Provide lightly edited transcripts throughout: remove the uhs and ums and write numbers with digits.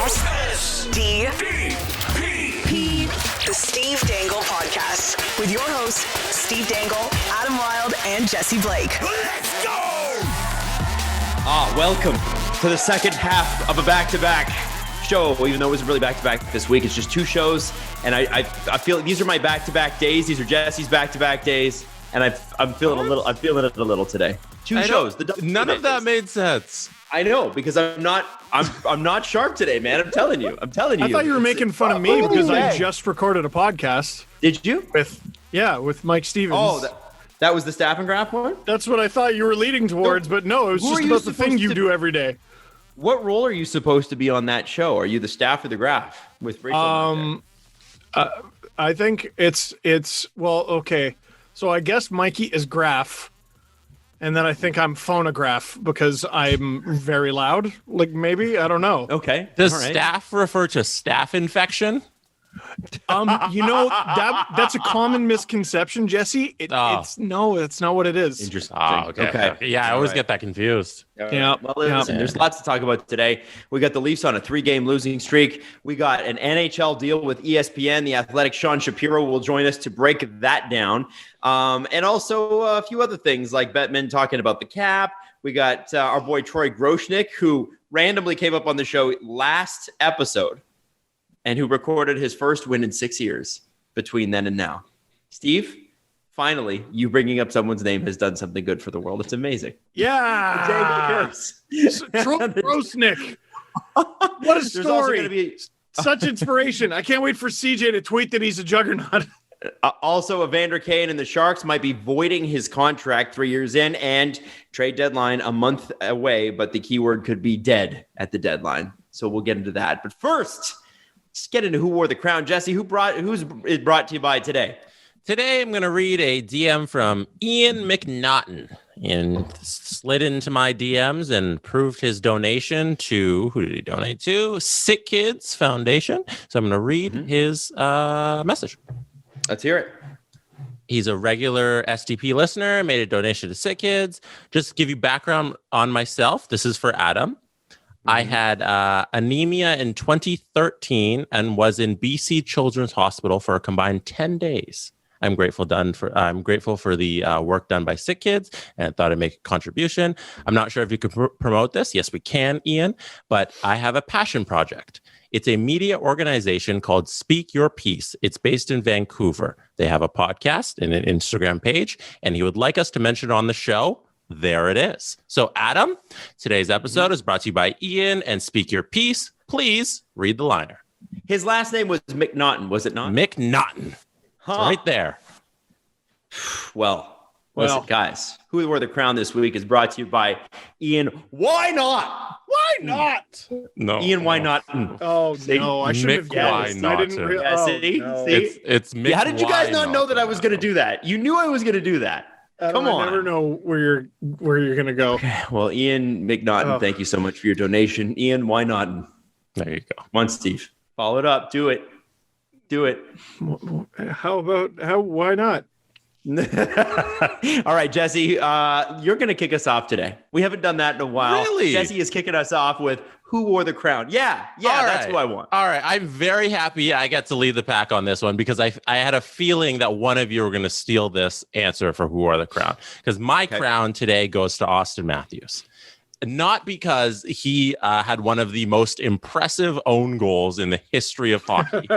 The Steve Dangle Podcast with your hosts, Steve Dangle, Adam Wilde, and Jesse Blake. Let's go! Welcome to the second half of a back-to-back show. Even though it wasn't really back-to-back this week, it's just two shows. And I feel like these are my back-to-back days. These are Jesse's back-to-back days. And I'm feeling it a little today. Two shows. None of that made sense. I know, because I'm not sharp today, man. I'm telling you. I thought you were making fun of me because I just recorded a podcast. Did you? With Mike Stevens. Oh, that was the Staff and Graph one? That's what I thought you were leading towards, but no, it was just about the thing you do every day. What role are you supposed to be on that show? Are you the staff or the graph with Rachel? I think it's well, okay. So I guess Mikey is graph. And then I think I'm phonograph because I'm very loud. Like, maybe, I don't know. Okay. Does staph refer to staph infection? That's a common misconception, Jesse. It's not what it is. Interesting. Oh, okay. Yeah, I always get that confused. Yeah. Well, listen, there's lots to talk about today. We got the Leafs on a 3-game losing streak. We got an NHL deal with ESPN. The Athletic Sean Shapiro will join us to break that down. And also a few other things like Bettman talking about the cap. We got our boy Troy Groshnick, who randomly came up on the show last episode and who recorded his first win in 6 years between then and now. Steve, finally, you bringing up someone's name has done something good for the world. It's amazing. Yeah. Troy Groshnick. What a story. Such inspiration. I can't wait for CJ to tweet that he's a juggernaut. Also, Evander Kane and the Sharks might be voiding his contract 3 years in, and trade deadline a month away, but the keyword could be dead at the deadline. So we'll get into that. But first, let's get into Who Wore the Crown. Jesse, who's brought to you by today? Today, I'm going to read a DM from Ian McNaughton and slid into my DMs and proved his donation to, who did he donate to? Sick Kids Foundation. So I'm going to read his message. Let's hear it. He's a regular SDP listener, made a donation to Sick Kids. Just to give you background on myself, this is for Adam. I had anemia in 2013 and was in BC Children's Hospital for a combined 10 days. I'm grateful for the work done by Sick Kids and thought I'd make a contribution. I'm not sure if you could promote this. Yes, we can, Ian, but I have a passion project. It's a media organization called Speak Your Piece. It's based in Vancouver. They have a podcast and an Instagram page, and he would like us to mention it on the show. There it is. So, Adam, today's episode is brought to you by Ian and Speak Your Piece. Please read the liner. His last name was McNaughton, was it not? McNaughton. It's right there. Well, listen, guys, Who Wore the Crown this week is brought to you by Ian. Why not? Why not? No. Ian, why not? Oh, no. I shouldn't have guessed. I didn't See? It's Mick. How did you guys not know that I was going to do that? You knew I was going to do that. Come on. I never know where you're going to go. Okay. Well, Ian McNaughton, thank you so much for your donation. Ian, why not? There you go. Come on, Steve. Follow it up. Do it. Why not? All right, Jesse, you're going to kick us off today. We haven't done that in a while. Really? Jesse is kicking us off with Who Wore the Crown? Yeah, that's who I want. All right. I'm very happy I got to lead the pack on this one because I had a feeling that one of you were going to steal this answer for Who Wore the Crown. Because my crown today goes to Austin Matthews. Not because he had one of the most impressive own goals in the history of hockey.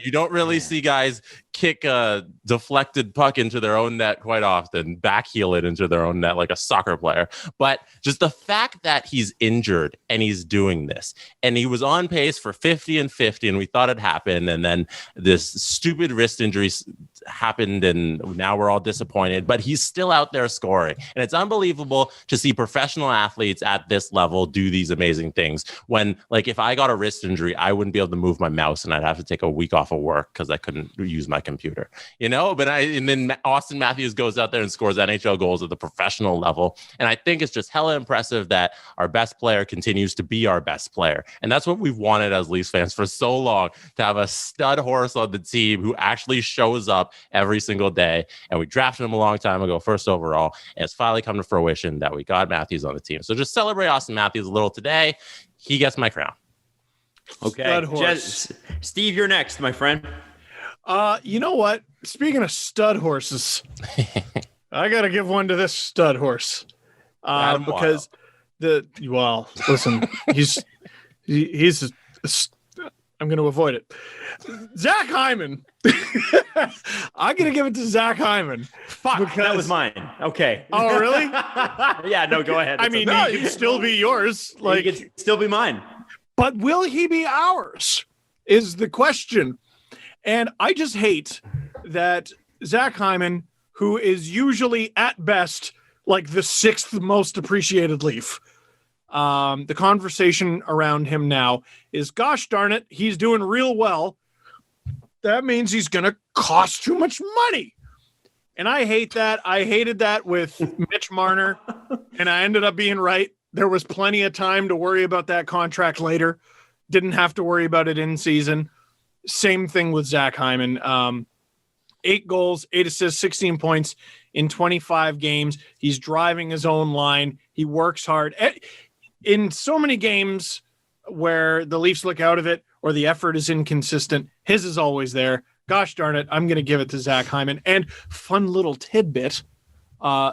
You don't really see guys kick a deflected puck into their own net quite often, backheel it into their own net like a soccer player. But just the fact that he's injured and he's doing this, and he was on pace for 50 and 50, and we thought it happened, and then this stupid wrist injury happened, and now we're all disappointed, but he's still out there scoring. And it's unbelievable to see professional athletes at this level do these amazing things when, like, if I got a wrist injury, I wouldn't be able to move my mouse and I'd have to take a week off of work because I couldn't use my computer, and then Austin Matthews goes out there and scores NHL goals at the professional level. And I think it's just hella impressive that our best player continues to be our best player. And that's what we've wanted as Leafs fans for so long, to have a stud horse on the team who actually shows up every single day. And we drafted him a long time ago, first overall. And it's finally come to fruition that we got Matthews on the team. So just celebrate Austin Matthews a little today. He gets my crown. Okay. Stud horse. Steve, you're next, my friend. You know what? Speaking of stud horses, I got to give one to this stud horse. Because listen, I'm going to avoid it. Zach Hyman. I'm going to give it to Zach Hyman. Fuck, that was mine. Okay. Oh, really? Yeah, no, go ahead. I mean, it can still be yours. Like, it can still be mine. But will he be ours is the question. And I just hate that Zach Hyman, who is usually at best like the sixth most appreciated Leaf, the conversation around him now is, gosh darn it, he's doing real well. That means he's going to cost too much money. And I hate that. I hated that with Mitch Marner, and I ended up being right. There was plenty of time to worry about that contract later. Didn't have to worry about it in season. Same thing with Zach Hyman. 8 goals, 8 assists, 16 points in 25 games. He's driving his own line. He works hard. In so many games where the Leafs look out of it or the effort is inconsistent, his is always there. Gosh darn it, I'm going to give it to Zach Hyman. And fun little tidbit,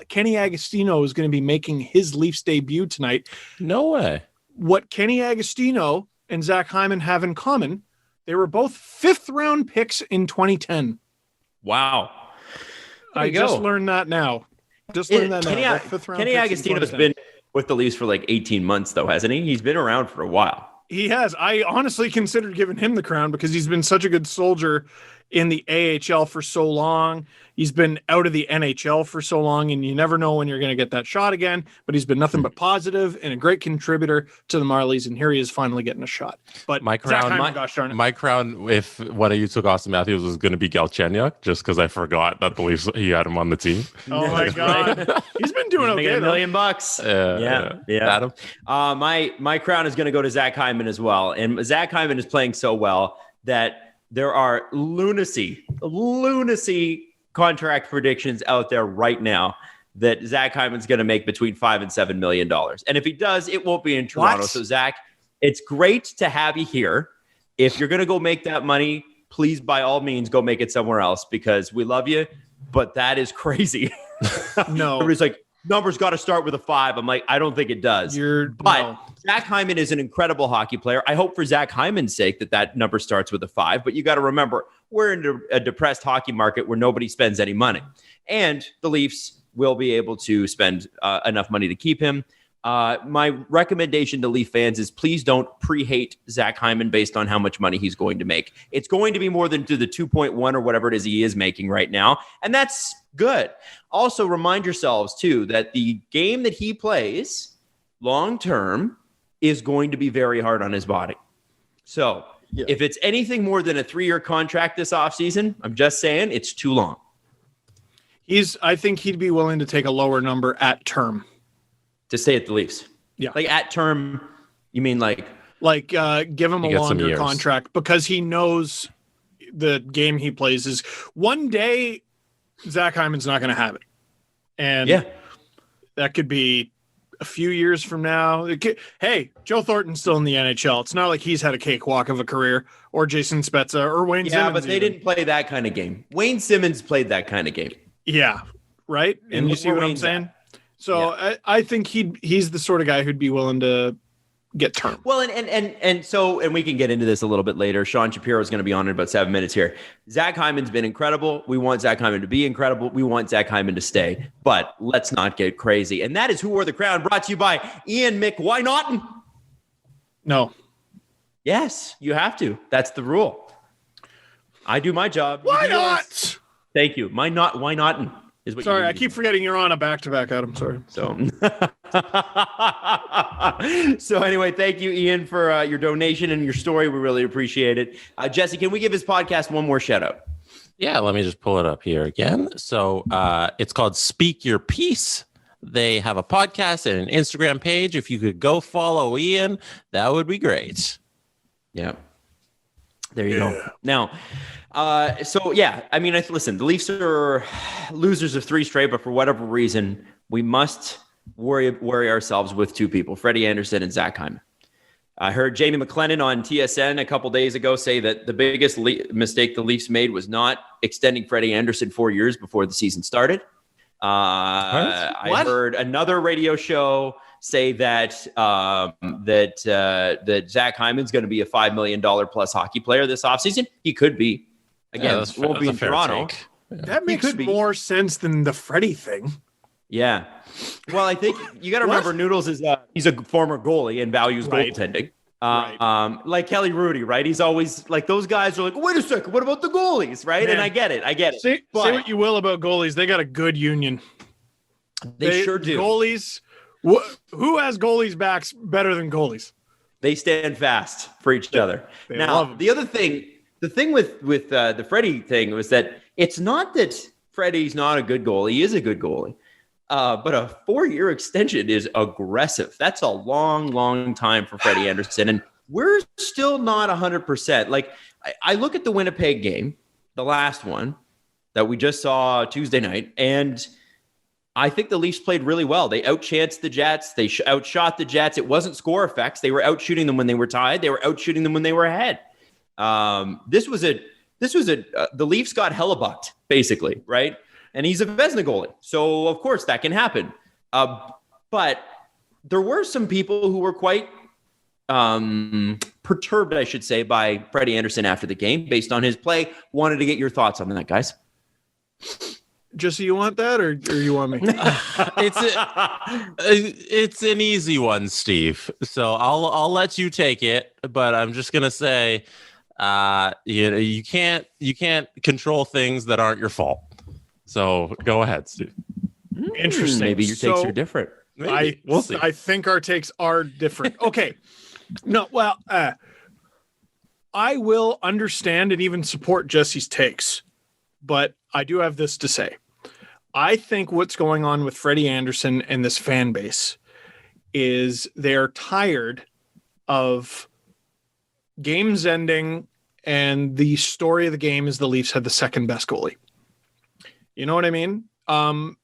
Kenny Agostino is going to be making his Leafs debut tonight. No way. What Kenny Agostino and Zach Hyman have in common, they were both 5th-round picks in 2010. Wow. I just learned that now. Kenny Agostino's been with the Leafs for like 18 months, though, hasn't he? He's been around for a while. He has. I honestly considered giving him the crown because he's been such a good soldier in the AHL for so long. He's been out of the NHL for so long, and you never know when you're going to get that shot again. But he's been nothing but positive and a great contributor to the Marlies, and here he is finally getting a shot. But my crown, gosh darn it. My crown, if one of you took Austin Matthews, was going to be Galchenyuk, just because I forgot that the Leafs, he had him on the team. Oh my God, he's been doing okay. $1 million bucks. Yeah. Adam, my crown is going to go to Zach Hyman as well, and Zach Hyman is playing so well that there are lunacy contract predictions out there right now that Zach Hyman's going to make between $5 and $7 million. And if he does, it won't be in Toronto. What? So Zach, it's great to have you here. If you're going to go make that money, please, by all means, go make it somewhere else because we love you. But that is crazy. No. Everybody's like, numbers got to start with a 5. I'm like, I don't think it does. Zach Hyman is an incredible hockey player. I hope for Zach Hyman's sake that number starts with a 5. But you got to remember, we're in a depressed hockey market where nobody spends any money. And the Leafs will be able to spend enough money to keep him. My recommendation to Leaf fans is please don't pre-hate Zach Hyman based on how much money he's going to make. It's going to be more than to the 2.1 or whatever it is he is making right now. And that's good. Also, remind yourselves, too, that the game that he plays long-term is going to be very hard on his body. So if it's anything more than a 3-year contract this offseason, I'm just saying it's too long. I think he'd be willing to take a lower number at term. To stay at the Leafs. Yeah. Like at term, you mean like give him a longer contract because he knows the game he plays is one day Zach Hyman's not going to have it. And that could be a few years from now. Hey, Joe Thornton's still in the NHL. It's not like he's had a cakewalk of a career, or Jason Spezza or Wayne Simmons. Yeah, but they didn't play that kind of game. Wayne Simmons played that kind of game. Yeah, right? And you see what I'm saying? So I think he's the sort of guy who'd be willing to get term. Well, and we can get into this a little bit later. Sean Shapiro is going to be on in about 7 minutes here. Zach Hyman's been incredible. We want Zach Hyman to be incredible. We want Zach Hyman to stay. But let's not get crazy. And that is Who Wore the Crown, brought to you by Ian Mick. Why not? No. Yes, you have to. That's the rule. I do my job. Why not? Thank you. Why not? Sorry, I keep forgetting you're on a back-to-back, Adam. Sorry. So anyway, thank you, Ian, for your donation and your story. We really appreciate it. Jesse, can we give his podcast one more shout-out? Yeah, let me just pull it up here again. So it's called Speak Your Piece. They have a podcast and an Instagram page. If you could go follow Ian, that would be great. Yeah. There you go. Now, listen, the Leafs are losers of 3 straight, but for whatever reason, we must worry ourselves with 2 people, Freddie Anderson and Zach Hyman. I heard Jamie McLennan on TSN a couple days ago say that the biggest mistake the Leafs made was not extending Freddie Andersen 4 years before the season started. I heard another radio show say that that Zach Hyman's going to be a $5 million plus hockey player this offseason. He could be. Again, won't be in Toronto. Yeah. That makes more sense than the Freddie thing. Yeah. Well, I think you got to remember Noodles is he's a former goalie and values goaltending. Like Kelly Rudy, right? He's always like, those guys are like, wait a second, what about the goalies, right? Man. And I get it. Say what you will about goalies, they got a good union. They sure do. Goalies, who has goalies' backs better than goalies? They stand fast for each other. Now, the other thing, the thing with the Freddie thing was that it's not that Freddie's not a good goalie. He is a good goalie. But a 4-year extension is aggressive. That's a long, long time for Freddie Andersen. And we're still not 100%. Like, I look at the Winnipeg game, the last one that we just saw Tuesday night, and I think the Leafs played really well. They outchanced the Jets. They outshot the Jets. It wasn't score effects. They were outshooting them when they were tied. They were outshooting them when they were ahead. The Leafs got hellebucked, basically, right? And he's a Vezina goalie. So, of course, that can happen. But there were some people who were quite perturbed, I should say, by Freddie Andersen after the game based on his play. Wanted to get your thoughts on that, guys. Just you want that or you want me? It's an easy one, Steve. So I'll let you take it, but I'm just going to say you can't control things that aren't your fault. So go ahead, Steve. Interesting. Maybe your takes are different. We'll see. I think our takes are different. Okay. No, well, I will understand and even support Jesse's takes, but I do have this to say. I think what's going on with Freddie Andersen and this fan base is they're tired of games ending, and the story of the game is the Leafs had the second best goalie. You know what I mean?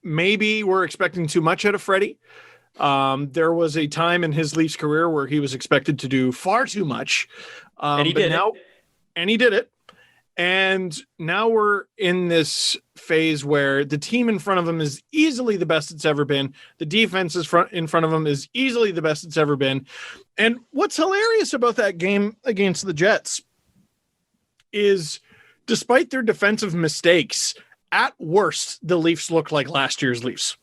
Maybe we're expecting too much out of Freddie. There was a time in his Leafs career where he was expected to do far too much. And he did it. And now we're in this phase where the team in front of him is easily the best it's ever been. The defense in front of him is easily the best it's ever been. And what's hilarious about that game against the Jets is, despite their defensive mistakes, at worst, the Leafs look like last year's Leafs,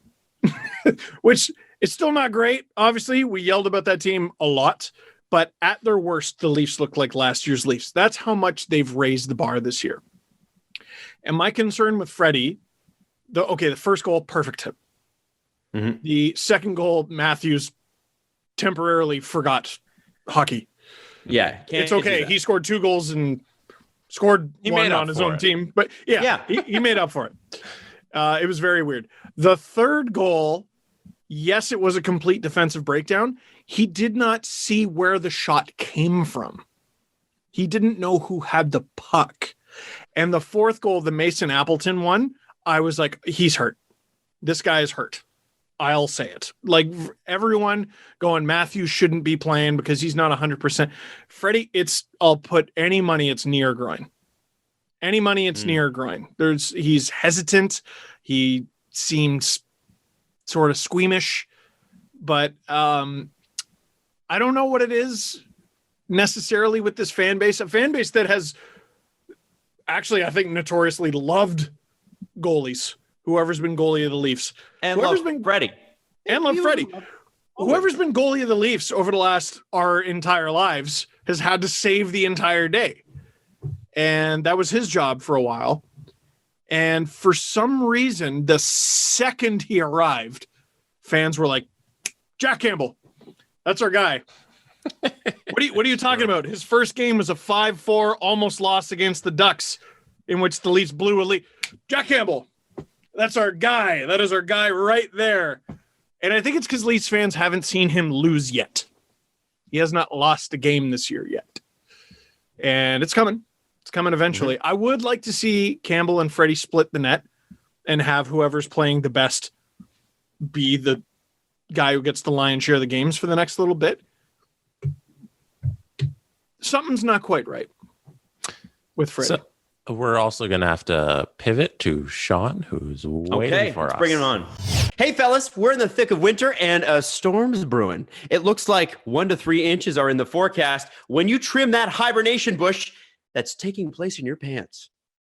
which is still not great. Obviously, we yelled about that team a lot, but at their worst, the Leafs look like last year's Leafs. That's how much they've raised the bar this year. And my concern with Freddie, the first goal, perfect hit. Mm-hmm. The second goal, Matthews temporarily forgot hockey. Yeah. It's okay. He scored 2 goals and scored one on his own team. But he made up for it. It was very weird. The third goal, yes, it was a complete defensive breakdown. He did not see where the shot came from. He didn't know who had the puck. And the fourth goal, the Mason Appleton one, I was like, he's hurt. This guy is hurt. I'll say it. Like, everyone going, Matthews shouldn't be playing because he's not 100%. Freddie, I'll put any money, it's knee or groin. Any money, it's knee or groin. He's hesitant. He seems sort of squeamish, but I don't know what it is necessarily with this fan base. A fan base that has actually, I think, notoriously loved goalies. Whoever's been goalie of the Leafs. And whoever's been Freddie. And love Freddie. Whoever's been goalie of the Leafs over our entire lives has had to save the entire day. And that was his job for a while. And for some reason, the second he arrived, fans were like, Jack Campbell, that's our guy. What are you talking about? His first game was a 5-4 almost loss against the Ducks, in which the Leafs blew a lead. Jack Campbell. That's our guy. That is our guy right there. And I think it's because Leafs fans haven't seen him lose yet. He has not lost a game this year yet. And it's coming. It's coming eventually. Mm-hmm. I would like to see Campbell and Freddie split the net and have whoever's playing the best be the guy who gets the lion's share of the games for the next little bit. something's not quite right with Freddie. So we're also going to have to pivot to Sean, who's waiting for us. Bring him on. Hey, fellas, we're in the thick of winter and a storm's brewing. It looks like 1 to 3 inches are in the forecast when you trim that hibernation bush that's taking place in your pants.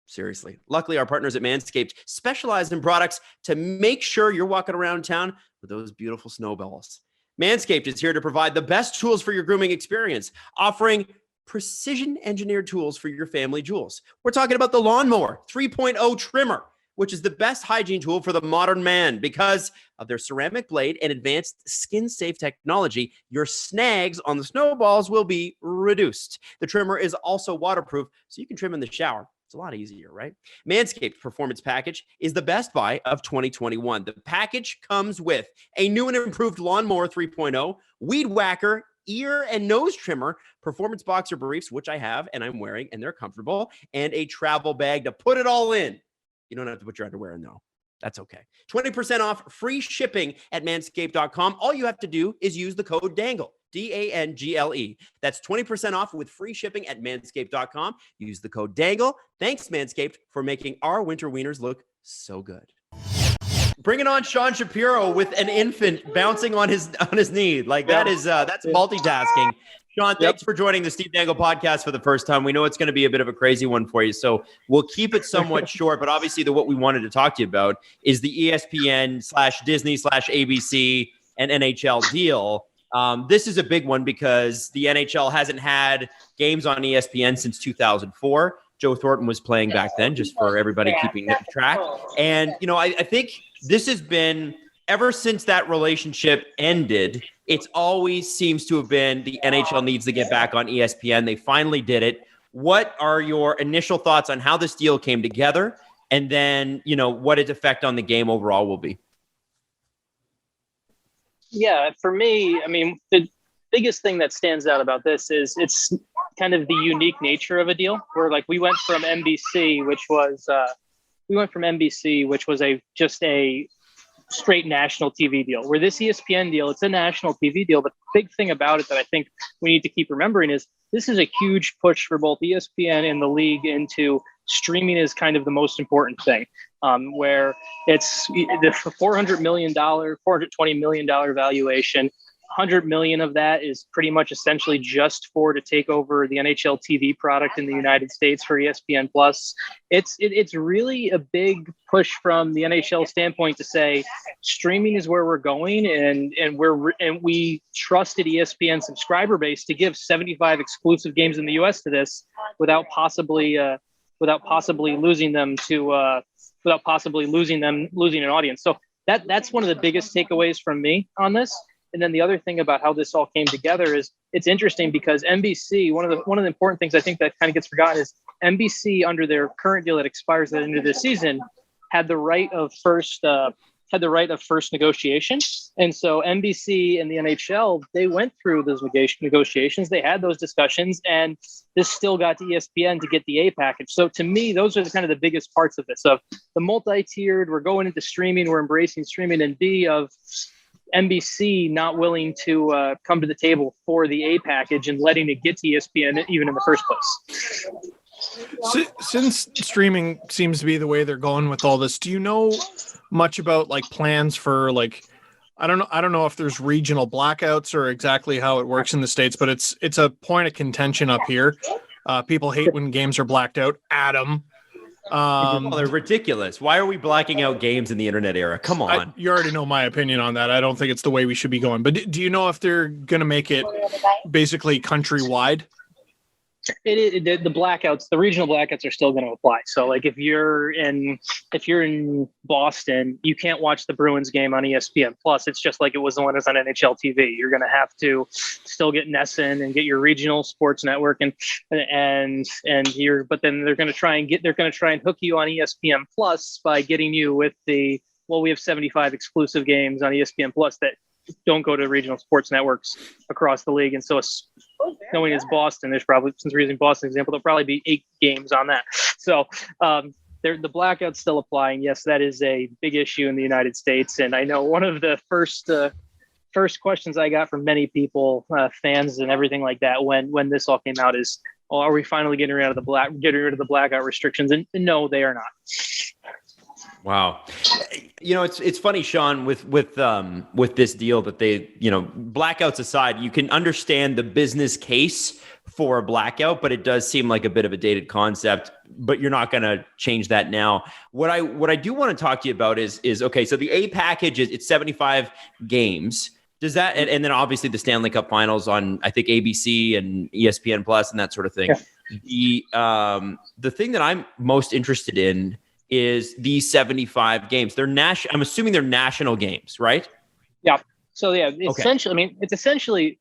Seriously. Luckily, our partners at Manscaped specialize in products to make sure you're walking around town with those beautiful snowballs. Manscaped is here to provide the best tools for your grooming experience, offering precision-engineered tools for your family jewels. We're talking about the Lawnmower 3.0 trimmer, which is the best hygiene tool for the modern man. Because of their ceramic blade and advanced skin-safe technology, your snags on the snowballs will be reduced. The trimmer is also waterproof, so you can trim in the shower. It's a lot easier, right? Manscaped Performance Package is the best buy of 2021. The package comes with a new and improved Lawnmower 3.0, Weed Whacker, ear and nose trimmer, performance boxer briefs, which I have and I'm wearing, and they're comfortable, and a travel bag to put it all in. You don't have to put your underwear in, though. That's okay. 20% off, free shipping at manscaped.com. All you have to do is use the code DANGLE, DANGLE. That's 20% off with free shipping at manscaped.com. Use the code DANGLE. Thanks, Manscaped, for making our winter wieners look so good. Bringing on Sean Shapiro with an infant bouncing on his knee. Like that's multitasking. Sean, thanks for joining the Steve Dangle Podcast for the first time. We know it's going to be a bit of a crazy one for you, so we'll keep it somewhat short. But obviously, what we wanted to talk to you about is the ESPN/Disney/ABC and NHL deal. This is a big one because the NHL hasn't had games on ESPN since 2004. Joe Thornton was playing back then, just for everybody keeping track. And, I think this has been, ever since that relationship ended, it's always seems to have been the NHL needs to get back on ESPN. They finally did it. What are your initial thoughts on how this deal came together? And then, what its effect on the game overall will be? Yeah, for me, the biggest thing that stands out about this is it's kind of the unique nature of a deal where we went from NBC, which was just a straight national TV deal, where this ESPN deal, it's a national TV deal. But the big thing about it that I think we need to keep remembering is this is a huge push for both ESPN and the league into streaming is kind of the most important thing, where it's the $420 million valuation. 100 million of that is pretty much essentially just to take over the NHL TV product in the United States for ESPN Plus. It's really a big push from the NHL standpoint to say streaming is where we're going, and we trusted ESPN subscriber base to give 75 exclusive games in the US to this without possibly losing an audience. So that's one of the biggest takeaways from me on this. And then the other thing about how this all came together is it's interesting because NBC, one of the important things I think that kind of gets forgotten is NBC, under their current deal that expires at the end of this season, had the right of first negotiation. And so NBC and the NHL, they went through those negotiations. They had those discussions, and this still got to ESPN to get the A package. So to me, those are kind of the biggest parts of this, of the multi-tiered, we're going into streaming, we're embracing streaming, and B, of NBC not willing to come to the table for the A package and letting it get to ESPN even in the first place. Since streaming seems to be the way they're going with all this, do you know much about plans for I don't know if there's regional blackouts or exactly how it works in the States, but it's a point of contention up here. People hate when games are blacked out. Adam. They're ridiculous. Why are we blacking out games in the internet era? Come on. You already know my opinion on that. I don't think it's the way we should be going. But do you know if they're going to make it basically countrywide? The blackouts, the regional blackouts are still going to apply. So if you're in Boston, you can't watch the Bruins game on ESPN Plus. It's just like it was when it was on NHL TV. You're going to have to still get NESN and get your regional sports network but then they're going to try and hook you on ESPN Plus by getting you with we have 75 exclusive games on ESPN Plus that don't go to regional sports networks across the league. And so knowing it's Boston, there's probably, since we're using Boston example, there'll probably be 8 games on that. So the blackouts still apply. And yes, that is a big issue in the United States. And I know one of the first first questions I got from many people, fans and everything like that, when this all came out is, "Oh, are we finally getting rid of the blackout restrictions?" And no, they are not. Wow. It's funny, Sean, with this deal that they, blackouts aside, you can understand the business case for a blackout, but it does seem like a bit of a dated concept, but you're not going to change that now. What I do want to talk to you about is okay, so the A package it's 75 games. Does that, and then obviously the Stanley Cup Finals on, I think, ABC and ESPN Plus and that sort of thing. Yeah. The thing that I'm most interested in is these 75 games. They're I'm assuming they're national games, right? Yeah. So yeah, essentially, it's essentially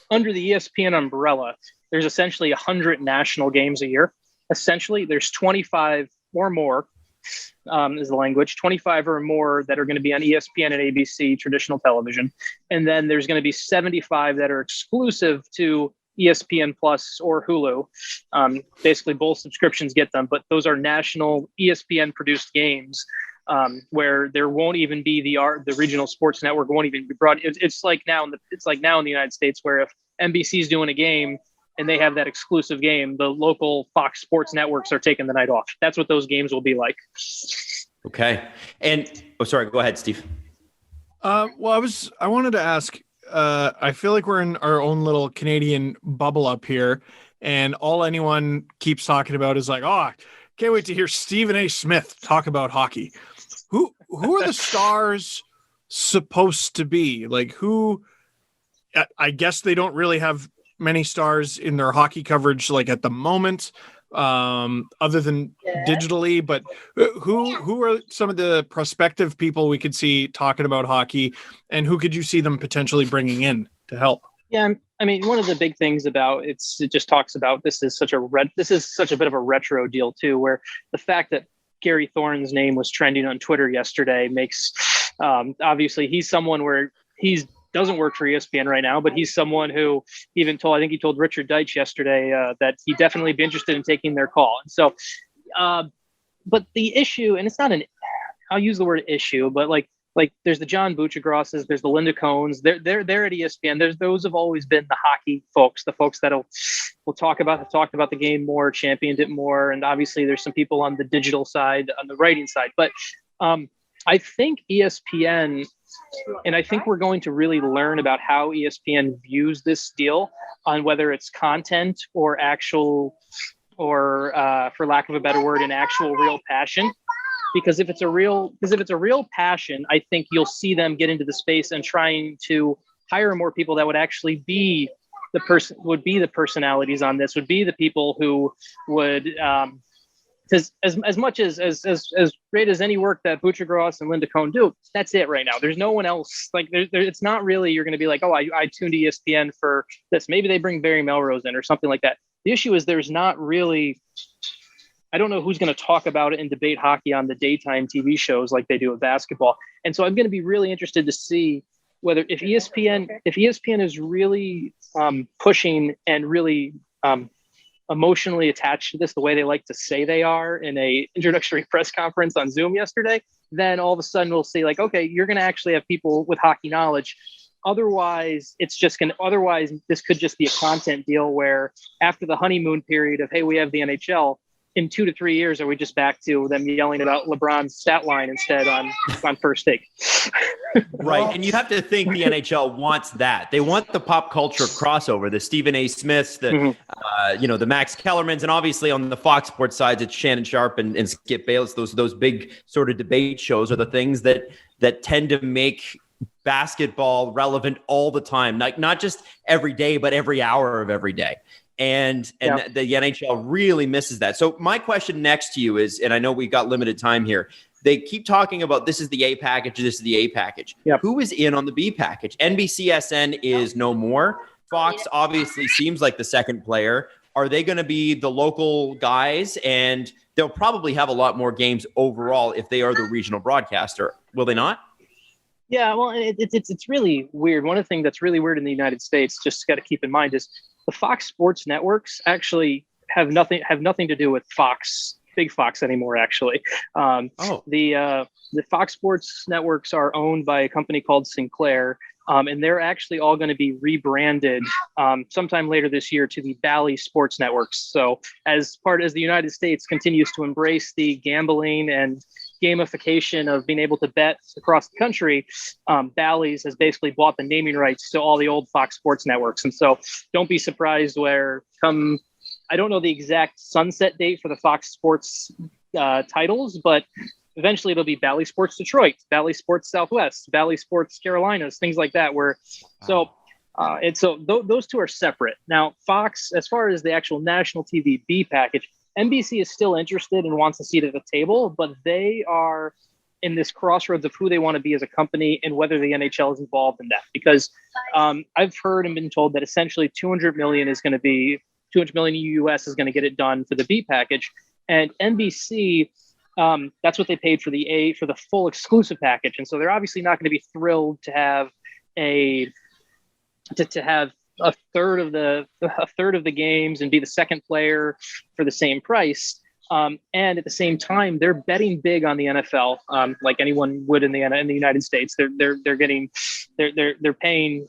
under the ESPN umbrella, there's essentially 100 national games a year. Essentially, there's 25 or more, is the language, 25 or more that are going to be on ESPN and ABC traditional television. And then there's going to be 75 that are exclusive to ESPN Plus or Hulu. Basically, both subscriptions get them, but those are national ESPN produced games where there won't even be the regional sports network won't even be brought. It's like now in the United States, where if NBC's doing a game and they have that exclusive game, the local Fox Sports networks are taking the night off. That's what those games will be like. Okay. And sorry, go ahead, Steve. I wanted to ask. I feel like we're in our own little Canadian bubble up here, and all anyone keeps talking about is like, "Oh, can't wait to hear Stephen A. Smith talk about hockey." Who are the stars supposed to be? Like, who? I guess they don't really have many stars in their hockey coverage, like at the moment, other than digitally. But who are some of the prospective people we could see talking about hockey, and who could you see them potentially bringing in to help? Yeah, I mean, one of the big things about it just talks about this is such a bit of a retro deal too, where the fact that Gary Thorne's name was trending on Twitter yesterday makes obviously he's someone where he's doesn't work for ESPN right now, but he's someone who I think he told Richard Deitch yesterday that he'd definitely be interested in taking their call. And so, but the issue, and it's not I'll use the word issue, but like there's the John Buchagrosses, there's the Linda Cohns, they're at ESPN. Those have always been the hockey folks, the folks that have talked about the game more, championed it more. And obviously there's some people on the digital side, on the writing side, but I think ESPN, and I think we're going to really learn about how ESPN views this deal on whether it's content or actual, or for lack of a better word, an actual real passion. Because if it's a real passion, I think you'll see them get into the space and trying to hire more people that would actually be the personalities on this, would be the people who would, because as much as great as any work that Buchagross and Linda Cohn do, that's it right now. There's no one else. Like it's not really, you're going to be like, oh, I tuned to ESPN for this. Maybe they bring Barry Melrose in or something like that. The issue is there's not really, I don't know who's going to talk about it and debate hockey on the daytime TV shows like they do with basketball. And so I'm going to be really interested to see whether if ESPN is really pushing and really emotionally attached to this the way they like to say they are in a introductory press conference on Zoom yesterday, then all of a sudden we'll see like, okay, you're going to actually have people with hockey knowledge. Otherwise, this could just be a content deal where after the honeymoon period of, hey, we have the NHL, in 2 to 3 years, are we just back to them yelling about LeBron's stat line instead on First Take? Right. And you have to think the NHL wants that. They want the pop culture crossover, the Stephen A. Smiths, the Max Kellermans, and obviously on the Fox Sports side, it's Shannon Sharp and Skip Bayless. Those big sort of debate shows are the things that tend to make basketball relevant all the time, like not just every day, but every hour of every day. And the NHL really misses that. So my question next to you is, and I know we got limited time here, they keep talking about this is the A package, this is the A package. Yep. Who is in on the B package? NBCSN is no more. Fox obviously seems like the second player. Are they going to be the local guys? And they'll probably have a lot more games overall if they are the regional broadcaster. Will they not? Yeah, well, it's really weird. One of the things that's really weird in the United States, just got to keep in mind, is the Fox Sports networks actually have nothing to do with Big Fox anymore. Actually, the Fox Sports networks are owned by a company called Sinclair, And they're actually all going to be rebranded sometime later this year to the Bally Sports Networks. So as the United States continues to embrace the gambling and gamification of being able to bet across the country, Bally's has basically bought the naming rights to all the old Fox Sports networks. And so don't be surprised I don't know the exact sunset date for the Fox Sports titles, but eventually it'll be Bally Sports Detroit, Bally Sports Southwest, Bally Sports Carolinas, things like that. Those two are separate. Now, Fox, as far as the actual national TV B package, NBC is still interested and wants a seat at the table, but they are in this crossroads of who they want to be as a company and whether the NHL is involved in that. Because I've heard and been told that essentially 200 million US is going to get it done for the B package, and NBC. That's what they paid for the full exclusive package, and so they're obviously not going to be thrilled to have a third of the games and be the second player for the same price. And at the same time, they're betting big on the NFL, like anyone would in the United States. They're paying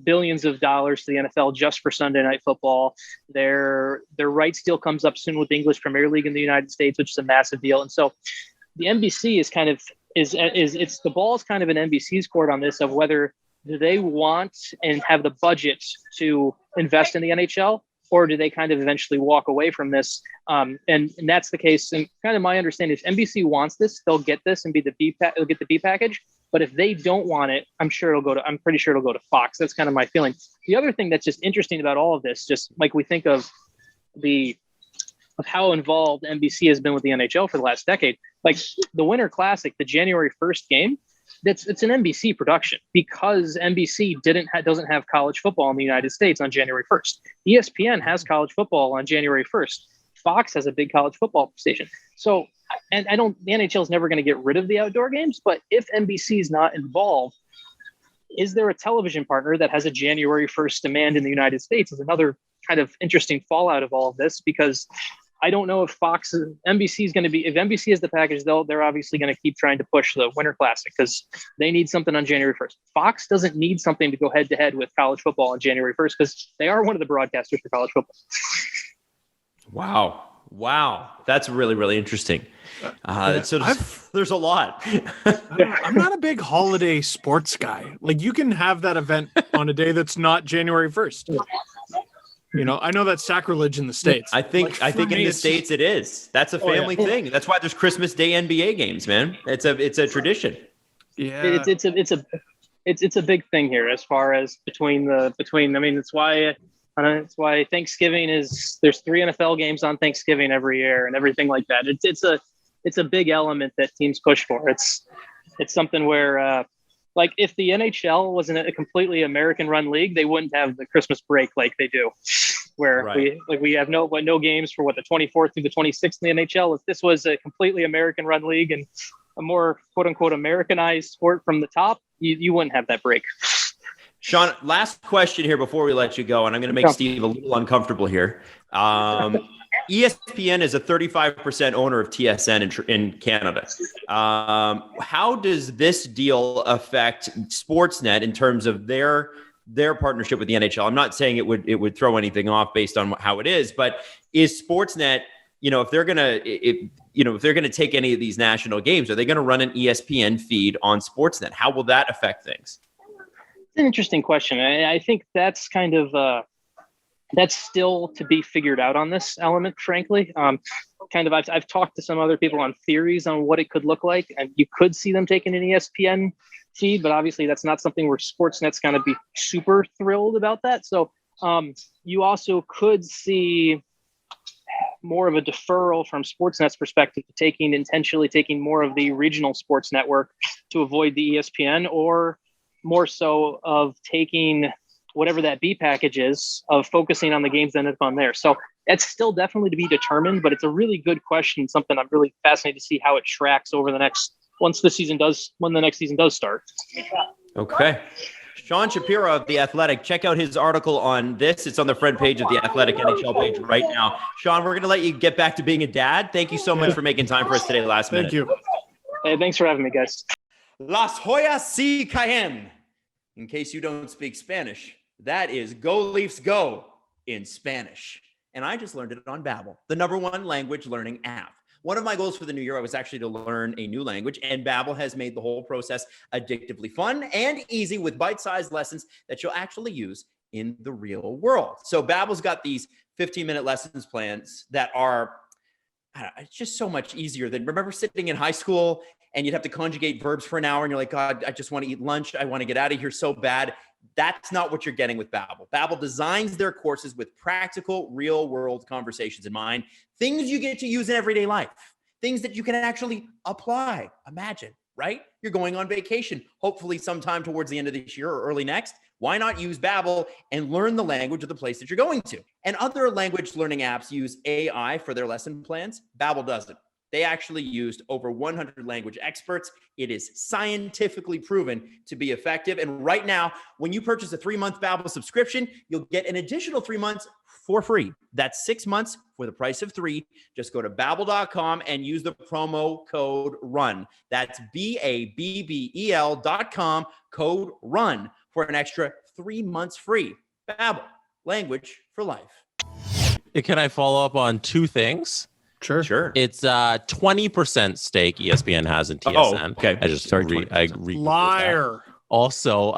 billions of dollars to the NFL just for Sunday Night Football. Their rights deal comes up soon with the English Premier League in the United States, which is a massive deal. And so the NBC is the ball's kind of in NBC's court on this, of whether do they want and have the budget to invest in the NHL, or do they kind of eventually walk away from this? And that's the case. And kind of my understanding is NBC wants this, they'll get this and they'll get the B package. But if they don't want it, I'm pretty sure it'll go to Fox. That's kind of my feeling. The other thing that's just interesting about all of this, just like we think of how involved NBC has been with the NHL for the last decade, like the Winter Classic, the January 1st game, it's an NBC production because NBC doesn't have college football in the United States on January 1st. ESPN has college football on January 1st. Fox has a big college football station. So, and the NHL is never going to get rid of the outdoor games, but if NBC is not involved, is there a television partner that has a January 1st demand in the United States? Is another kind of interesting fallout of all of this, because I don't know if NBC is going to be, if NBC is the package, they're obviously going to keep trying to push the Winter Classic because they need something on January 1st. Fox doesn't need something to go head to head with college football on January 1st because they are one of the broadcasters for college football. Wow. That's really, really interesting. So there's a lot. I'm not a big holiday sports guy. Like, you can have that event on a day that's not January 1st. You know, I know that's sacrilege in the States. I think in the States it is. That's a family thing. That's why there's Christmas Day NBA games, man. It's a tradition. Yeah. It's a big thing here as far as between. I mean, it's why Thanksgiving there's 3 NFL games on Thanksgiving every year and everything like that. It's a big element that teams push for. It's something where like if the NHL wasn't a completely American run league, they wouldn't have the Christmas break like they do, where we have no games for the 24th through the 26th in the NHL. If this was a completely American run league and a more quote unquote Americanized sport from the top, you wouldn't have that break. Sean, last question here before we let you go, and I'm going to make Steve a little uncomfortable here. ESPN is a 35% owner of TSN in Canada. How does this deal affect Sportsnet in terms of their partnership with the NHL? I'm not saying it would throw anything off based on how it is, but is Sportsnet, if they're gonna take any of these national games, are they going to run an ESPN feed on Sportsnet? How will that affect things? It's an interesting question. I think that's kind of that's still to be figured out on this element, frankly. I've talked to some other people on theories on what it could look like, and you could see them taking an ESPN feed, but obviously that's not something where Sportsnet's going to be super thrilled about that. So you also could see more of a deferral from Sportsnet's perspective to intentionally taking more of the regional sports network to avoid the ESPN, or more so of taking whatever that B package is, of focusing on the games that end up on there. So it's still definitely to be determined, but it's a really good question. Something I'm really fascinated to see how it tracks over when the next season does start. Okay. Sean Shapiro of The Athletic. Check out his article on this. It's on the front page of The Athletic NHL page right now. Sean, we're going to let you get back to being a dad. Thank you so much for making time for us today last minute. Thank you. Hey, thanks for having me, guys. Las Joyas sí caen. In case you don't speak Spanish, that is Go Leafs Go in Spanish. And I just learned it on Babbel, the #1 language learning app. One of my goals for the new year was actually to learn a new language, and Babbel has made the whole process addictively fun and easy with bite-sized lessons that you'll actually use in the real world. So Babbel's got these 15-minute lessons plans that are it's just so much easier than, remember sitting in high school and you'd have to conjugate verbs for an hour and you're like, God, I just want to eat lunch. I want to get out of here so bad. That's not what you're getting with Babbel. Babbel designs their courses with practical, real-world conversations in mind, things you get to use in everyday life, things that you can actually apply. Imagine, right? You're going on vacation, hopefully sometime towards the end of this year or early next. Why not use Babbel and learn the language of the place that you're going to? And other language learning apps use AI for their lesson plans. Babbel doesn't. They actually used over 100 language experts. It is scientifically proven to be effective. And right now, when you purchase a 3-month Babbel subscription, you'll get an additional 3 months for free. That's 6 months for the price of 3. Just go to Babbel.com and use the promo code RUN. That's BABBEL.com, code RUN for an extra 3 months free. Babbel, language for life. Can I follow up on 2 things? Sure. It's 20% stake ESPN has in TSN. Oh, okay. I just Liar. Also,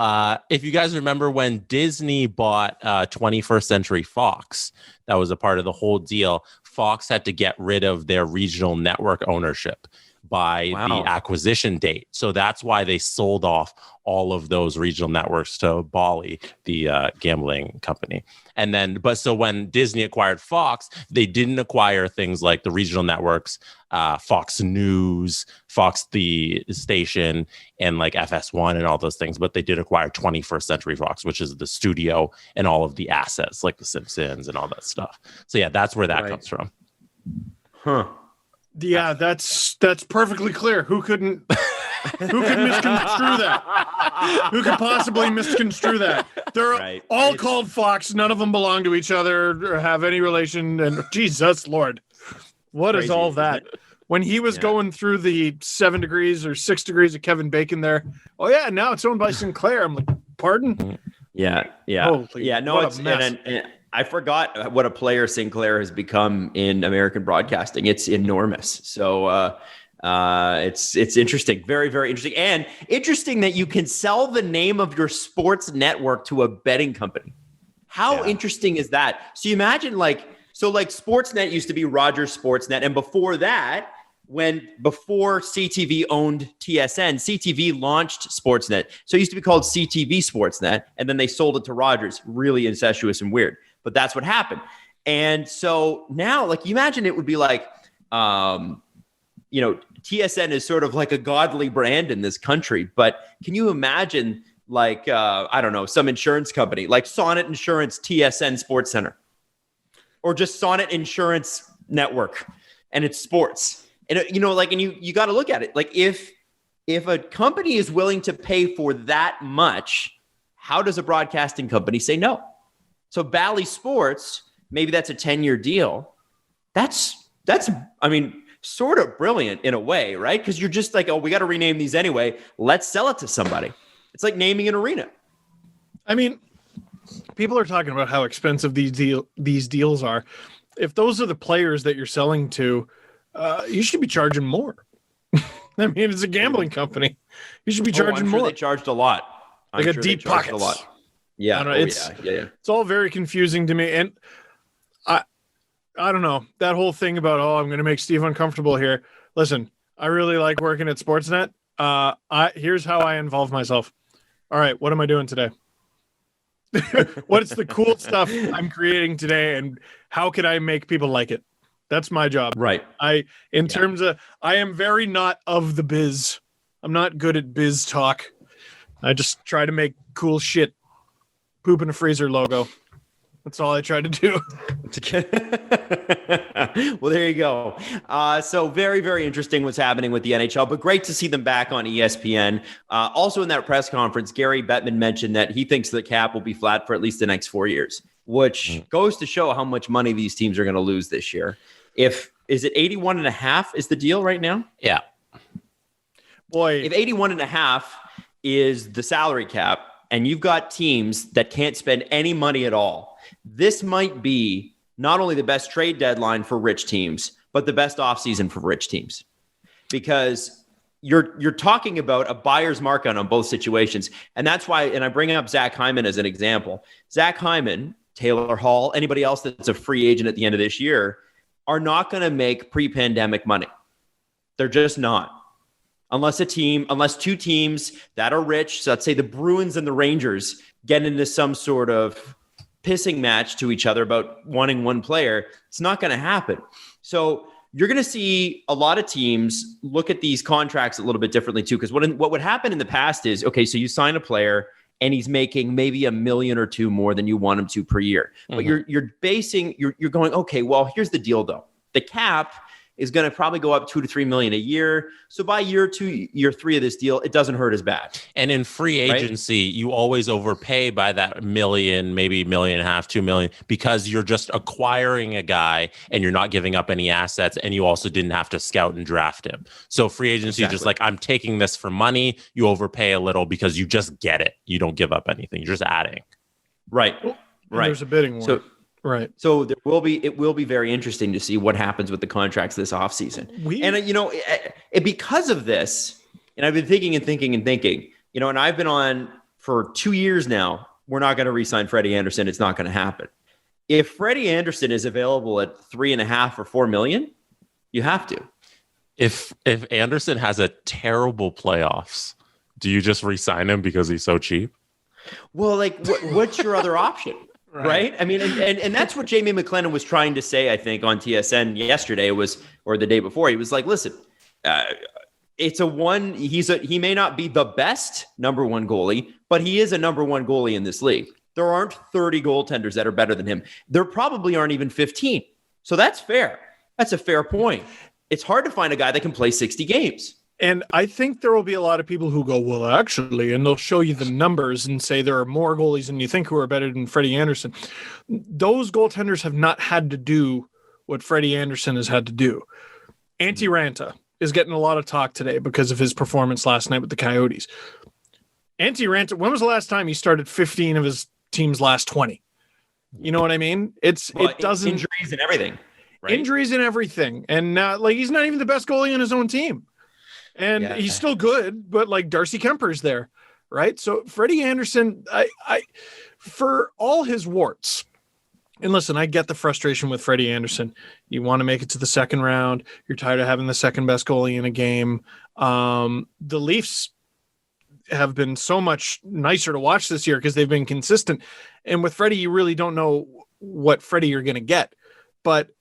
if you guys remember when Disney bought 21st Century Fox, that was a part of the whole deal. Fox had to get rid of their regional network ownership by the acquisition date. So that's why they sold off all of those regional networks to Bally, the gambling company. And then, so when Disney acquired Fox, they didn't acquire things like the regional networks, Fox News, Fox the station, and like FS1 and all those things. But they did acquire 21st Century Fox, which is the studio and all of the assets like The Simpsons and all that stuff. So yeah, that's where that comes from. Huh. Yeah, that's perfectly clear. Who could misconstrue that? Who could possibly misconstrue that? They're all called Fox. None of them belong to each other or have any relation. And Jesus Lord, what is all that? When he was going through the 7 degrees or 6 degrees of Kevin Bacon there, oh yeah, now it's owned by Sinclair. I'm like, pardon? Yeah. Holy, No, it's and I forgot what a player Sinclair has become in American broadcasting. It's enormous. So it's interesting. Very, very interesting. And interesting that you can sell the name of your sports network to a betting company. How interesting is that? So you imagine Sportsnet used to be Rogers Sportsnet. And before that, before CTV owned TSN, CTV launched Sportsnet. So it used to be called CTV Sportsnet. And then they sold it to Rogers. Really incestuous and weird. But that's what happened. And so now, you imagine it would be like, TSN is sort of like a godly brand in this country. But can you imagine, I don't know, some insurance company like Sonnet Insurance TSN Sports Center, or just Sonnet Insurance Network, and it's sports. And you got to look at it. If a company is willing to pay for that much, how does a broadcasting company say no? So Bally Sports, maybe that's a 10-year deal. That's sort of brilliant in a way, right? Because you're just like, oh, we got to rename these anyway. Let's sell it to somebody. It's like naming an arena. I mean, people are talking about how expensive these deals are. If those are the players that you're selling to, you should be charging more. I mean, it's a gambling company. You should be charging more. They charged a lot. Like a deep pockets. A lot. Yeah. Yeah. It's all very confusing to me. And I don't know. That whole thing about, I'm going to make Steve uncomfortable here. Listen, I really like working at Sportsnet. Here's how I involve myself. All right, what am I doing today? What's the cool stuff I'm creating today, and how can I make people like it? That's my job. Right. Terms of, I am very not of the biz. I'm not good at biz talk. I just try to make cool shit. Poop in a freezer logo. That's all I try to do. Well, there you go. So very, very interesting what's happening with the NHL, but great to see them back on ESPN. Also in that press conference, Gary Bettman mentioned that he thinks the cap will be flat for at least the next 4 years, which goes to show how much money these teams are going to lose this year. Is it 81.5 is the deal right now? Yeah. Boy. If 81.5 is the salary cap, and you've got teams that can't spend any money at all, this might be not only the best trade deadline for rich teams, but the best offseason for rich teams. Because you're talking about a buyer's market on both situations. And that's why, and I bring up Zach Hyman as an example. Zach Hyman, Taylor Hall, anybody else that's a free agent at the end of this year are not going to make pre-pandemic money. They're just not. Unless two teams that are rich, so let's say the Bruins and the Rangers, get into some sort of pissing match to each other about wanting one player, it's not going to happen. So you're going to see a lot of teams look at these contracts a little bit differently too, because what would happen in the past is, okay, so you sign a player and he's making maybe $1 million or $2 million more than you want him to per year. But you're going, okay, well, here's the deal though. The cap is going to probably go up $2 to $3 million a year. So by year 2, year 3 of this deal, it doesn't hurt as bad. And in free agency, you always overpay by that $1 million, maybe $1.5 million, $2 million, because you're just acquiring a guy and you're not giving up any assets, and you also didn't have to scout and draft him. So free agency, just like, I'm taking this for money. You overpay a little because you just get it. You don't give up anything. You're just adding. Right. There's a bidding war. Right. So it will be very interesting to see what happens with the contracts this offseason. Because of this, and I've been thinking, and I've been on for 2 years now, we're not going to re-sign Freddie Anderson. It's not going to happen. If Freddie Anderson is available at $3.5 or $4 million, you have to. If Anderson has a terrible playoffs, do you just re-sign him because he's so cheap? Well, like, what's your other option? Right. I mean, and that's what Jamie McLennan was trying to say, I think, on TSN yesterday or the day before. He was like, listen, he may not be the best number one goalie, but he is a number one goalie in this league. There aren't 30 goaltenders that are better than him. There probably aren't even 15. So that's fair. That's a fair point. It's hard to find a guy that can play 60 games. And I think there will be a lot of people who go, well, actually, and they'll show you the numbers and say there are more goalies than you think who are better than Freddie Anderson. Those goaltenders have not had to do what Freddie Anderson has had to do. Antti Ranta is getting a lot of talk today because of his performance last night with the Coyotes. Antti Ranta, when was the last time he started 15 of his team's last 20? You know what I mean? It doesn't injuries and everything. Right? Injuries and everything. And he's not even the best goalie on his own team. And he's still good, but like Darcy Kemper's there, right? So Freddie Anderson, I for all his warts, and listen, I get the frustration with Freddie Anderson. You want to make it to the second round. You're tired of having the second best goalie in a game. The Leafs have been so much nicer to watch this year because they've been consistent. And with Freddie, you really don't know what Freddie you're going to get. But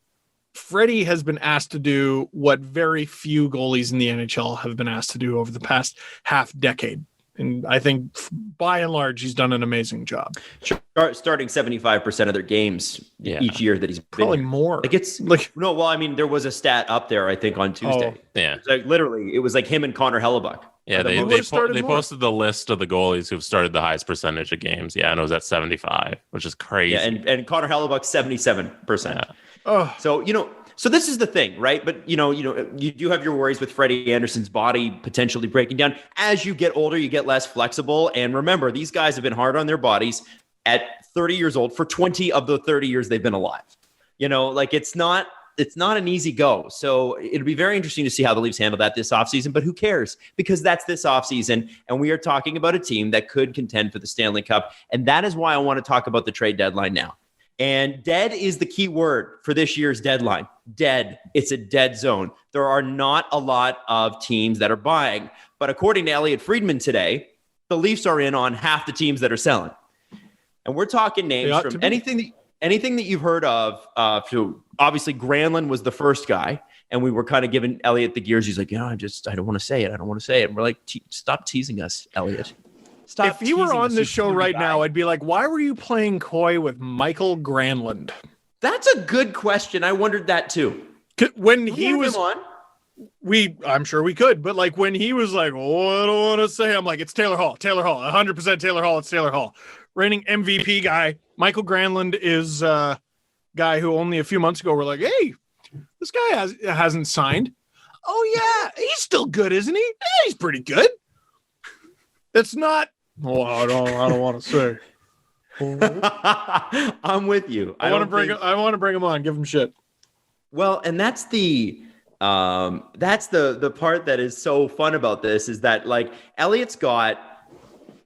Freddie has been asked to do what very few goalies in the NHL have been asked to do over the past half decade. And I think by and large, he's done an amazing job. Starting 75% of their games each year that he's been probably here. more. There was a stat up there, I think, on Tuesday. Yeah. It was like him and Connor Hellebuck. Yeah, they posted the list of the goalies who've started the highest percentage of games. Yeah, and it was at 75, which is crazy. Yeah, and Connor Hellebuck 77%. Yeah. Oh. So this is the thing, right? But you do have your worries with Freddie Anderson's body potentially breaking down. As you get older, you get less flexible. And remember, these guys have been hard on their bodies at 30 years old for 20 of the 30 years they've been alive. It's not an easy go. So it'll be very interesting to see how the Leafs handle that this offseason, but who cares? Because that's this offseason, and we are talking about a team that could contend for the Stanley Cup. And that is why I want to talk about the trade deadline now. And dead is the key word for this year's deadline. Dead. It's a dead zone. There are not a lot of teams that are buying. But according to Elliot Friedman today, the Leafs are in on half the teams that are selling. And we're talking names from anything that you've heard of. Obviously, Granlund was the first guy. And we were kind of giving Elliot the gears. He's like, I don't want to say it. I don't want to say it. And we're like, stop teasing us, Elliot. If you were on the show right now, I'd be like, why were you playing coy with Michael Granlund? That's a good question. I wondered that too. When he was on, I'm sure we could, but like when he was like, oh, I don't want to say, I'm like, it's Taylor Hall, 100% Taylor Hall. It's Taylor Hall. Reigning MVP guy. Michael Granlund is a guy who only a few months ago were like, hey, this guy hasn't signed. Oh yeah, he's still good, isn't he? Yeah, he's pretty good. That's not Well, I don't want to say. I'm with you. I want to bring him on. Give him shit. Well, and that's the part that is so fun about this is that like Elliott's got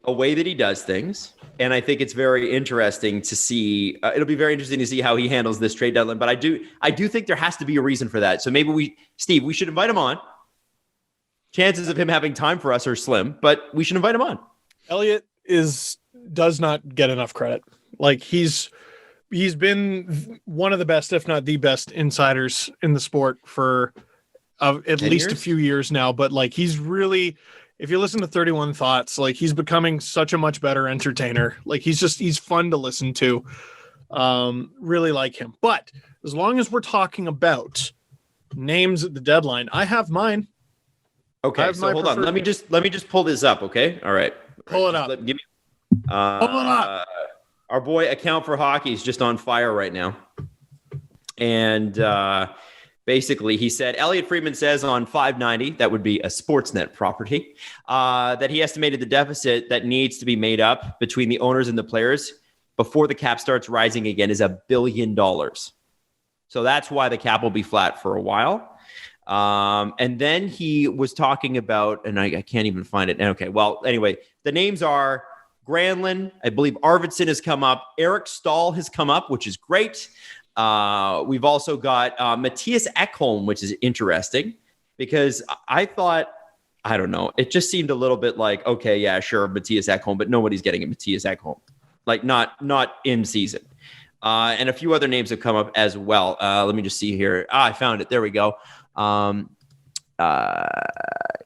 a way that he does things, and I think it's very interesting to see. It'll be very interesting to see how he handles this trade deadline. But I do think there has to be a reason for that. So maybe we should invite him on. Chances of him having time for us are slim, but we should invite him on. Elliott does not get enough credit. Like he's been one of the best, if not the best, insiders in the sport for at least a few years now. But like he's really, if you listen to 31 Thoughts, like he's becoming such a much better entertainer. Like he's fun to listen to. Really like him. But as long as we're talking about names at the deadline, I have mine. Okay, so hold on. Let me just pull this up. Okay, all right. Pull it up. Give me. Pull it up. Our boy Account for Hockey is just on fire right now, and basically he said Elliot Friedman says on 590, that would be a Sportsnet property, that he estimated the deficit that needs to be made up between the owners and the players before the cap starts rising again is $1 billion. So that's why the cap will be flat for a while. And then he was talking about, and I can't even find it. Okay. Well, anyway, the names are Granlund. I believe Arvidsson has come up. Eric Stahl has come up, which is great. We've also got Matthias Ekholm, which is interesting because I thought, I don't know, it just seemed a little bit like, okay, yeah, sure, Matthias Ekholm, but nobody's getting a Matthias Ekholm, like not in season. And a few other names have come up as well. Let me just see here. I found it. There we go.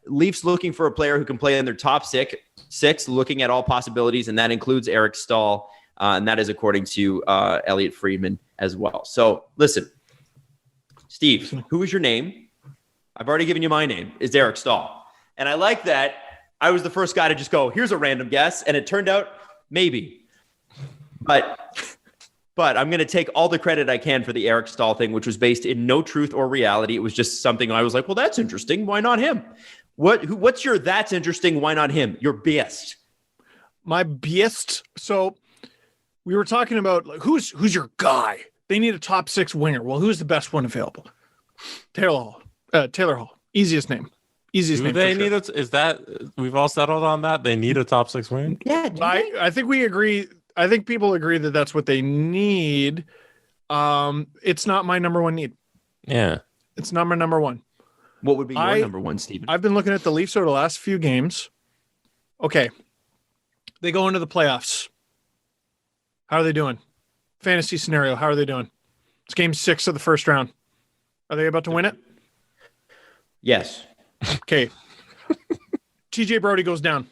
Leafs looking for a player who can play in their top six, looking at all possibilities, and that includes Eric Stahl, and that is according to Elliot Friedman as well. So listen, Steve, who is your name? I've already given you my name. Is Eric Stahl, and I like that. I was the first guy to just go, here's a random guess, and it turned out maybe, But I'm going to take all the credit I can for the Eric Stahl thing, which was based in no truth or reality. It was just something I was like, well, that's interesting. Why not him? What's your that's interesting? Why not him? Your best. My best. So we were talking about like, who's your guy? They need a top six winger. Well, who's the best one available? Taylor Hall. Easiest name. Easiest name. They need it. Is that we've all settled on that? They need a top six winger. Yeah, I think we agree. I think people agree that that's what they need. It's not my number one need. Yeah. It's not my number one. What would be your number one, Steven? I've been looking at the Leafs over the last few games. Okay. They go into the playoffs. How are they doing? Fantasy scenario. How are they doing? It's game 6 of the first round. Are they about to win it? Yes. Okay. TJ Brody goes down.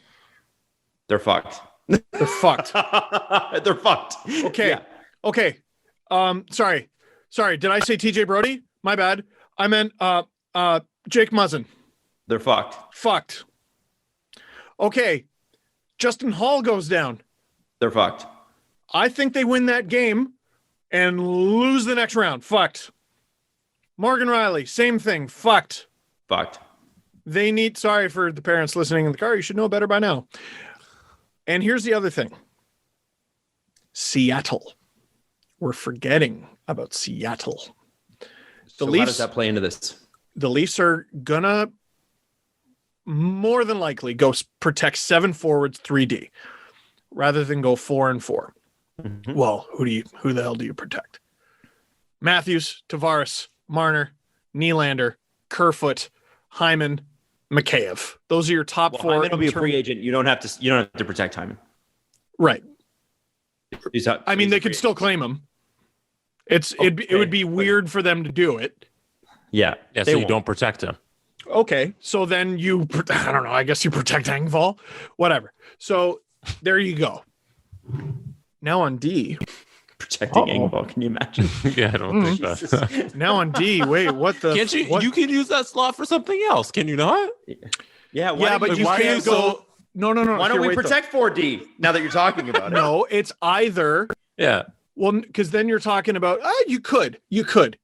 They're fucked. They're fucked. They're fucked. Okay. Yeah. Okay. Sorry. Did I say TJ Brody? My bad. I meant Jake Muzzin. They're fucked. Fucked. Okay. Justin Hall goes down. They're fucked. I think they win that game and lose the next round. Fucked. Morgan Riley, same thing. Fucked. Fucked. They need, sorry for the parents listening in the car. You should know better by now. And here's the other thing. Seattle. We're forgetting about Seattle. So Leafs, how does that play into this? The Leafs are gonna more than likely go protect 7 forwards, 3D, rather than go 4 and 4. Mm-hmm. Well, who the hell do you protect? Matthews, Tavares, Marner, Nylander, Kerfoot, Hyman, Mikheyev. Those are your top 4. Hyman will be a free agent. You don't have to protect Hyman. Right. I mean, they could still claim him. It would be weird for them to do it. Yeah. So you don't protect him. Okay. So then I don't know. I guess you protect Engvall. Whatever. So there you go. Now on D. Protecting Engvall. Can you imagine? Yeah, I don't think that. Now on D. Wait, what the? Can't you? What? You can use that slot for something else. Can you not? Yeah. But you can't go. No. Why don't we protect 4D now that you're talking about it? No, it's either. Yeah. Well, because then you're talking about, you could.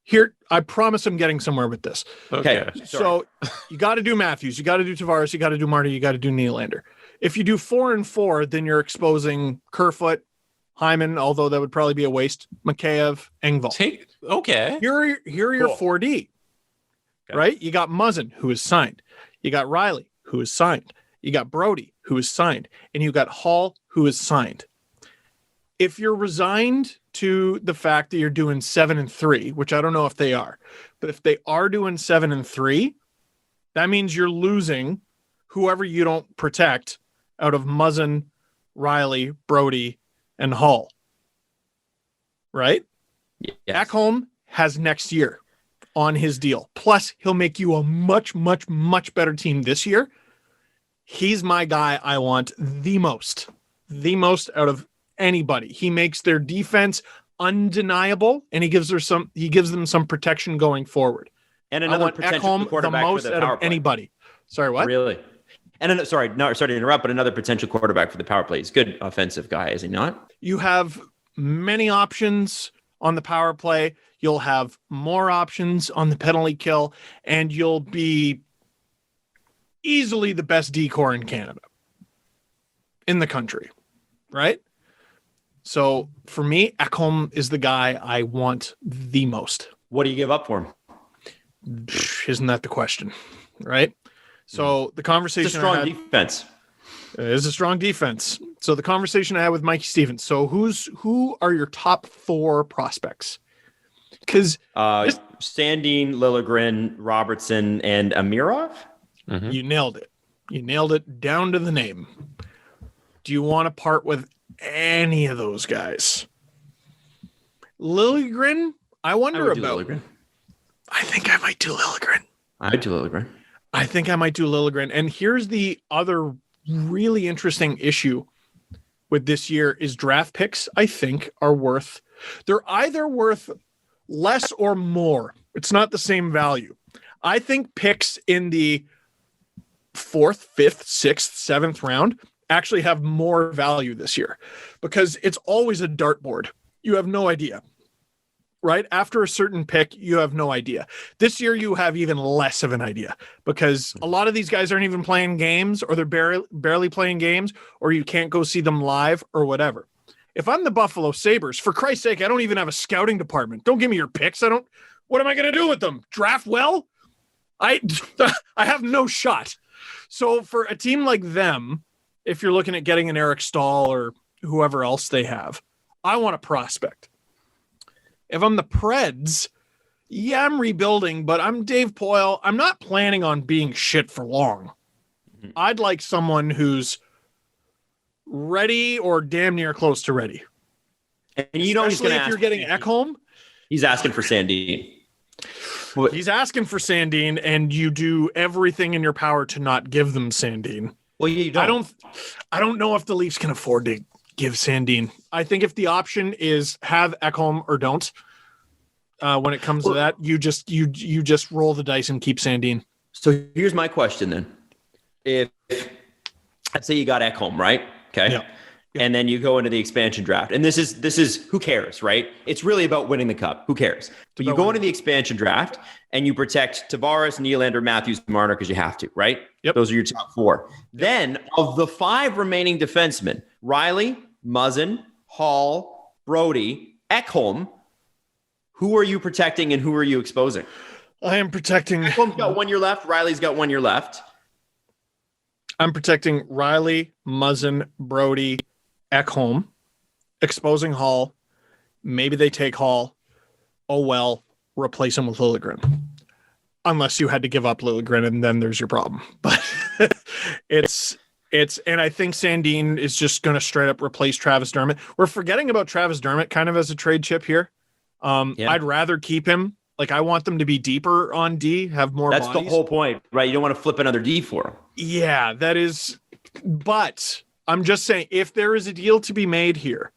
Here, I promise I'm getting somewhere with this. Okay. So you got to do Matthews. You got to do Tavares. You got to do Marty. You got to do Nylander. If you do 4 and 4, then you're exposing Kerfoot, Hyman, although that would probably be a waste, Mikheyev, Engvall. Okay. Here are your 4D, right? You got Muzzin, who is signed. You got Riley, who is signed. You got Brody, who is signed. And you got Hall, who is signed. If you're resigned to the fact that you're doing 7 and 3, which I don't know if they are, but if they are doing 7 and 3, that means you're losing whoever you don't protect out of Muzzin, Riley, Brody, and Hall. Right? Yes. Ekholm has next year on his deal. Plus, he'll make you a much, much, much better team this year. He's my guy I want the most out of anybody. He makes their defense undeniable, and he gives them some protection going forward. And another potential Ekholm quarterback the most for the out power of play. anybody. Sorry, what? Really? And sorry to interrupt, but another potential quarterback for the power play. He's a good offensive guy, is he not? You have many options on the power play. You'll have more options on the penalty kill, and you'll be easily the best decor in Canada, in the country, right? So for me, Ekholm is the guy I want the most. What do you give up for him? Isn't that the question, right? So the conversation It's a strong defense. It is a strong defense. So the conversation I had with Mikey Stevens. So who are your top 4 prospects? Because Sandin, Liljegren, Robertson, and Amirov. Mm-hmm. you nailed it. You nailed it down to the name. Do you want to part with any of those guys? Liljegren, I wonder about. Liljegren. I think I might do Liljegren. I'd do Liljegren. I think I might do Liljegren. And here's the other really interesting issue with this year is draft picks, I think, they're either worth less or more. It's not the same value. I think picks in the 4th, 5th, 6th, 7th round actually have more value this year because it's always a dartboard. You have no idea. Right? After a certain pick, you have no idea. This year, you have even less of an idea because a lot of these guys aren't even playing games or they're barely playing games or you can't go see them live or whatever. If I'm the Buffalo Sabres, for Christ's sake, I don't even have a scouting department. Don't give me your picks. What am I going to do with them? Draft well? I have no shot. So for a team like them, if you're looking at getting an Eric Stahl or whoever else they have, I want a prospect. If I'm the Preds, yeah, I'm rebuilding, but I'm Dave Poyle. I'm not planning on being shit for long. I'd like someone who's ready or damn near close to ready. And you know he's going to if you're getting Ekholm. He's asking for Sandin. He's asking for Sandin, and you do everything in your power to not give them Sandin. Well, you don't. I don't know if the Leafs can afford to give Sandin. I think if the option is have Ekholm or don't, when it comes to that, you just roll the dice and keep Sandin. So here's my question then. If let's say you got Ekholm, right? Okay. Yeah. And then you go into the expansion draft. And this is who cares, right? It's really about winning the cup. Who cares? But you go into the expansion draft and you protect Tavares, Nylander, Matthews, Marner because you have to, right? Yep. Those are your top 4. Yep. Then of the 5 remaining defensemen, Riley, Muzzin, Hall, Brody, Ekholm, who are you protecting and who are you exposing? I am protecting. Ekholm's got 1 year left. Riley's got 1 year left. I'm protecting Riley, Muzzin, Brody, Ekholm, exposing Hall. Maybe they take Hall. Oh, well, replace him with Liljegren. Unless you had to give up Liljegren, and then there's your problem. But and I think Sandin is just going to straight up replace Travis Dermott. We're forgetting about Travis Dermott kind of as a trade chip here. I'd rather keep him. Like, I want them to be deeper on D, have more That's bodies. the whole point, right? You don't want to flip another D for him. Yeah, that is. But I'm just saying, if there is a deal to be made here,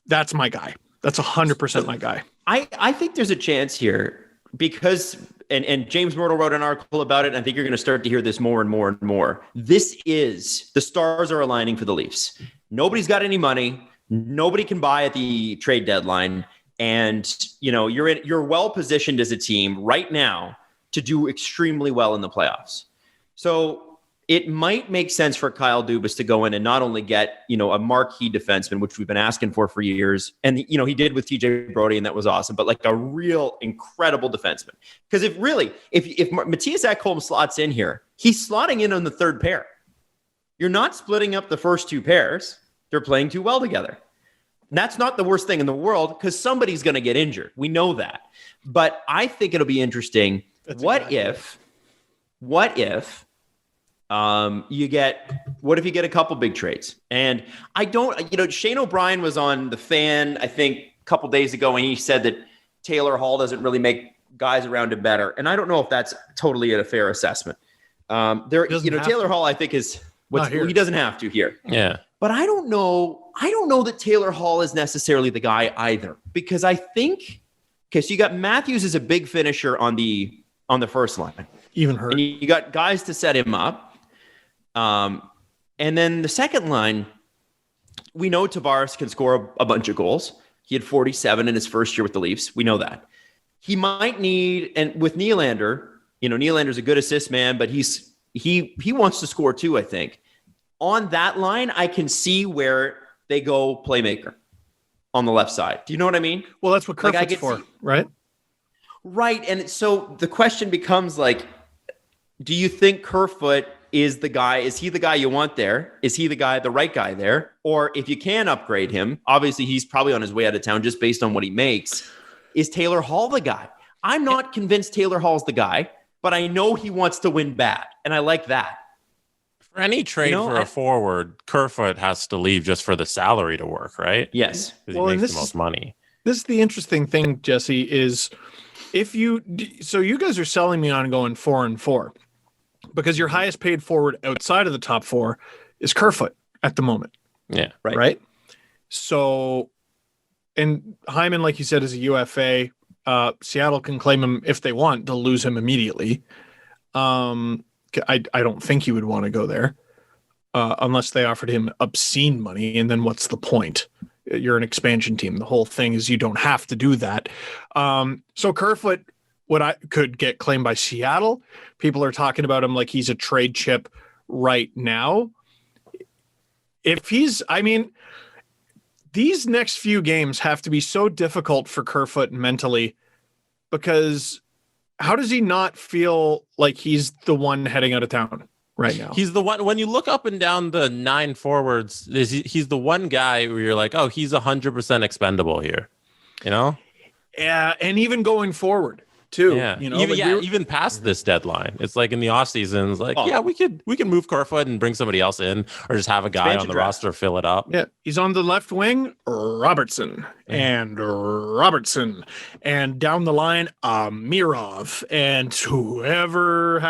that's my guy. That's 100% my guy. I think there's a chance here because, and James Myrtle wrote an article about it, and I think you're going to start to hear this more and more and more. The stars are aligning for the Leafs. Nobody's got any money. Nobody can buy at the trade deadline. And, you're well positioned as a team right now to do extremely well in the playoffs. So it might make sense for Kyle Dubas to go in and not only get, a marquee defenseman, which we've been asking for years. And, he did with TJ Brody, and that was awesome, but like a real incredible defenseman. Because if Matthias Ekholm slots in here, he's slotting in on the third pair. You're not splitting up the first two pairs. They're playing too well together. And that's not the worst thing in the world because somebody's going to get injured. We know that. But I think it'll be interesting. What if you get a couple big trades? And Shane O'Brien was on The Fan, I think, a couple days ago, and he said that Taylor Hall doesn't really make guys around him better. And I don't know if that's totally a fair assessment. Taylor Hall, I think, is he doesn't have to here. Yeah. But I don't know that Taylor Hall is necessarily the guy either, because I think, so you got Matthews as a big finisher on the first line. Even hurt. And you got guys to set him up. And then the second line, we know Tavares can score a bunch of goals. He had 47 in his first year with the Leafs. We know that. He might need, and with Nylander, Nylander's a good assist man, but he wants to score too, I think. On that line, I can see where they go playmaker on the left side. Do you know what I mean? Well, that's what Kerfoot's for, right? Right. And so the question becomes do you think Kerfoot is the guy? Is he the guy you want there? Is he the right guy there? Or if you can upgrade him, obviously he's probably on his way out of town just based on what he makes. Is Taylor Hall the guy? I'm not convinced Taylor Hall's the guy, but I know he wants to win bad. And I like that. For any trade for a forward, Kerfoot has to leave just for the salary to work, right? Yes. Because he makes the most money. This is the interesting thing, Jesse, is you guys are selling me on going 4-4 because your highest paid forward outside of the top four is Kerfoot at the moment. Yeah. Right. So, and Hyman, like you said, is a UFA. Seattle can claim him if they want to lose him immediately. I don't think he would want to go there unless they offered him obscene money. And then what's the point? You're an expansion team. The whole thing is you don't have to do that. So Kerfoot could get claimed by Seattle. People are talking about him like he's a trade chip right now. These next few games have to be so difficult for Kerfoot mentally because how does he not feel like he's the one heading out of town right now? He's the one. When you look up and down the 9 forwards, he's the one guy where you're like, oh, he's 100% expendable here. Yeah, and even going forward too. Yeah, even past this deadline, it's like in the off season, it's like, we can move Kerfoot and bring somebody else in, or just have a guy on the roster fill it up. Yeah, he's on the left wing, Robertson, and down the line, Mirov, and whoever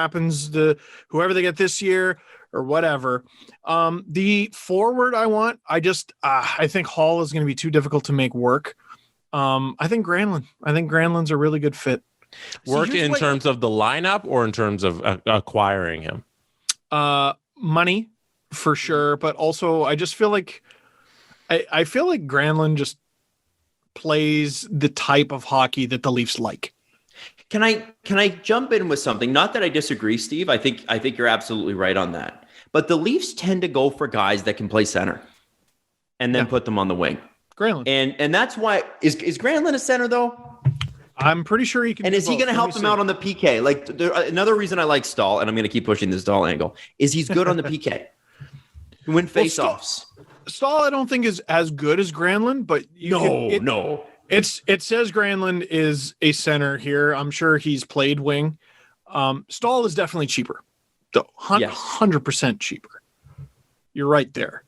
they get this year or whatever. The forward I think Hall is going to be too difficult to make work. I think Granlund's a really good fit. Work in terms of the lineup or in terms of acquiring him? Money for sure, but also I just feel like I feel like Granlund just plays the type of hockey that the Leafs like. Can I jump in with something? Not that I disagree, Steve. I think you're absolutely right on that. But the Leafs tend to go for guys that can play center and then put them on the wing. Granlund. And that's why is Granlund a center though? I'm pretty sure he can. And is he going to help them out on the PK? Like another reason I like Stahl, and I'm going to keep pushing this Stahl angle, is he's good on the PK. Win faceoffs. Stahl, I don't think is as good as Granlund, but no. It says Granlund is a center here. I'm sure he's played wing. Stahl is definitely cheaper, though. 100% cheaper. You're right there.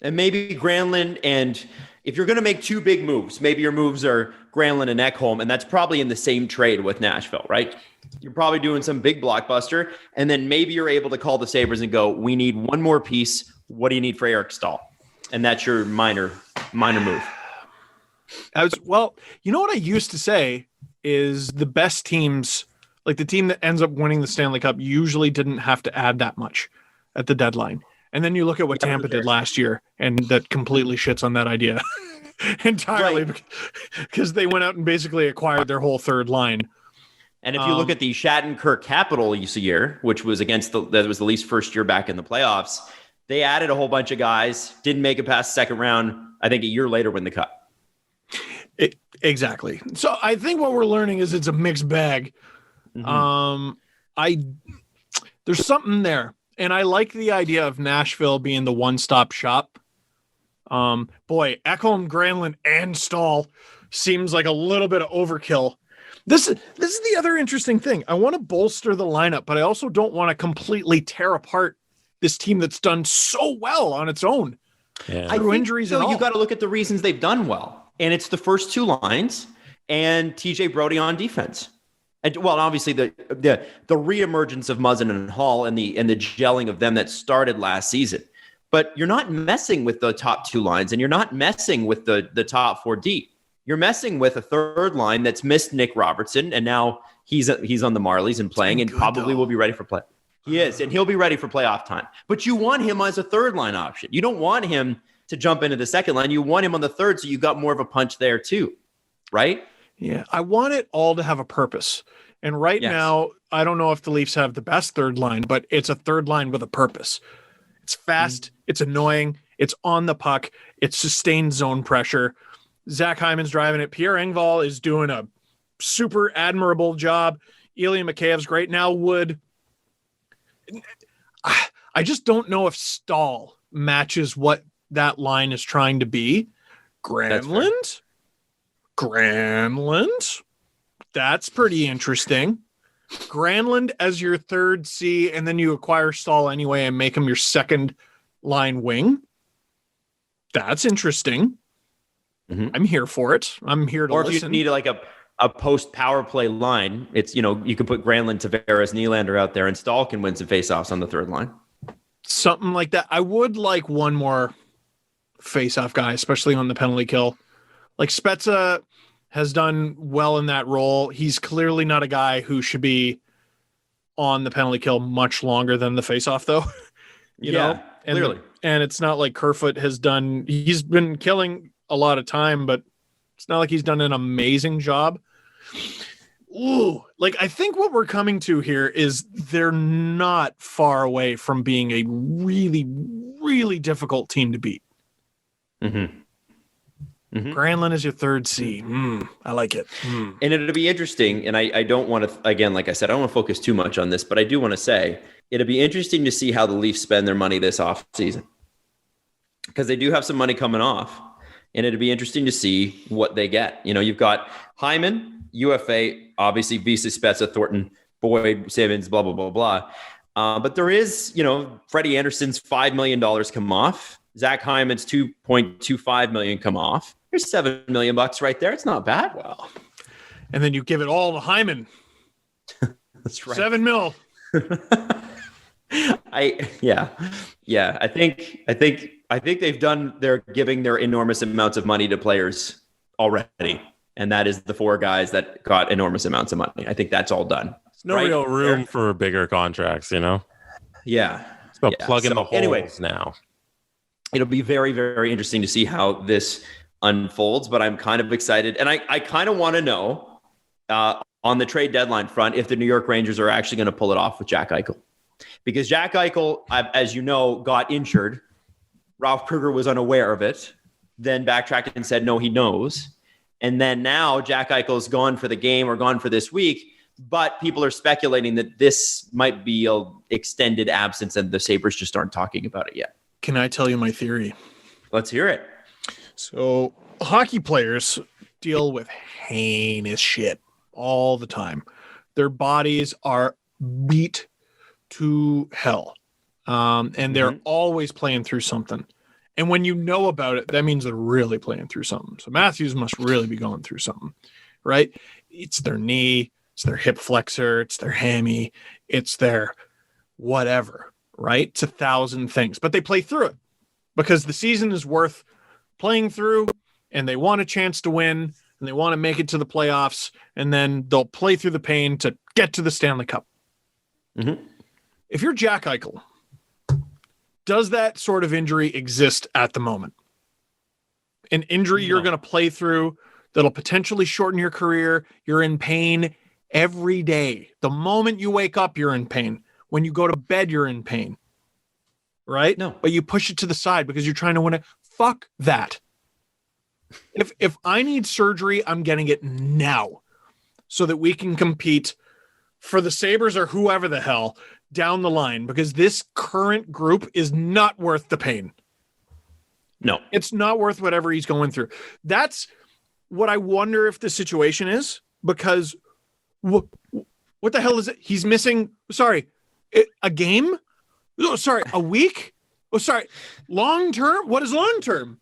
And maybe Granlund, and if you're going to make two big moves, maybe your moves are Granlund and Ekholm, and that's probably in the same trade with Nashville, right? You're probably doing some big blockbuster, and then maybe you're able to call the Sabres and go, we need one more piece. What do you need for Eric Stahl? And that's your minor move. You know what I used to say is the best teams, like the team that ends up winning the Stanley Cup, usually didn't have to add that much at the deadline. And then you look at what Tampa did last year, and that completely shits on that idea entirely because they went out and basically acquired their whole third line. And if you look at the Shattenkirk Capital year, which was that was the Leafs' first year back in the playoffs, they added a whole bunch of guys, didn't make it past the second round. I think a year later win the cup. Exactly. So I think what we're learning is it's a mixed bag. There's something there, and I like the idea of Nashville being the one-stop shop. Boy, Ekholm, Granlund, and Stahl seems like a little bit of overkill. This is the other interesting thing. I want to bolster the lineup, but I also don't want to completely tear apart this team that's done so well on its own. Yeah. Through injuries and all. You got to look at the reasons they've done well, and it's the first two lines and TJ Brodie on defense. And well, obviously the reemergence of Muzzin and Hall and the gelling of them that started last season. But you're not messing with the top two lines, and you're not messing with the top four deep. You're messing with a third line that's missed Nick Robertson, and now he's on the Marlies and playing, and probably will be ready for play. He is, and he'll be ready for playoff time. But you want him as a third line option. You don't want him to jump into the second line. You want him on the third, so you got more of a punch there too, right? Yeah, I want it all to have a purpose. And right now, I don't know if the Leafs have the best third line, but it's a third line with a purpose. It's fast, it's annoying, it's on the puck, it's sustained zone pressure. Zach Hyman's driving it. Pierre Engvall is doing a super admirable job. Ilya Mikheyev's great. Now I just don't know if Stahl matches what that line is trying to be. Granlund? That's pretty interesting. Granlund as your third C, and then you acquire Stahl anyway and make him your second line wing. That's interesting. I'm here for it. I'm here to listen. Or if you need like a post power play line, it's, you can put Granlund, Tavares, Nylander out there, and Stahl can win some faceoffs on the third line. Something like that. I would like one more faceoff guy, especially on the penalty kill. Like Spezza has done well in that role. He's clearly not a guy who should be on the penalty kill much longer than the faceoff, though. you know, and, clearly. And it's not like Kerfoot has done. He's been killing a lot of time, but it's not like he's done an amazing job. Ooh, like I think what we're coming to here is they're not far away from being a really, really difficult team to beat. Granlund is your third C. I like it. And it'll be interesting. And I don't want to, again, like I said, I don't want to focus too much on this, but I do want to say it'll be interesting to see how the Leafs spend their money this off season, because they do have some money coming off, and it'll be interesting to see what they get. You've got Hyman, UFA, obviously Visa, Spezza, Thornton, Boyd, Simmons, blah, blah, blah, blah. But there is, Freddie Anderson's $5 million come off. Zach Hyman's $2.25 million come off. There's $7 million right there. It's not bad. Wow. And then you give it all to Hyman. That's right. $7 million. I think they're giving their enormous amounts of money to players already. And that is the four guys that got enormous amounts of money. I think that's all done. There's no real room for bigger contracts, Yeah. It's about plugging the holes now. It'll be very, very interesting to see how this unfolds, but I'm kind of excited. And I kind of want to know on the trade deadline front if the New York Rangers are actually going to pull it off with Jack Eichel. Because Jack Eichel, as you know, got injured. Ralph Kruger was unaware of it, then backtracked and said, no, he knows. And then now Jack Eichel's gone for the game or gone for this week, but people are speculating that this might be an extended absence and the Sabres just aren't talking about it yet. Can I tell you my theory? Let's hear it. So hockey players deal with heinous shit all the time. Their bodies are beat to hell. And they're always playing through something. And when you know about it, that means they're really playing through something. So Matthews must really be going through something, right? It's their knee, it's their hip flexor, it's their hammy, it's their whatever, right? It's 1,000 things, but they play through it because the season is worth playing through, and they want a chance to win, and they want to make it to the playoffs, and then they'll play through the pain to get to the Stanley Cup. If you're Jack Eichel, does that sort of injury exist at the moment? An injury you're going to play through that'll potentially shorten your career. You're in pain every day. The moment you wake up, you're in pain. When you go to bed, you're in pain. Right? No. But you push it to the side because you're trying to win it. Fuck that. If I need surgery, I'm getting it now so that we can compete for the Sabres or whoever the hell down the line, because this current group is not worth the pain. No. It's not worth whatever he's going through. That's what I wonder if the situation is, because what the hell is it? He's missing, a game? Oh, a week? Oh, long term? What is long term?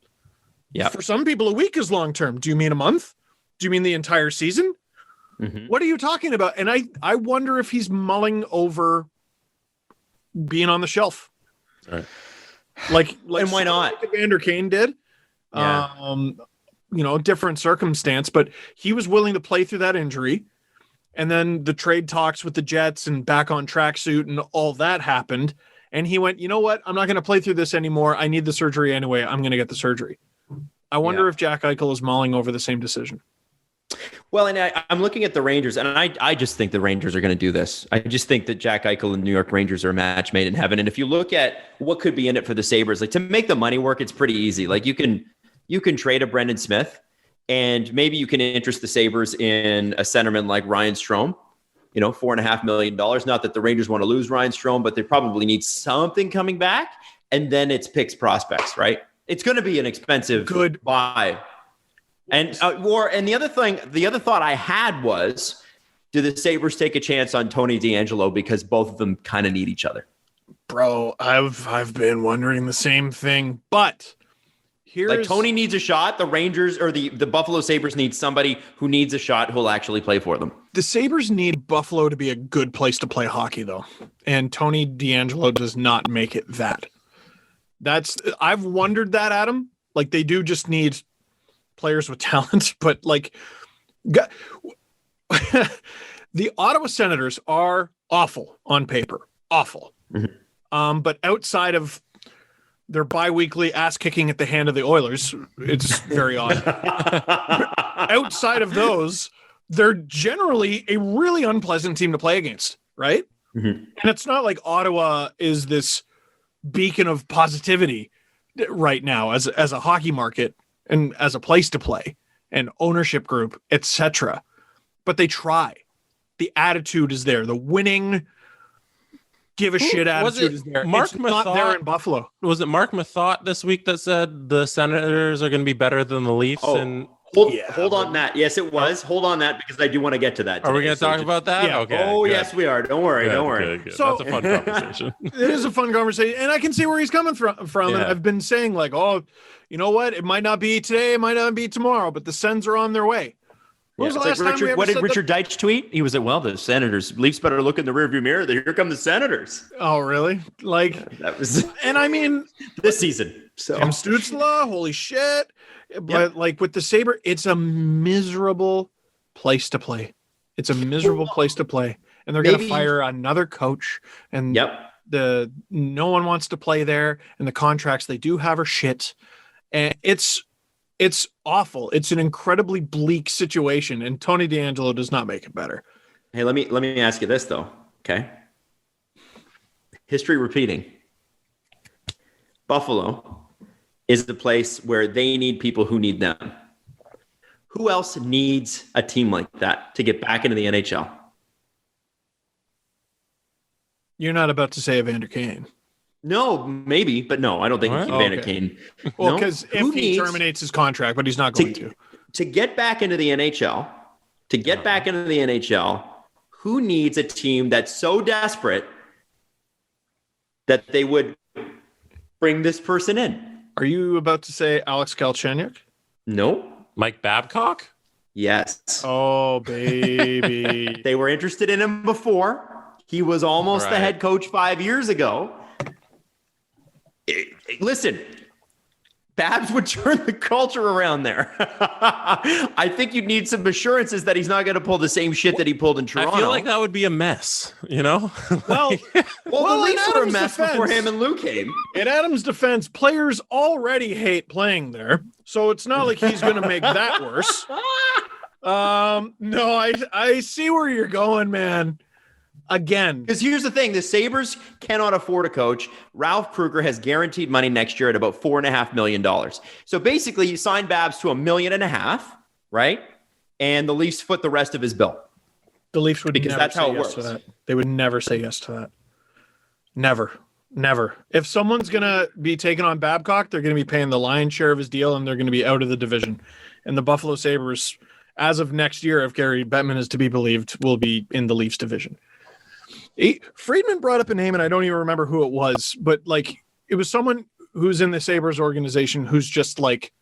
Yeah. For some people, a week is long term. Do you mean a month? Do you mean the entire season? Mm-hmm. What are you talking about? And I wonder if he's mulling over being on the shelf. Right. Like and why not? Like Evander Kane did. Yeah. Different circumstance, but he was willing to play through that injury. And then the trade talks with the Jets and back on tracksuit and all that happened. And he went, you know what? I'm not going to play through this anymore. I need the surgery anyway. I'm going to get the surgery. I wonder if Jack Eichel is mulling over the same decision. Well, and I'm looking at the Rangers, and I just think the Rangers are going to do this. I just think that Jack Eichel and the New York Rangers are a match made in heaven. And if you look at what could be in it for the Sabres, like to make the money work, it's pretty easy. Like you can trade a Brendan Smith, and maybe you can interest the Sabres in a centerman like Ryan Strome, $4.5 million. Not that the Rangers want to lose Ryan Strome, but they probably need something coming back. And then it's picks prospects, right? It's going to be an expensive good buy. And the other thought I had was, do the Sabres take a chance on Tony DeAngelo because both of them kind of need each other? Bro, I've been wondering the same thing, but here's Tony needs a shot. The Rangers or the Buffalo Sabres need somebody who needs a shot who'll actually play for them. The Sabres need Buffalo to be a good place to play hockey, though, and Tony DeAngelo does not make it that. I've wondered that, Adam. Like they do just need players with talent, but like the Ottawa Senators are awful on paper, awful. Mm-hmm. But outside of their bi-weekly ass kicking at the hand of the Oilers, it's very odd. Outside of those, they're generally a really unpleasant team to play against, right? Mm-hmm. And it's not like Ottawa is this beacon of positivity right now as a hockey market and as a place to play and ownership group, etc. But they try. The attitude is there. The winning give a shit attitude is there. Mark it's not there in Buffalo. Was it Mark Mathot this week that said the Senators are going to be better than the Leafs? Hold on, Matt. Yes, it was. Hold on that because I do want to get to that today. Are we going to talk about that? Yeah. Okay. Oh, good. yes, we are. Don't worry. Good. So, that's a fun conversation. It is a fun conversation, and I can see where he's coming from. And I've been saying like, oh, you know what? It might not be today, it might not be tomorrow, but the Sens are on their way. What did Richard Deitch tweet? He was at, the Senators. Leafs better look in the rearview mirror. Here come the Senators. Oh, really? Like that was, and I mean this season. So Tim Stützle, holy shit! But like with the Sabre, it's a miserable place to play. It's a miserable place to play, and they're going to fire another coach. And no one wants to play there, and the contracts they do have are shit, and it's awful. It's an incredibly bleak situation, and Tony DeAngelo does not make it better. Hey, let me ask you this though. Okay, history repeating. Buffalo is the place where they need people who need them. Who else needs a team like that to get back into the NHL? You're not about to say Evander Kane. No, maybe, but no, I don't think Evander Kane. Well, because if he terminates his contract, but he's not going to. To get back into the NHL, who needs a team that's so desperate that they would bring this person in? Are you about to say Alex Galchenyuk? No. Mike Babcock? Yes. Oh, baby. They were interested in him before. He was almost the head coach 5 years ago. Listen, Babs would turn the culture around there. I think you need some assurances that he's not going to pull the same shit that he pulled in Toronto. I feel like that would be a mess, you know? Well, the Leafs were a mess before him and Lou came. In Adam's defense, players already hate playing there, so it's not like he's going to make that worse. No, I see where you're going, man. Again, because here's the thing: the Sabres cannot afford a coach. Ralph Kruger has guaranteed money next year at about $4.5 million. So basically, you sign Babs to $1.5 million, right? And the Leafs foot the rest of his bill. The Leafs would because never that's say how it yes works. to that. They would never say yes to that. Never. If someone's gonna be taking on Babcock, they're gonna be paying the lion's share of his deal, and they're gonna be out of the division. And the Buffalo Sabres, as of next year, if Gary Bettman is to be believed, will be in the Leafs division. Friedman brought up a name, and I don't even remember who it was, but like it was someone who's in the Sabres organization who's just like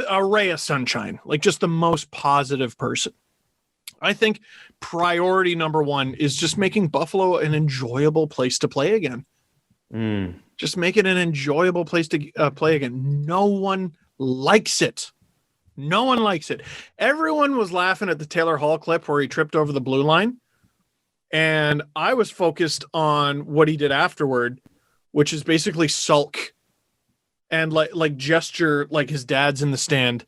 a ray of sunshine, like just the most positive person. I think priority number one is just making Buffalo an enjoyable place to play again. Just make it an enjoyable place to play again. No one likes it. No one likes it. Everyone was laughing at the Taylor Hall clip where he tripped over the blue line. And I was focused on what he did afterward, which is basically sulk and like gesture like his dad's in the stand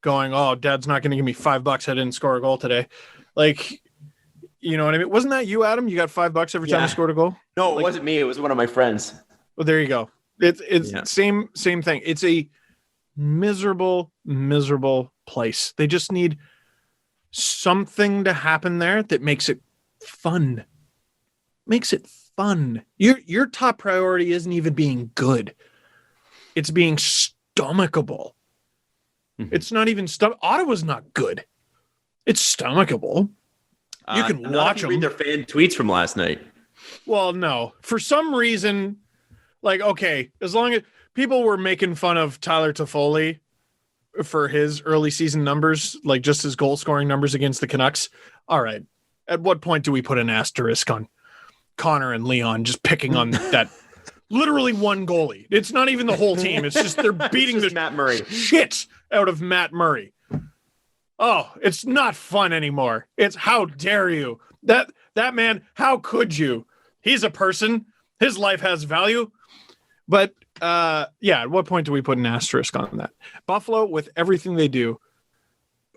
going, "Oh, Dad's not going to give me $5. I didn't score a goal today." Like, you know what I mean? Wasn't that you, Adam? You got $5 every time you scored a goal? No, it wasn't me. It was one of my friends. Well, there you go. It's same thing. It's a miserable place. They just need something to happen there that makes it fun. Makes it fun. Your top priority isn't even being good. It's being stomachable. Mm-hmm. It's not even Ottawa's not good. It's stomachable. You can watch them. Read their fan tweets from last night. Well, no. For some reason, like, okay, as long as people were making fun of Tyler Toffoli for his early season numbers, like just his goal scoring numbers against the Canucks. All right. At what point do we put an asterisk on Connor and Leon just picking on that literally one goalie? It's not even the whole team. It's just they're beating the Matt Murray shit out of Matt Murray. Oh, it's not fun anymore. It's how dare you? That man, how could you? He's a person. His life has value. But at what point do we put an asterisk on that? Buffalo, with everything they do,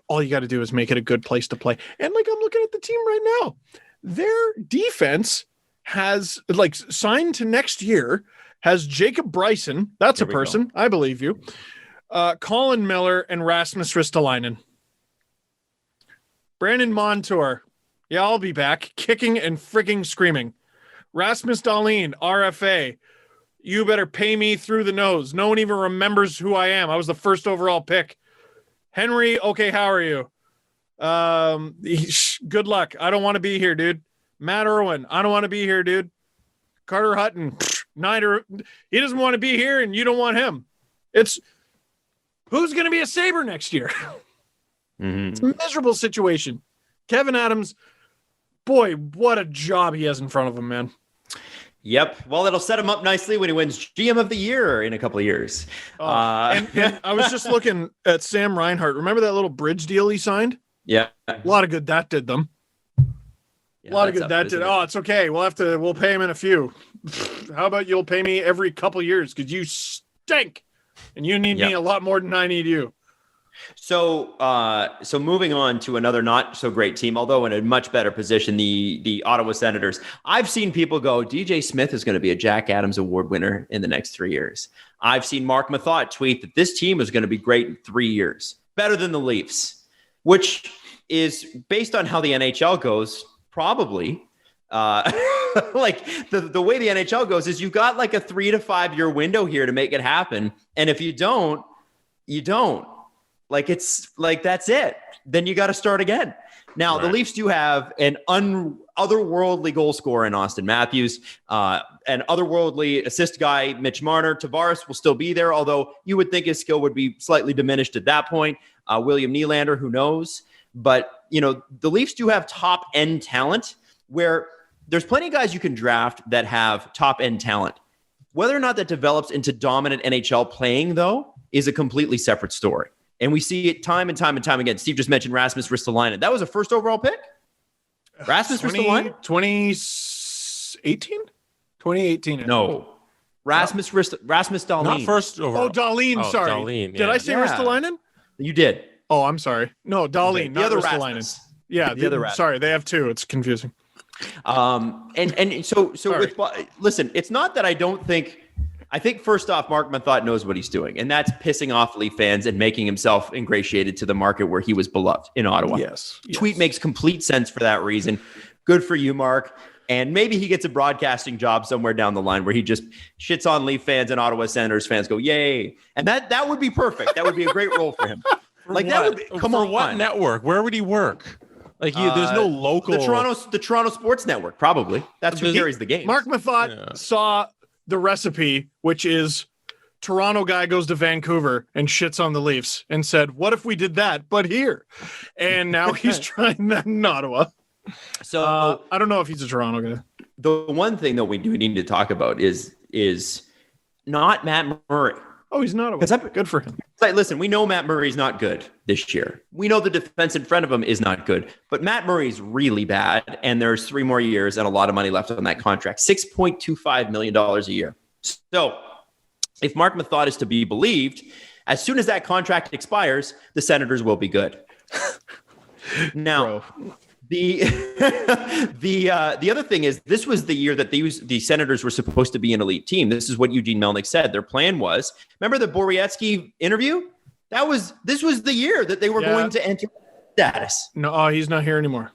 all you got to do is make it a good place to play. And like, I'm looking at the team right now. Their defense has like signed to next year has Jacob Bryson. That's a person. I believe you. Colin Miller and Rasmus Ristolainen. Brandon Montour. Yeah, I'll be back. Kicking and freaking screaming. Rasmus Dahlin, RFA. You better pay me through the nose. No one even remembers who I am. I was the first overall pick. Henry, okay, how are you? Good luck. I don't want to be here, dude. Matt Irwin, I don't want to be here, dude. Carter Hutton, neither. He doesn't want to be here, and you don't want him. It's who's going to be a Sabre next year? Mm-hmm. It's a miserable situation. Kevin Adams, boy, what a job he has in front of him, man. Yep. Well, it'll set him up nicely when he wins GM of the Year in a couple of years. And I was just looking at Sam Reinhart. Remember that little bridge deal he signed? Yeah. A lot of good that did them. Yeah, a lot of good that did. Oh, it's okay. We'll pay him in a few. How about you'll pay me every couple years because you stink and you need me a lot more than I need you. So moving on to another not so great team, although in a much better position, the Ottawa Senators. I've seen people go, DJ Smith is going to be a Jack Adams Award winner in the next 3 years. I've seen Mark Mathot tweet that this team is going to be great in 3 years, better than the Leafs, which is based on how the NHL goes, probably. Like the way the NHL goes is you've got like a 3 to 5 year window here to make it happen. And if you don't, you don't. Like, it's like, that's it. Then you got to start again. Now, The Leafs do have an otherworldly goal scorer in Austin Matthews, an otherworldly assist guy, Mitch Marner. Tavares will still be there, although you would think his skill would be slightly diminished at that point. William Nylander, who knows? But, the Leafs do have top-end talent where there's plenty of guys you can draft that have top-end talent. Whether or not that develops into dominant NHL playing, though, is a completely separate story. And we see it time and time and time again. Steve just mentioned Rasmus Ristolainen. That was a first overall pick? Rasmus Ristolainen? 2018? 2018. No. Rasmus Dahlin. Not first overall. Oh, Dahlin, sorry. Dahlin, Did I say Ristolainen? You did. Oh, I'm sorry. No, Dahlin, Okay, not other Ristolainen. Rasmus. Yeah, The other Rasmus. sorry, they have two. It's confusing. And so Sorry. listen, it's not that I don't think. I think first off, Mark Mathot knows what he's doing, and that's pissing off Leaf fans and making himself ingratiated to the market where he was beloved in Ottawa. Yes. Tweet makes complete sense for that reason. Good for you, Mark. And maybe he gets a broadcasting job somewhere down the line where he just shits on Leaf fans and Ottawa Senators fans go, yay. And that would be perfect. That would be a great role for him. That would be, what network? Where would he work? Like there's no local. The Toronto Sports Network, probably. That's who carries the game. Mark Mathot saw the recipe, which is Toronto guy goes to Vancouver and shits on the Leafs and said, what if we did that, but here? And now he's trying that in Ottawa. So I don't know if he's a Toronto guy. The one thing that we do need to talk about is not Matt Murray. Oh, he's not. Good for him. Like, listen, we know Matt Murray's not good this year. We know the defense in front of him is not good, but Matt Murray's really bad, and there's 3 more years and a lot of money left on that contract, $6.25 million a year. So if Mark Mathot is to be believed, as soon as that contract expires, the Senators will be good. Now, the other thing is this was the year that the Senators were supposed to be an elite team. This is what Eugene Melnyk said. Their plan was, remember the Borowiecki interview? This was the year that they were going to enter status. No, he's not here anymore.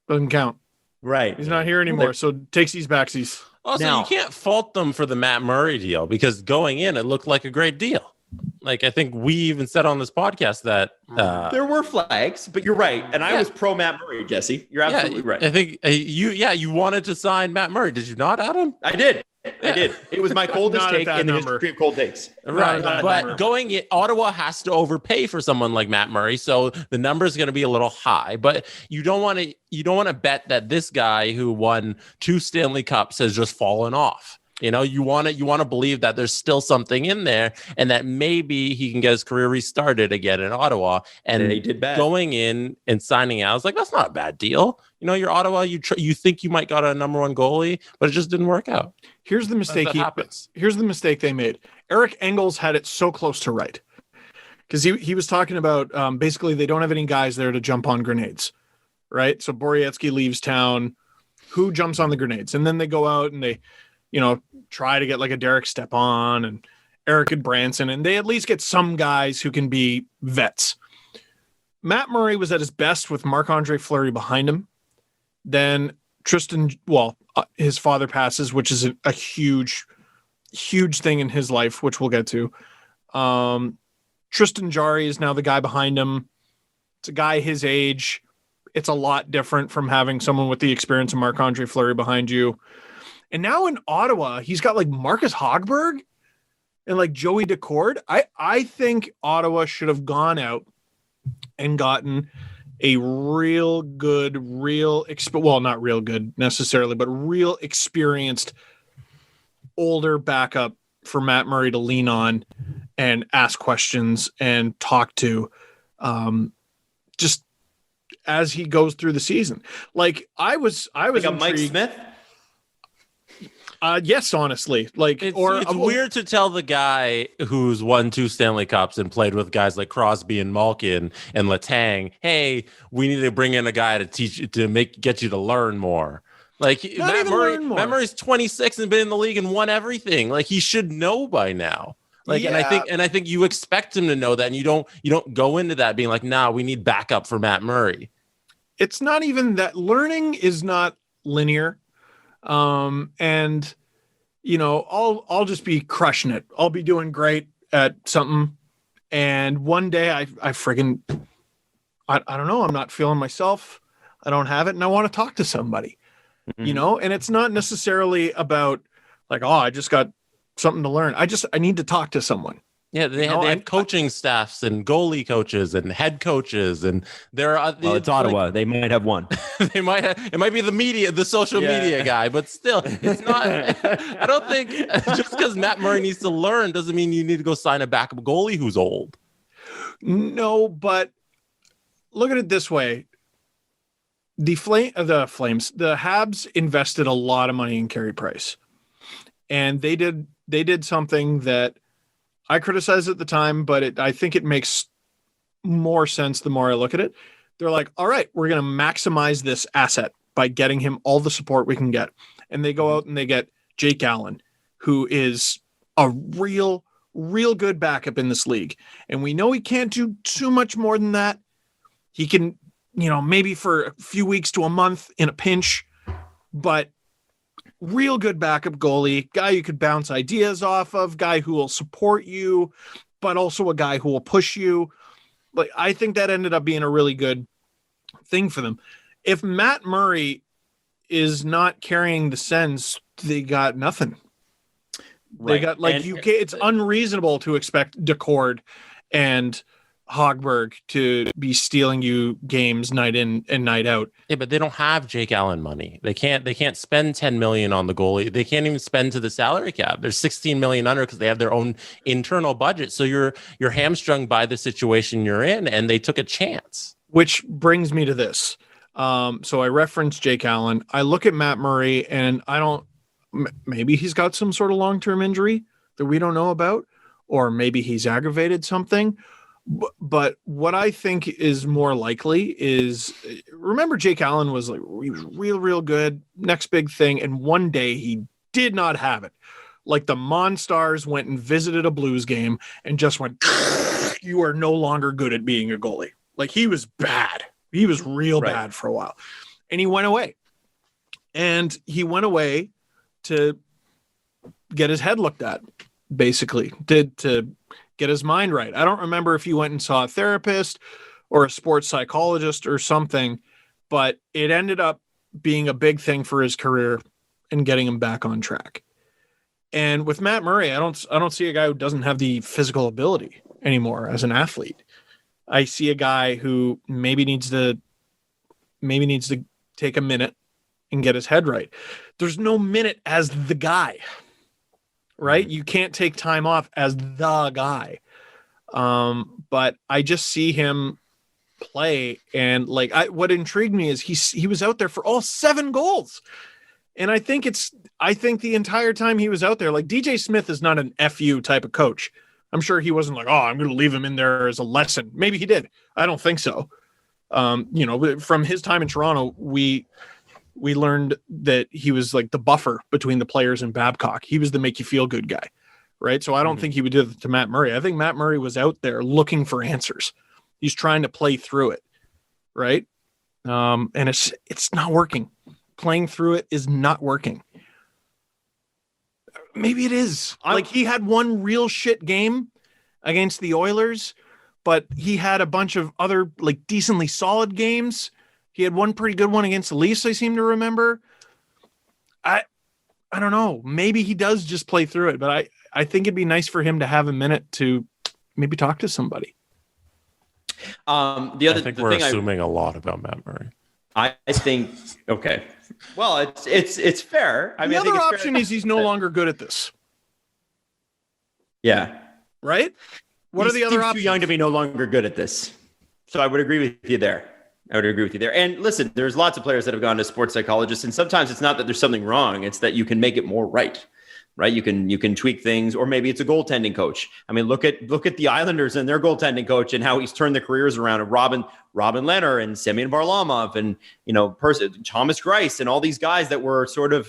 Doesn't count. Right. He's not here anymore. So takes these backsies. Also, you can't fault them for the Matt Murray deal because going in, it looked like a great deal. Like, I think we even said on this podcast that there were flags, but you're right. And I was pro Matt Murray, Jesse. You're absolutely right. I think you wanted to sign Matt Murray. Did you not, Adam? I did. It was my coldest take in the history of cold takes. Right. But going in, Ottawa has to overpay for someone like Matt Murray. So the number is going to be a little high, but you don't want to bet that this guy who won 2 Stanley Cups has just fallen off. You know, you want to believe that there's still something in there and that maybe he can get his career restarted again in Ottawa. And he did bad. Going in and signing out, I was like, that's not a bad deal. You know, you're Ottawa. You think you might got a number 1 goalie, but it just didn't work out. Here's the mistake. Here's the mistake they made. Eric Engels had it so close to right because he was talking about basically they don't have any guys there to jump on grenades, right? So Borowiecki leaves town. Who jumps on the grenades? And then they go out and they, try to get like a Derek Stepan and Eric and Branson, and they at least get some guys who can be vets. Matt Murray was at his best with Marc-Andre Fleury behind him. Then Tristan, his father passes, which is a huge, huge thing in his life, which we'll get to. Tristan Jarry is now the guy behind him. It's a guy his age. It's a lot different from having someone with the experience of Marc-Andre Fleury behind you. And now in Ottawa, he's got like Marcus Hogberg and like Joey Decord. I think Ottawa should have gone out and gotten a real good, not real good necessarily, but real experienced older backup for Matt Murray to lean on and ask questions and talk to just as he goes through the season. Like I was like a Mike Smith. Yes, honestly, like it's weird to tell the guy who's won 2 Stanley Cups and played with guys like Crosby and Malkin and Letang, hey, we need to bring in a guy to teach you get you to learn more. Like Matt Murray's 26 and been in the league and won everything. Like he should know by now. Like, yeah. and I think you expect him to know that, and you don't go into that being like, nah, we need backup for Matt Murray. It's not even that. Learning is not linear. And I'll just be crushing it. I'll be doing great at something. And one day I don't know. I'm not feeling myself. I don't have it. And I want to talk to somebody, and it's not necessarily about like, oh, I just got something to learn. I need to talk to someone. Yeah, they have coaching staffs and goalie coaches and head coaches, and there are. Well, it's Ottawa. Like, they might have one. It might be the media, the social media guy, but still, it's not. I don't think just because Matt Murray needs to learn doesn't mean you need to go sign a backup goalie who's old. No, but look at it this way: the Habs invested a lot of money in Carey Price, and they did something that I criticized at the time, but I think it makes more sense the more I look at it. They're like, all right, we're going to maximize this asset by getting him all the support we can get. And they go out and they get Jake Allen, who is a real good backup in this league. And we know he can't do too much more than that. He can, maybe for a few weeks to a month in a pinch, but real good backup goalie, guy you could bounce ideas off of, guy who will support you, but also a guy who will push you. But I think that ended up being a really good thing for them. If Matt Murray is not carrying the Sens, they got nothing. Right. They got it's unreasonable to expect Decord and Hogberg to be stealing you games night in and night out. Yeah, but they don't have Jake Allen money. They can't spend $10 million on the goalie. They can't even spend to the salary cap. There's $16 million under because they have their own internal budget. So you're hamstrung by the situation you're in, and they took a chance. Which brings me to this. So I referenced Jake Allen. I look at Matt Murray, and maybe he's got some sort of long-term injury that we don't know about, or maybe he's aggravated something. But what I think is more likely is, remember, Jake Allen was like real good, next big thing, and one day he did not have it. Like the Monstars went and visited a Blues game and just went, you are no longer good at being a goalie. Like he was bad. He was real bad for a while. And he went away. And he went away to get his head looked at, basically, to get his mind right. I don't remember if he went and saw a therapist or a sports psychologist or something, but it ended up being a big thing for his career and getting him back on track. And with Matt Murray, I don't see a guy who doesn't have the physical ability anymore as an athlete. I see a guy who maybe needs to take a minute and get his head right. There's no minute as the guy, right? You can't take time off as the guy. But I just see him play, and what intrigued me is he was out there for all 7 goals. And I think the entire time he was out there, like DJ Smith is not an FU type of coach. I'm sure he wasn't like, oh, I'm going to leave him in there as a lesson. Maybe he did. I don't think so. From his time in Toronto, we learned that he was like the buffer between the players and Babcock. He was the make you feel good guy, right? So I don't think he would do that to Matt Murray. I think Matt Murray was out there looking for answers. He's trying to play through it, right? And it's not working. Playing through it is not working. Maybe it is. He had one real shit game against the Oilers, but he had a bunch of other decently solid games. He had one pretty good one against the Leafs, I seem to remember. I don't know. Maybe he does just play through it, but I think it'd be nice for him to have a minute to maybe talk to somebody. I think we're assuming a lot about Matt Murray. I think, okay. Well, it's fair. The other option is he's no longer good at this. Yeah. Right? What are the other options? He's too young to be no longer good at this. So I would agree with you there. And listen, there's lots of players that have gone to sports psychologists, and sometimes it's not that there's something wrong. It's that you can make it more right? You can tweak things, or maybe it's a goaltending coach. I mean, look at the Islanders and their goaltending coach and how he's turned their careers around. And Robin Lehner and Semyon Varlamov and Thomas Greiss and all these guys that were sort of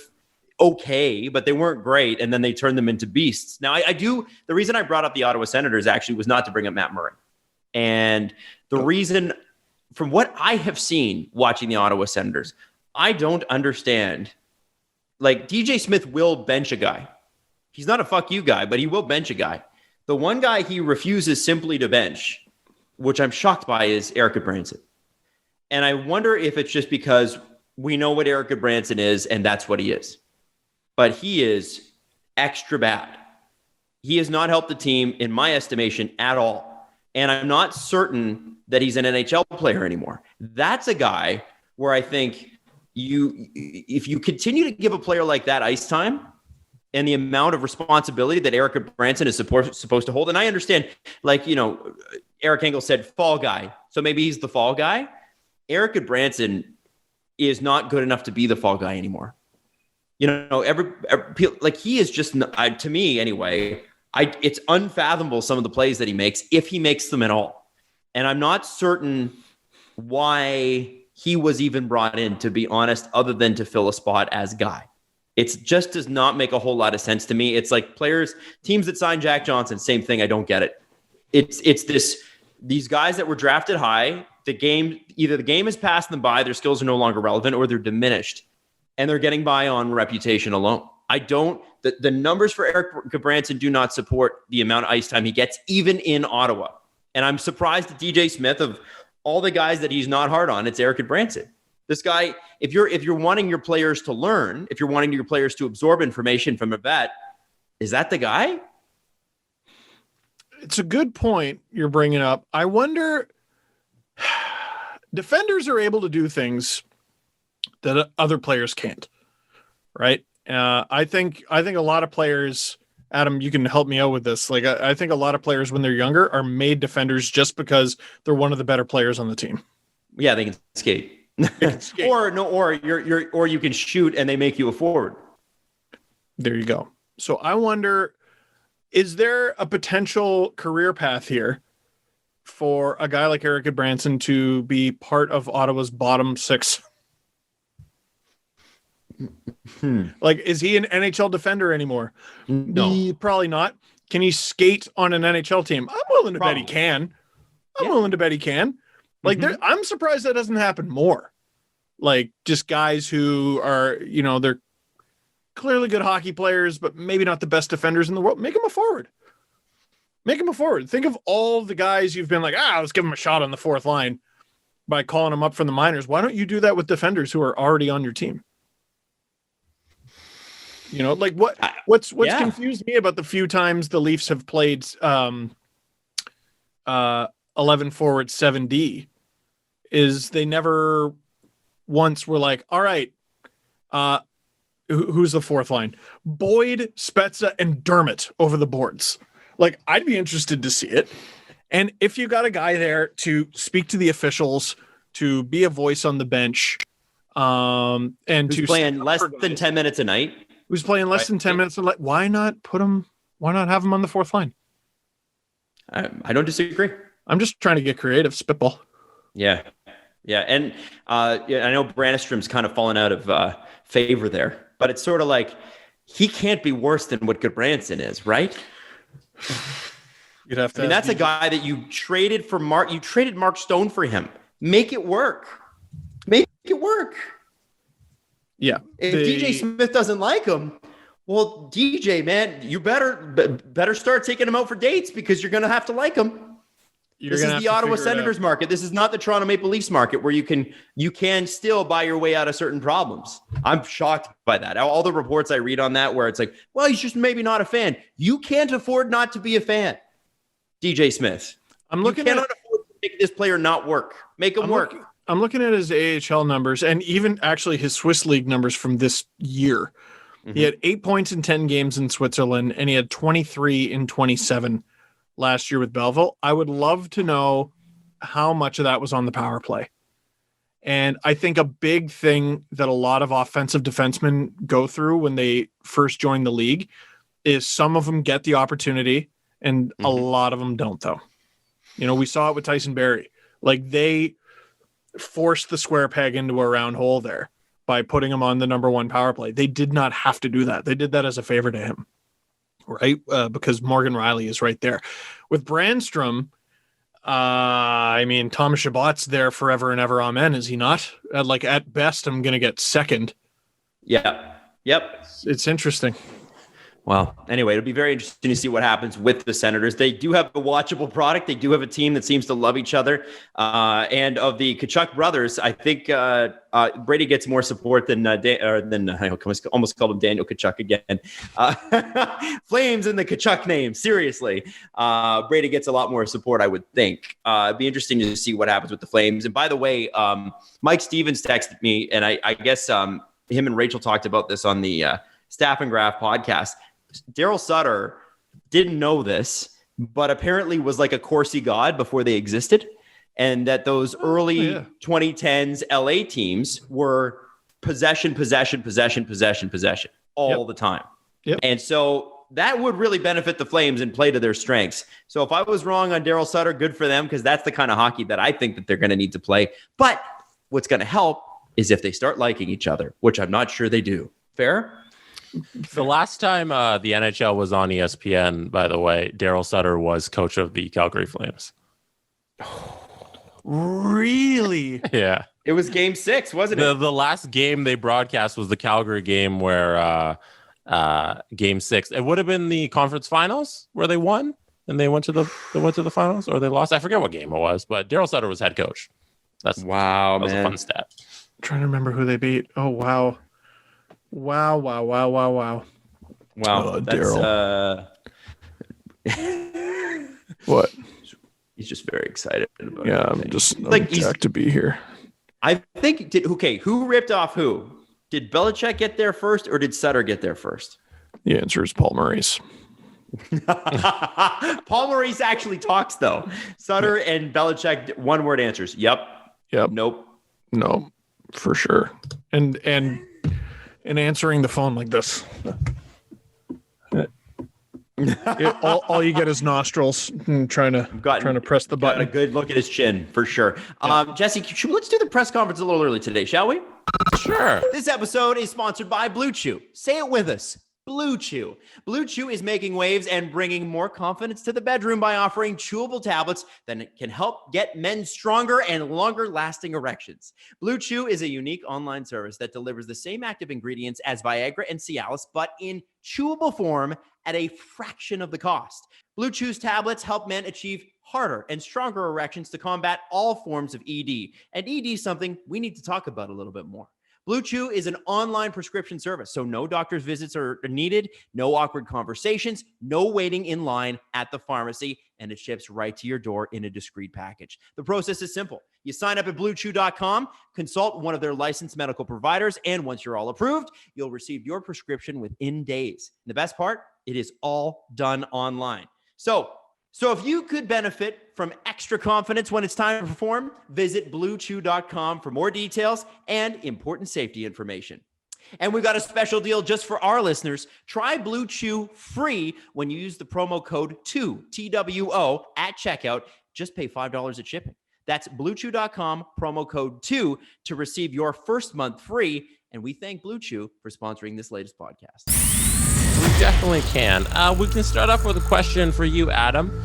okay, but they weren't great, and then they turned them into beasts. Now, the reason I brought up the Ottawa Senators actually was not to bring up Matt Murray, and the reason, from what I have seen watching the Ottawa Senators, I don't understand. DJ Smith will bench a guy. He's not a fuck you guy, but he will bench a guy. The one guy he refuses simply to bench, which I'm shocked by, is Erik Gudbranson. And I wonder if it's just because we know what Erik Gudbranson is, and that's what he is. But he is extra bad. He has not helped the team, in my estimation, at all. And I'm not certain that he's an NHL player anymore. That's a guy where I think if you continue to give a player like that ice time and the amount of responsibility that Erik Gudbranson is supposed to hold, and I understand, Eric Engel said fall guy, so maybe he's the fall guy. Erik Gudbranson is not good enough to be the fall guy anymore. He is just, to me anyway, it's unfathomable some of the plays that he makes, if he makes them at all. And I'm not certain why he was even brought in, to be honest, other than to fill a spot as guy. It just does not make a whole lot of sense to me. It's like teams that signed Jack Johnson, same thing. I don't get it. It's these guys that were drafted high, either the game has passed them by, their skills are no longer relevant, or they're diminished, and they're getting by on reputation alone. The numbers for Eric Gobranson do not support the amount of ice time he gets, even in Ottawa. And I'm surprised that DJ Smith, of all the guys that he's not hard on, it's Eric Gobranson. This guy, if you're wanting your players to learn, if you're wanting your players to absorb information from a vet, is that the guy? It's a good point you're bringing up. I wonder, defenders are able to do things that other players can't, right? I think a lot of players, Adam, you can help me out with this. Like, I think a lot of players when they're younger are made defenders just because they're one of the better players on the team. Yeah, they can skate. or you can shoot and they make you a forward. There you go. So I wonder, is there a potential career path here for a guy like Eric Gobranson to be part of Ottawa's bottom six? Like, is he an NHL defender anymore? No. Probably not. Can he skate on an NHL team? I'm willing to bet he can. Willing to bet he can. Like, I'm surprised that doesn't happen more. Like, just guys who are, they're clearly good hockey players, but maybe not the best defenders in the world. Make him a forward. Think of all the guys you've been like, let's give him a shot on the fourth line by calling him up from the minors. Why don't you do that with defenders who are already on your team? Like what's confused me about the few times the Leafs have played 11 forward 7D is they never once were like, all right, who's the fourth line? Boyd, Spezza, and Dermott over the boards. Like, I'd be interested to see it. And if you got a guy there to speak to the officials, to be a voice on the bench, and who's to playing less than 10 minutes a night. Who's playing less than 10 minutes? Why not have him on the fourth line? I don't disagree. I'm just trying to get creative, spitball. Yeah. And I know Brannstrom's kind of fallen out of favor there, but it's sort of like he can't be worse than what Gobranson is, right? You'd have to. I mean, that's a guy that you traded for Mark. You traded Mark Stone for him. Make it work. Yeah. If DJ Smith doesn't like him, well, DJ, man, you better start taking him out for dates because you're going to have to like him. This is the Ottawa Senators market. This is not the Toronto Maple Leafs market where you can still buy your way out of certain problems. I'm shocked by that. All the reports I read on that where it's like, well, he's just maybe not a fan. You can't afford not to be a fan, DJ Smith. You cannot afford to make this player not work. Make him work. I'm looking at his AHL numbers and even actually his Swiss League numbers from this year. Mm-hmm. He had 8 points in 10 games in Switzerland, and he had 23 in 27 last year with Belleville. I would love to know how much of that was on the power play. And I think a big thing that a lot of offensive defensemen go through when they first join the league is some of them get the opportunity and a lot of them don't, though. We saw it with Tyson Barrie. Like, they forced the square peg into a round hole there by putting him on the number one power play. They did not have to do that. They did that as a favor to him, right? Because Morgan Riley is right there. With Brannstrom, Thomas Chabot's there forever and ever, amen, is he not? At best, I'm going to get second. Yeah. Yep. It's interesting. Well, anyway, it'll be very interesting to see what happens with the Senators. They do have a watchable product. They do have a team that seems to love each other. And of the Tkachuk brothers, I think Brady gets more support than I almost called him Daniel Tkachuk again. Flames in the Tkachuk name. Seriously. Brady gets a lot more support, I would think. It'd be interesting to see what happens with the Flames. And by the way, Mike Stevens texted me, and I guess him and Rachel talked about this on the Staff and Graph podcast. Daryl Sutter didn't know this, but apparently was like a Corsi god before they existed. And that those early 2010s LA teams were possession all the time. Yep. And so that would really benefit the Flames and play to their strengths. So if I was wrong on Daryl Sutter, good for them, because that's the kind of hockey that I think that they're going to need to play. But what's going to help is if they start liking each other, which I'm not sure they do. Fair? The last time the NHL was on ESPN, by the way, Daryl Sutter was coach of the Calgary Flames. Really? Yeah. It was game 6, wasn't it? The last game they broadcast was the Calgary game where game 6. It would have been the conference finals where they won and they went to the finals, or they lost. I forget what game it was, but Daryl Sutter was head coach. That was a fun stat. I'm trying to remember who they beat. Oh, wow. Wow. Wow. Daryl. What? He's just very excited about it. Yeah, I'm jacked to be here. I think, who ripped off who? Did Belichick get there first, or did Sutter get there first? The answer is Paul Maurice. Paul Maurice actually talks, though. Sutter and Belichick, one-word answers. Yep. Nope. No, for sure. And answering the phone like this. All you get is nostrils and trying to press the button. Got a good look at his chin for sure. Yeah. Jesse, let's do the press conference a little early today, shall we? Sure. This episode is sponsored by Blue Chew. Say it with us. Blue Chew. Blue Chew is making waves and bringing more confidence to the bedroom by offering chewable tablets that can help get men stronger and longer-lasting erections. Blue Chew is a unique online service that delivers the same active ingredients as Viagra and Cialis, but in chewable form at a fraction of the cost. Blue Chew's tablets help men achieve harder and stronger erections to combat all forms of ED. And ED is something we need to talk about a little bit more. Blue Chew is an online prescription service, so no doctor's visits are needed, no awkward conversations, no waiting in line at the pharmacy, and it ships right to your door in a discreet package. The process is simple. You sign up at BlueChew.com, consult one of their licensed medical providers, and once you're all approved, you'll receive your prescription within days. And the best part, it is all done online. So if you could benefit from extra confidence when it's time to perform, visit BlueChew.com for more details and important safety information. And we've got a special deal just for our listeners. Try Blue Chew free when you use the promo code TWO at checkout. Just pay $5 at shipping. That's BlueChew.com, promo code 2 to receive your first month free. And we thank Blue Chew for sponsoring this latest podcast. We definitely can. We can start off with a question for you, Adam.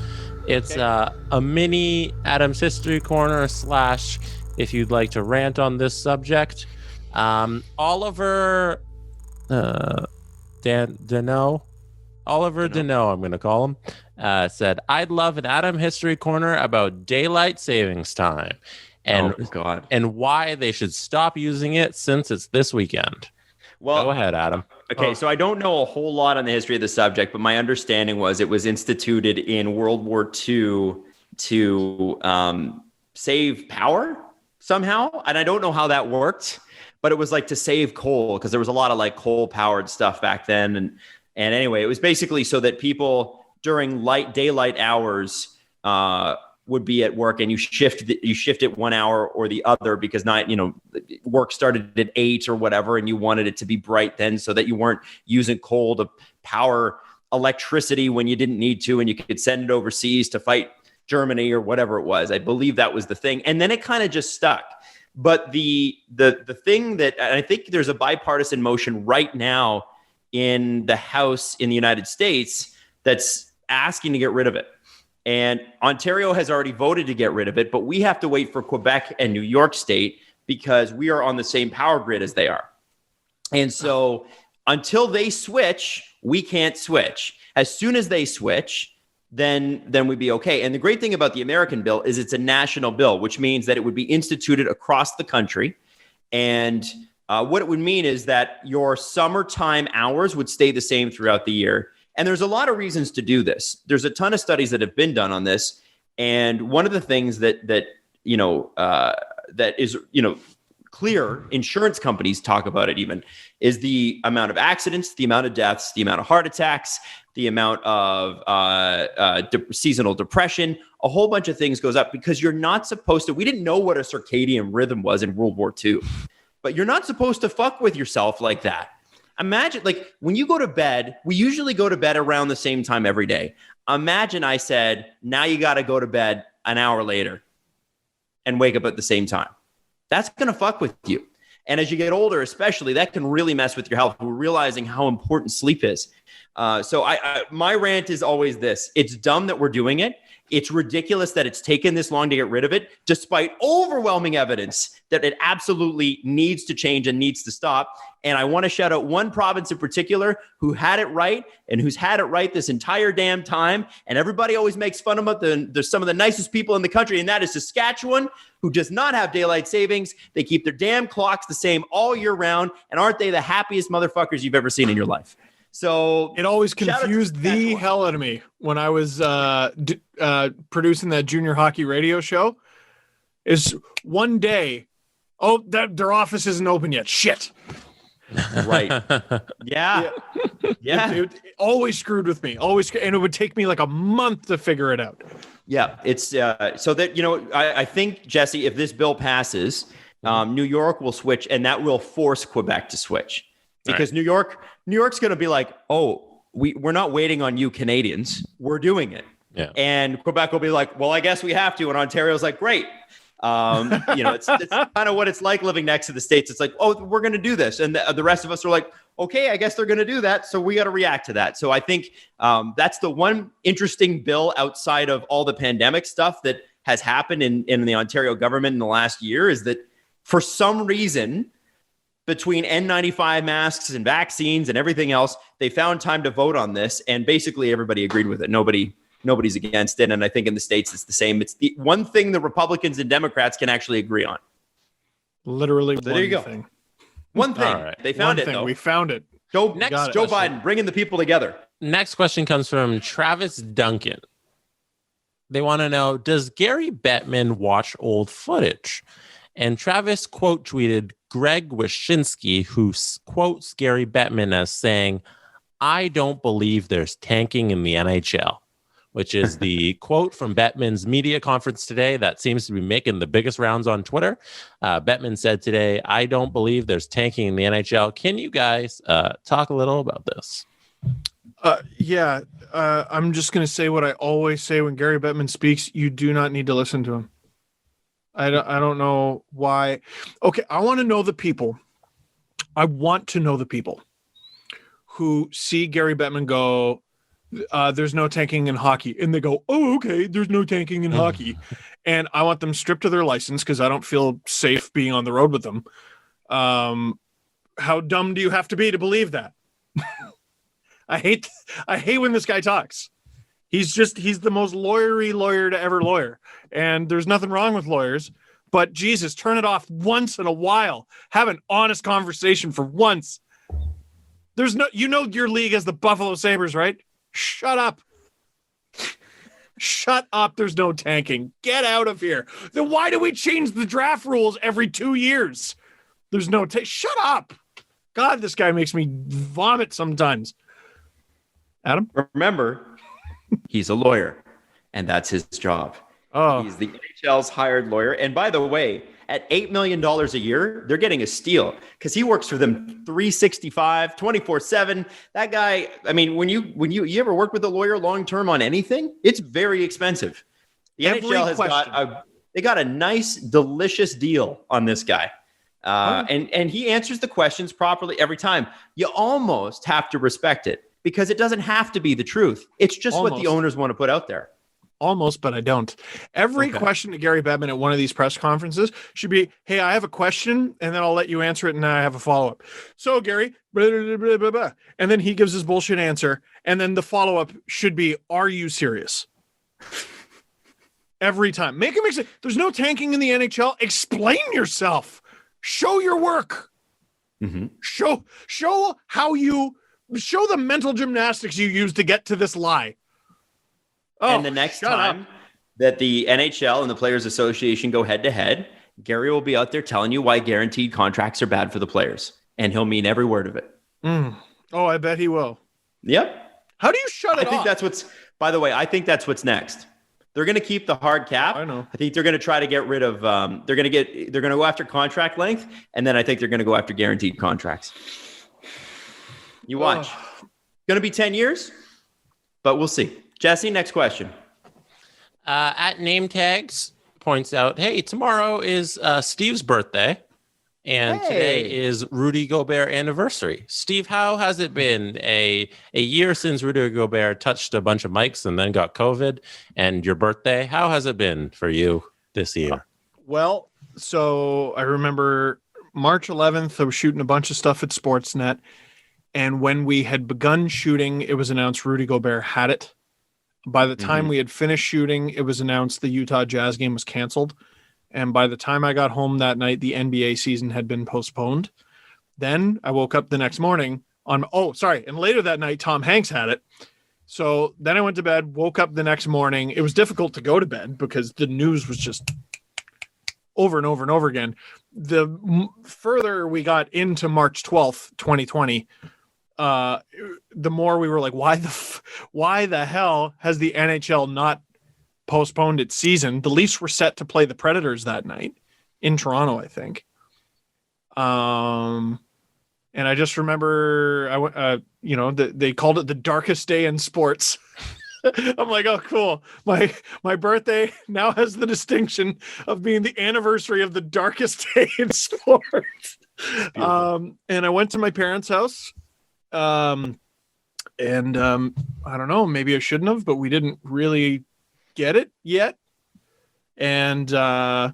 It's a mini Adam's History Corner / if you'd like to rant on this subject. Oliver Deneau, I'm going to call him, said, I'd love an Adam History Corner about daylight savings time and why they should stop using it since it's this weekend. Well, go ahead, Adam. Okay, so I don't know a whole lot on the history of the subject, but my understanding was it was instituted in World War II to save power somehow. And I don't know how that worked, but it was like to save coal because there was a lot of like coal-powered stuff back then. And anyway, it was basically so that people during daylight hours would be at work, and you shift it 1 hour or the other because work started at 8 or whatever, and you wanted it to be bright then so that you weren't using coal to power electricity when you didn't need to, and you could send it overseas to fight Germany or whatever it was. I believe that was the thing, and then it kind of just stuck. But the thing that, and I think there's a bipartisan motion right now in the House in the United States that's asking to get rid of it. And Ontario has already voted to get rid of it, but we have to wait for Quebec and New York State because we are on the same power grid as they are. And so until they switch, we can't switch. As soon as they switch, then we'd be okay. And the great thing about the American bill is it's a national bill, which means that it would be instituted across the country. And what it would mean is that your summertime hours would stay the same throughout the year. And there's a lot of reasons to do this. There's a ton of studies that have been done on this. And one of the things that is clear, insurance companies talk about it even, is the amount of accidents, the amount of deaths, the amount of heart attacks, the amount of seasonal depression. A whole bunch of things goes up because you're not supposed to. We didn't know what a circadian rhythm was in World War II, but you're not supposed to fuck with yourself like that. Imagine, like, when you go to bed, we usually go to bed around the same time every day. Imagine I said, now you got to go to bed an hour later and wake up at the same time. That's going to fuck with you. And as you get older, especially, that can really mess with your health. We're realizing how important sleep is. So my rant is always this. It's dumb that we're doing it. It's ridiculous that it's taken this long to get rid of it, despite overwhelming evidence that it absolutely needs to change and needs to stop. And I want to shout out one province in particular who had it right and who's had it right this entire damn time. And everybody always makes fun of them. There's some of the nicest people in the country, and that is Saskatchewan, who does not have daylight savings. They keep their damn clocks the same all year round. And aren't they the happiest motherfuckers you've ever seen in your life? So it always confused the hell out of me when I was producing that junior hockey radio show. Is one day, their office isn't open yet. Shit. Right. Yeah. It always screwed with me. Always, and it would take me like a month to figure it out. Yeah, it's so that, I think, Jesse, if this bill passes, New York will switch, and that will force Quebec to switch. Because New York's going to be like, we're not waiting on you Canadians. We're doing it. Yeah. And Quebec will be like, well, I guess we have to. And Ontario's like, great. It's kind of what it's like living next to the States. It's like, we're going to do this. And the rest of us are like, okay, I guess they're going to do that. So we got to react to that. So I think that's the one interesting bill outside of all the pandemic stuff that has happened in the Ontario government in the last year, is that for some reason, between N95 masks and vaccines and everything else, they found time to vote on this, and basically everybody agreed with it. Nobody's against it, and I think in the States it's the same. It's the one thing the Republicans and Democrats can actually agree on. Literally, there you go. Thing. One thing. All right. They found it, though. We found it. Joe Biden, bringing the people together. Next question comes from Travis Duncan. They want to know, does Gary Bettman watch old footage? And Travis quote tweeted Greg Wyshynski, who quotes Gary Bettman as saying, "I don't believe there's tanking in the NHL," which is the quote from Bettman's media conference today that seems to be making the biggest rounds on Twitter. Bettman said today, "I don't believe there's tanking in the NHL." Can you guys talk a little about this? I'm just going to say what I always say when Gary Bettman speaks. You do not need to listen to him. I don't know why. Okay, I want to know the people. I want to know the people who see Gary Bettman go, there's no tanking in hockey. And they go, oh, okay, there's no tanking in hockey. And I want them stripped of their license because I don't feel safe being on the road with them. How dumb do you have to be to believe that? I hate when this guy talks. He's the most lawyery lawyer to ever lawyer. And there's nothing wrong with lawyers, but Jesus, turn it off once in a while. Have an honest conversation for once. There's no, your league as the Buffalo Sabres, right? Shut up. Shut up. There's no tanking. Get out of here. Then why do we change the draft rules every 2 years? There's no shut up. God, this guy makes me vomit sometimes. Adam? Remember, he's a lawyer, and that's his job. Oh. He's the NHL's hired lawyer. And by the way, at $8 million a year, they're getting a steal because he works for them 365, 24/7. That guy, I mean, when you ever work with a lawyer long-term on anything, it's very expensive. The NHL has got a nice, delicious deal on this guy. And he answers the questions properly every time. You almost have to respect it because it doesn't have to be the truth. It's just what the owners want to put out there. Almost, but I don't. Every question to Gary Bettman at one of these press conferences should be, hey, I have a question, and then I'll let you answer it, and then I have a follow-up. So, Gary, blah, blah, blah, blah, blah. And then he gives his bullshit answer, and then the follow-up should be, are you serious? Every time. Make it make sense. There's no tanking in the NHL. Explain yourself. Show your work. Mm-hmm. Show the mental gymnastics you use to get to this lie. And the next time that the NHL and the Players Association go head-to-head, Gary will be out there telling you why guaranteed contracts are bad for the players. And he'll mean every word of it. Oh, I bet he will. Yep. How do you shut it off? I think that's what's next. They're going to keep the hard cap. I know. I think they're going to try to get rid of, they're going to go after contract length. And then I think they're going to go after guaranteed contracts. You watch. Going to be 10 years, but we'll see. Jesse, next question. At Name Tags points out, hey, tomorrow is Steve's birthday, and today is Rudy Gobert anniversary. Steve, how has it been a year since Rudy Gobert touched a bunch of mics and then got COVID, and your birthday? How has it been for you this year? Well, so I remember March 11th, I was shooting a bunch of stuff at Sportsnet, and when we had begun shooting, it was announced Rudy Gobert had it. By the time we had finished shooting, it was announced the Utah Jazz game was canceled. And by the time I got home that night, the NBA season had been postponed. Then I woke up the next morning and later that night, Tom Hanks had it. So then I went to bed, woke up the next morning. It was difficult to go to bed because the news was just over and over and over again. The further we got into March 12th, 2020, the more we were like, why the hell has the NHL not postponed its season? The Leafs were set to play the Predators that night in Toronto, I think. And I just remember, they called it the darkest day in sports. I'm like, oh, cool. My birthday now has the distinction of being the anniversary of the darkest day in sports. And I went to my parents' house. I don't know, maybe I shouldn't have, but we didn't really get it yet. And I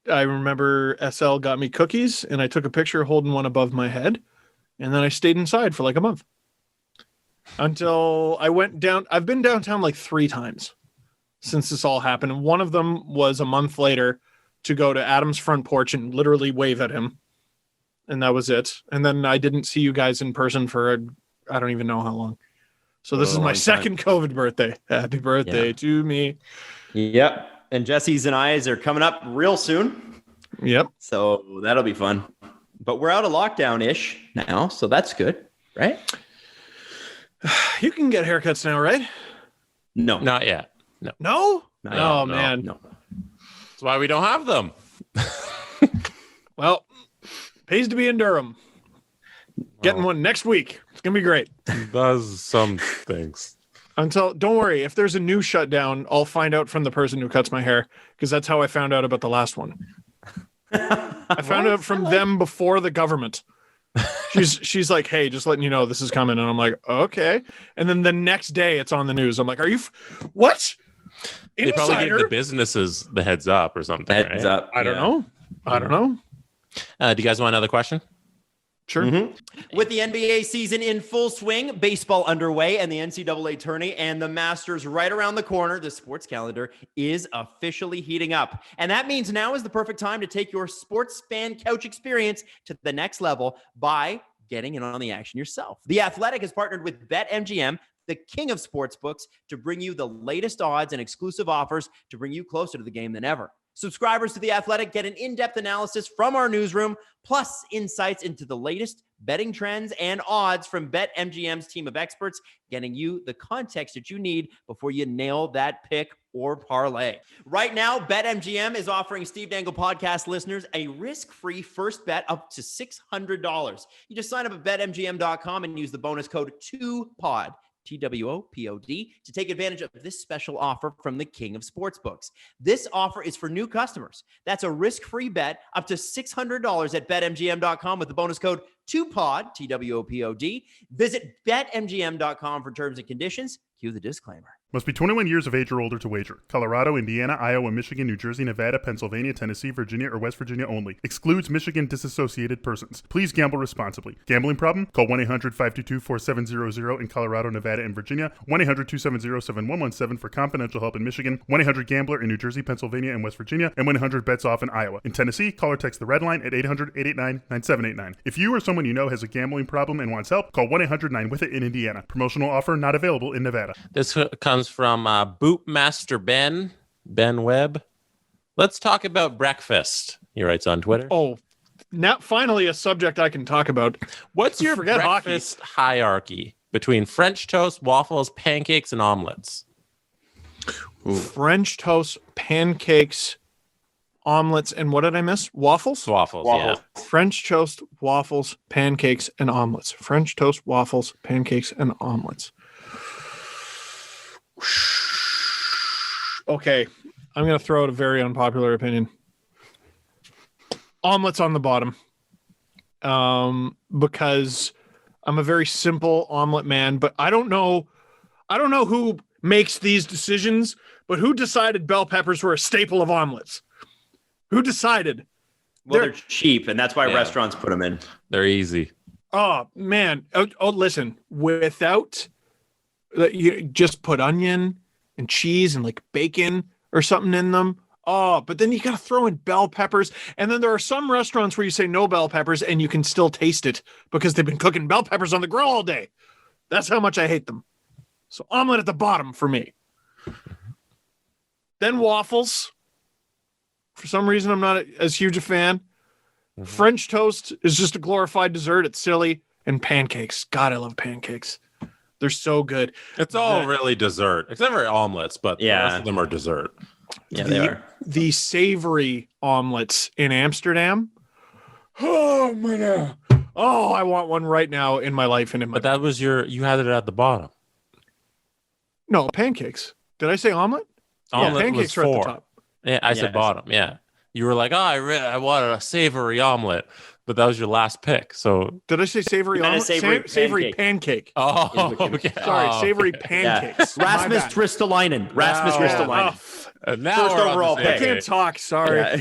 remember SL got me cookies, and I took a picture holding one above my head, and then I stayed inside for like a month until I went down. I've been downtown like 3 times since this all happened. And one of them was a month later to go to Adam's front porch and literally wave at him. And that was it. And then I didn't see you guys in person for I don't even know how long. So this is my second COVID birthday. Happy birthday to me. Yep. And Jesse's and I's are coming up real soon. Yep. So that'll be fun. But we're out of lockdown-ish now, so that's good, right? You can get haircuts now, right? No. Not yet. No? No, man. No. That's why we don't have them. Well, pays to be in Durham. Getting one next week. It's going to be great. Does some things. Don't worry. If there's a new shutdown, I'll find out from the person who cuts my hair, because that's how I found out about the last one. I found out from them before the government. She's like, hey, just letting you know this is coming. And I'm like, okay. And then the next day it's on the news. I'm like, are you, what? They probably give the businesses the heads up or something. Heads up. I don't know. Do you guys want another question? Sure. Mm-hmm. With the NBA season in full swing, baseball underway, and the NCAA tourney and the Masters right around the corner, the sports calendar is officially heating up. And that means now is the perfect time to take your sports fan couch experience to the next level by getting in on the action yourself. The Athletic has partnered with BetMGM, the king of sportsbooks, to bring you the latest odds and exclusive offers to bring you closer to the game than ever. Subscribers to The Athletic get an in-depth analysis from our newsroom, plus insights into the latest betting trends and odds from BetMGM's team of experts, getting you the context that you need before you nail that pick or parlay. Right now, BetMGM is offering Steve Dangle Podcast listeners a risk-free first bet up to $600. You just sign up at BetMGM.com and use the bonus code 2POD. TWOPOD, to take advantage of this special offer from the king of sportsbooks. This offer is for new customers. That's a risk-free bet up to $600 at BetMGM.com with the bonus code 2POD, TWOPOD. Visit BetMGM.com for terms and conditions. Cue the disclaimer. Must be 21 years of age or older to wager. Colorado, Indiana, Iowa, Michigan, New Jersey, Nevada, Pennsylvania, Tennessee, Virginia, or West Virginia only. Excludes Michigan disassociated persons. Please gamble responsibly. Gambling problem? Call 1-800-522-4700 in Colorado, Nevada, and Virginia. 1-800-270-7117 for confidential help in Michigan. 1-800-GAMBLER in New Jersey, Pennsylvania, and West Virginia. And 1-800-BETS-OFF in Iowa. In Tennessee, call or text the red line at 800-889-9789. If you or someone you know has a gambling problem and wants help, call 1-800-9-WITH-IT in Indiana. Promotional offer not available in Nevada. This comes from Bootmaster Ben Webb. Let's talk about breakfast, he writes on Twitter. Oh, now finally a subject I can talk about. What's your breakfast hierarchy between French toast, waffles, pancakes, and omelets? Ooh. French toast, pancakes, omelets, and what did I miss? Waffles? Waffles. Yeah. French toast, waffles, pancakes, and omelets. French toast, waffles, pancakes, and omelets. Okay, I'm going to throw out a very unpopular opinion. Omelets on the bottom. Because I'm a very simple omelet man, but I don't know who makes these decisions, but who decided bell peppers were a staple of omelets? Who decided? Well, they're cheap, and that's why restaurants put them in. They're easy. Oh man! Listen. Without, you just put onion and cheese and like bacon or something in them. Oh, but then you got to throw in bell peppers, and then there are some restaurants where you say no bell peppers, and you can still taste it because they've been cooking bell peppers on the grill all day. That's how much I hate them. So omelet at the bottom for me. Then waffles. For some reason, I'm not as huge a fan. Mm-hmm. French toast is just a glorified dessert. It's silly. And pancakes. God, I love pancakes. They're so good. It's all really dessert, except for omelets, but the rest of them are dessert. Yeah, they are. The savory omelets in Amsterdam. Oh, man. Oh, I want one right now in my life. And in my But that was you had it at the bottom. No, pancakes. Did I say omelet? Omelet pancakes was are at 4. the top. Yeah, I said bottom. Yeah. You were like, I wanted a savory omelet, but that was your last pick. So did I say savory omelet? Savory pancake. Oh, okay. Sorry, savory pancakes. Yeah. Rasmus Ristolainen. Rasmus Ristolainen. Now first overall pick. I can't talk. Sorry.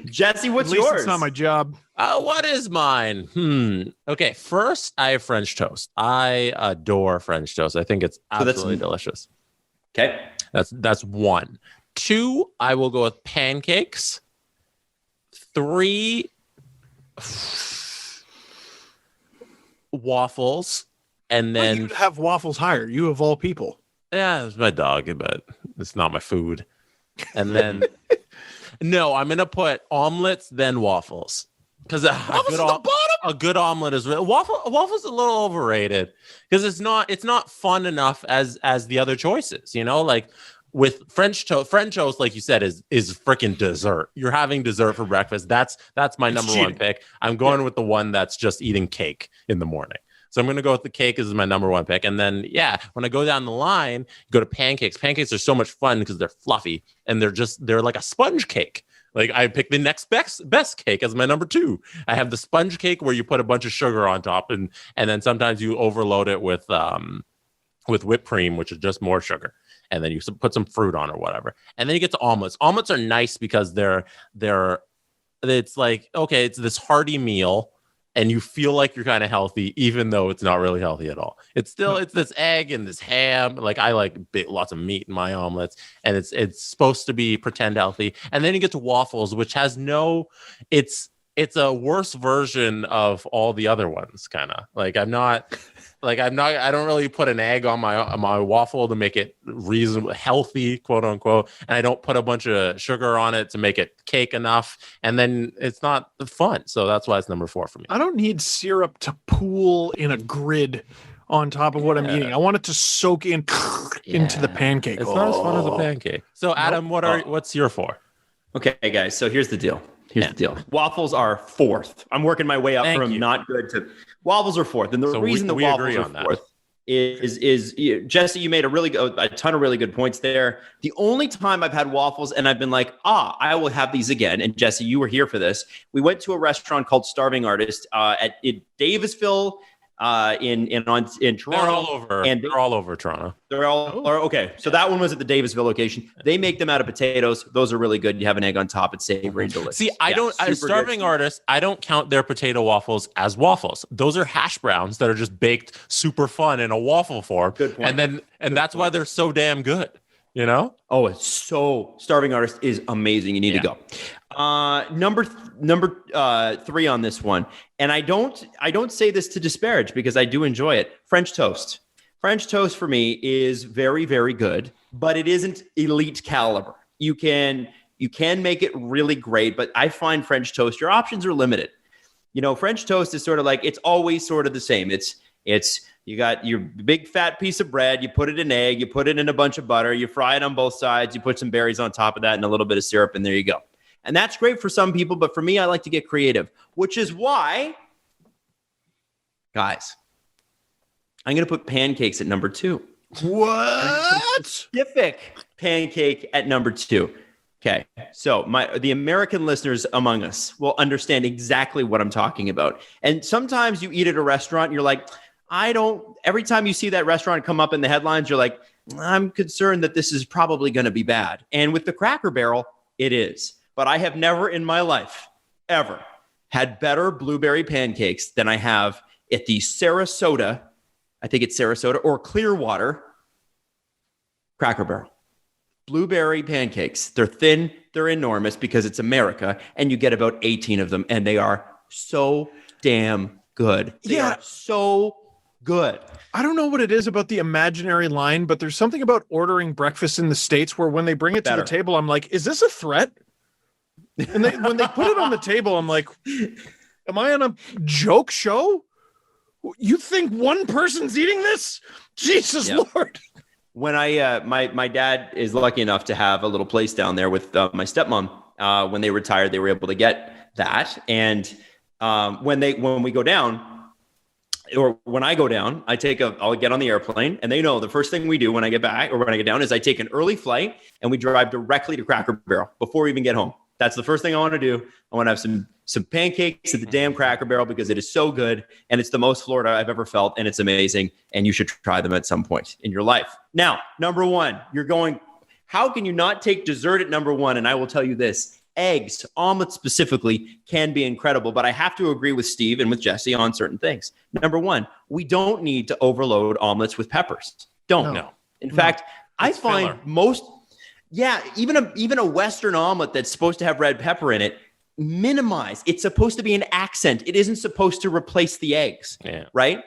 Jesse, what's At least yours? It's not my job. What is mine? Okay, first I have French toast. I adore French toast. I think it's absolutely delicious. Okay. That's 1. 2, I will go with pancakes. 3, waffles. And then you'd have waffles higher. You of all people. Yeah, it's my dog, but it's not my food. And then no, I'm gonna put omelets, then waffles. Because a good omelet is waffles a little overrated because it's not fun enough as the other choices, you know, like with French toast, like you said, is freaking dessert. You're having dessert for breakfast. That's my number one pick. I'm going with the one that's just eating cake in the morning. So I'm going to go with the cake as my number one pick. And then, when I go down the line, go to pancakes. Pancakes are so much fun because they're fluffy and they're like a sponge cake. Like I pick the next best cake as my number 2. I have the sponge cake where you put a bunch of sugar on top and then sometimes you overload it with whipped cream, which is just more sugar. And then you put some fruit on or whatever. And then you get to omelets. Omelets are nice because it's like, okay, it's this hearty meal and you feel like you're kind of healthy, even though it's not really healthy at all. It's this egg and this ham. Like I like lots of meat in my omelets, and it's supposed to be pretend healthy. And then you get to waffles, which has it's a worse version of all the other ones, kind of. I don't really put an egg on my waffle to make it reasonably healthy, quote unquote. And I don't put a bunch of sugar on it to make it cake enough. And then it's not fun. So that's why it's number 4 for me. I don't need syrup to pool in a grid on top of what I'm eating. I want it to soak in into the pancake. It's not as fun as a pancake. So Adam, what's your 4? Okay, guys. So here's the deal. Here's the deal. Waffles are 4th. I'm working my way up from not good to waffles are 4th. And the reason the waffles are 4th is Jesse, you made a ton of really good points there. The only time I've had waffles and I've been like, I will have these again. And Jesse, you were here for this. We went to a restaurant called Starving Artist at Davisville. In Toronto. They're all over. And they're all over Toronto. They're all okay. So that one was at the Davisville location. They make them out of potatoes. Those are really good. You have an egg on top. It's savory and delicious. See, Starving Artist, I don't count their potato waffles as waffles. Those are hash browns that are just baked super fun in a waffle form. Good point. And that's why they're so damn good. You know? Oh, it's so Starving Artist is amazing. You need to go. Number 3 on this one. And I don't say this to disparage because I do enjoy it. French toast. French toast for me is very, very good, but it isn't elite caliber. You can make it really great, but I find French toast, your options are limited. You know, French toast is sort of like, it's always sort of the same. It's You got your big fat piece of bread. You put it in egg. You put it in a bunch of butter. You fry it on both sides. You put some berries on top of that and a little bit of syrup, and there you go. And that's great for some people, but for me, I like to get creative, which is why, guys, I'm going to put pancakes at number 2. What? Specific pancake at number 2. Okay, so the American listeners among us will understand exactly what I'm talking about. And sometimes you eat at a restaurant and you're like, every time you see that restaurant come up in the headlines, you're like, I'm concerned that this is probably going to be bad. And with the Cracker Barrel, it is. But I have never in my life ever had better blueberry pancakes than I have at the Sarasota, I think it's Sarasota or Clearwater Cracker Barrel. Blueberry pancakes. They're thin, they're enormous because it's America, and you get about 18 of them, and they are so damn good. They are so good. I don't know what it is about the imaginary line, but there's something about ordering breakfast in the States where when they bring it to the table, I'm like, is this a threat? And when they put it on the table, I'm like, am I on a joke show? You think one person's eating this? Jesus Lord. When my dad is lucky enough to have a little place down there with my stepmom. When they retired, they were able to get that. And when we go down, or when I go down, I'll get on the airplane, and they know the first thing we do when I get back or when I get down is I take an early flight and we drive directly to Cracker Barrel before we even get home. That's the first thing I want to do. I want to have some pancakes at the damn Cracker Barrel because it is so good, and it's the most Florida I've ever felt, and it's amazing, and you should try them at some point in your life. Now, number 1, you're going, how can you not take dessert at number 1? And I will tell you this, eggs, omelets specifically, can be incredible, but I have to agree with Steve and with Jesse on certain things. Number 1, we don't need to overload omelets with peppers. No. In fact, I find filler. Even a Western omelet that's supposed to have red pepper in it, minimize. It's supposed to be an accent. It isn't supposed to replace the eggs, right?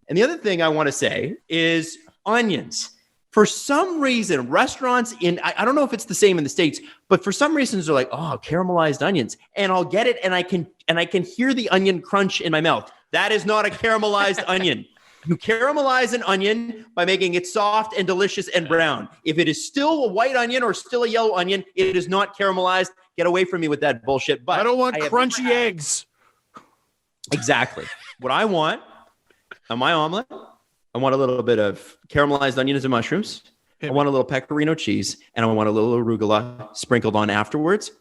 And the other thing I want to say is onions. For some reason, restaurants I don't know if it's the same in the States, but for some reasons they're like, oh, caramelized onions. And I'll get it, and I can hear the onion crunch in my mouth. That is not a caramelized onion. You caramelize an onion by making it soft and delicious and brown. If it is still a white onion or still a yellow onion, it is not caramelized. Get away from me with that bullshit. But I don't want crunchy eggs. Exactly. What I want on my omelet, I want a little bit of caramelized onions and mushrooms. I want a little pecorino cheese, and I want a little arugula sprinkled on afterwards.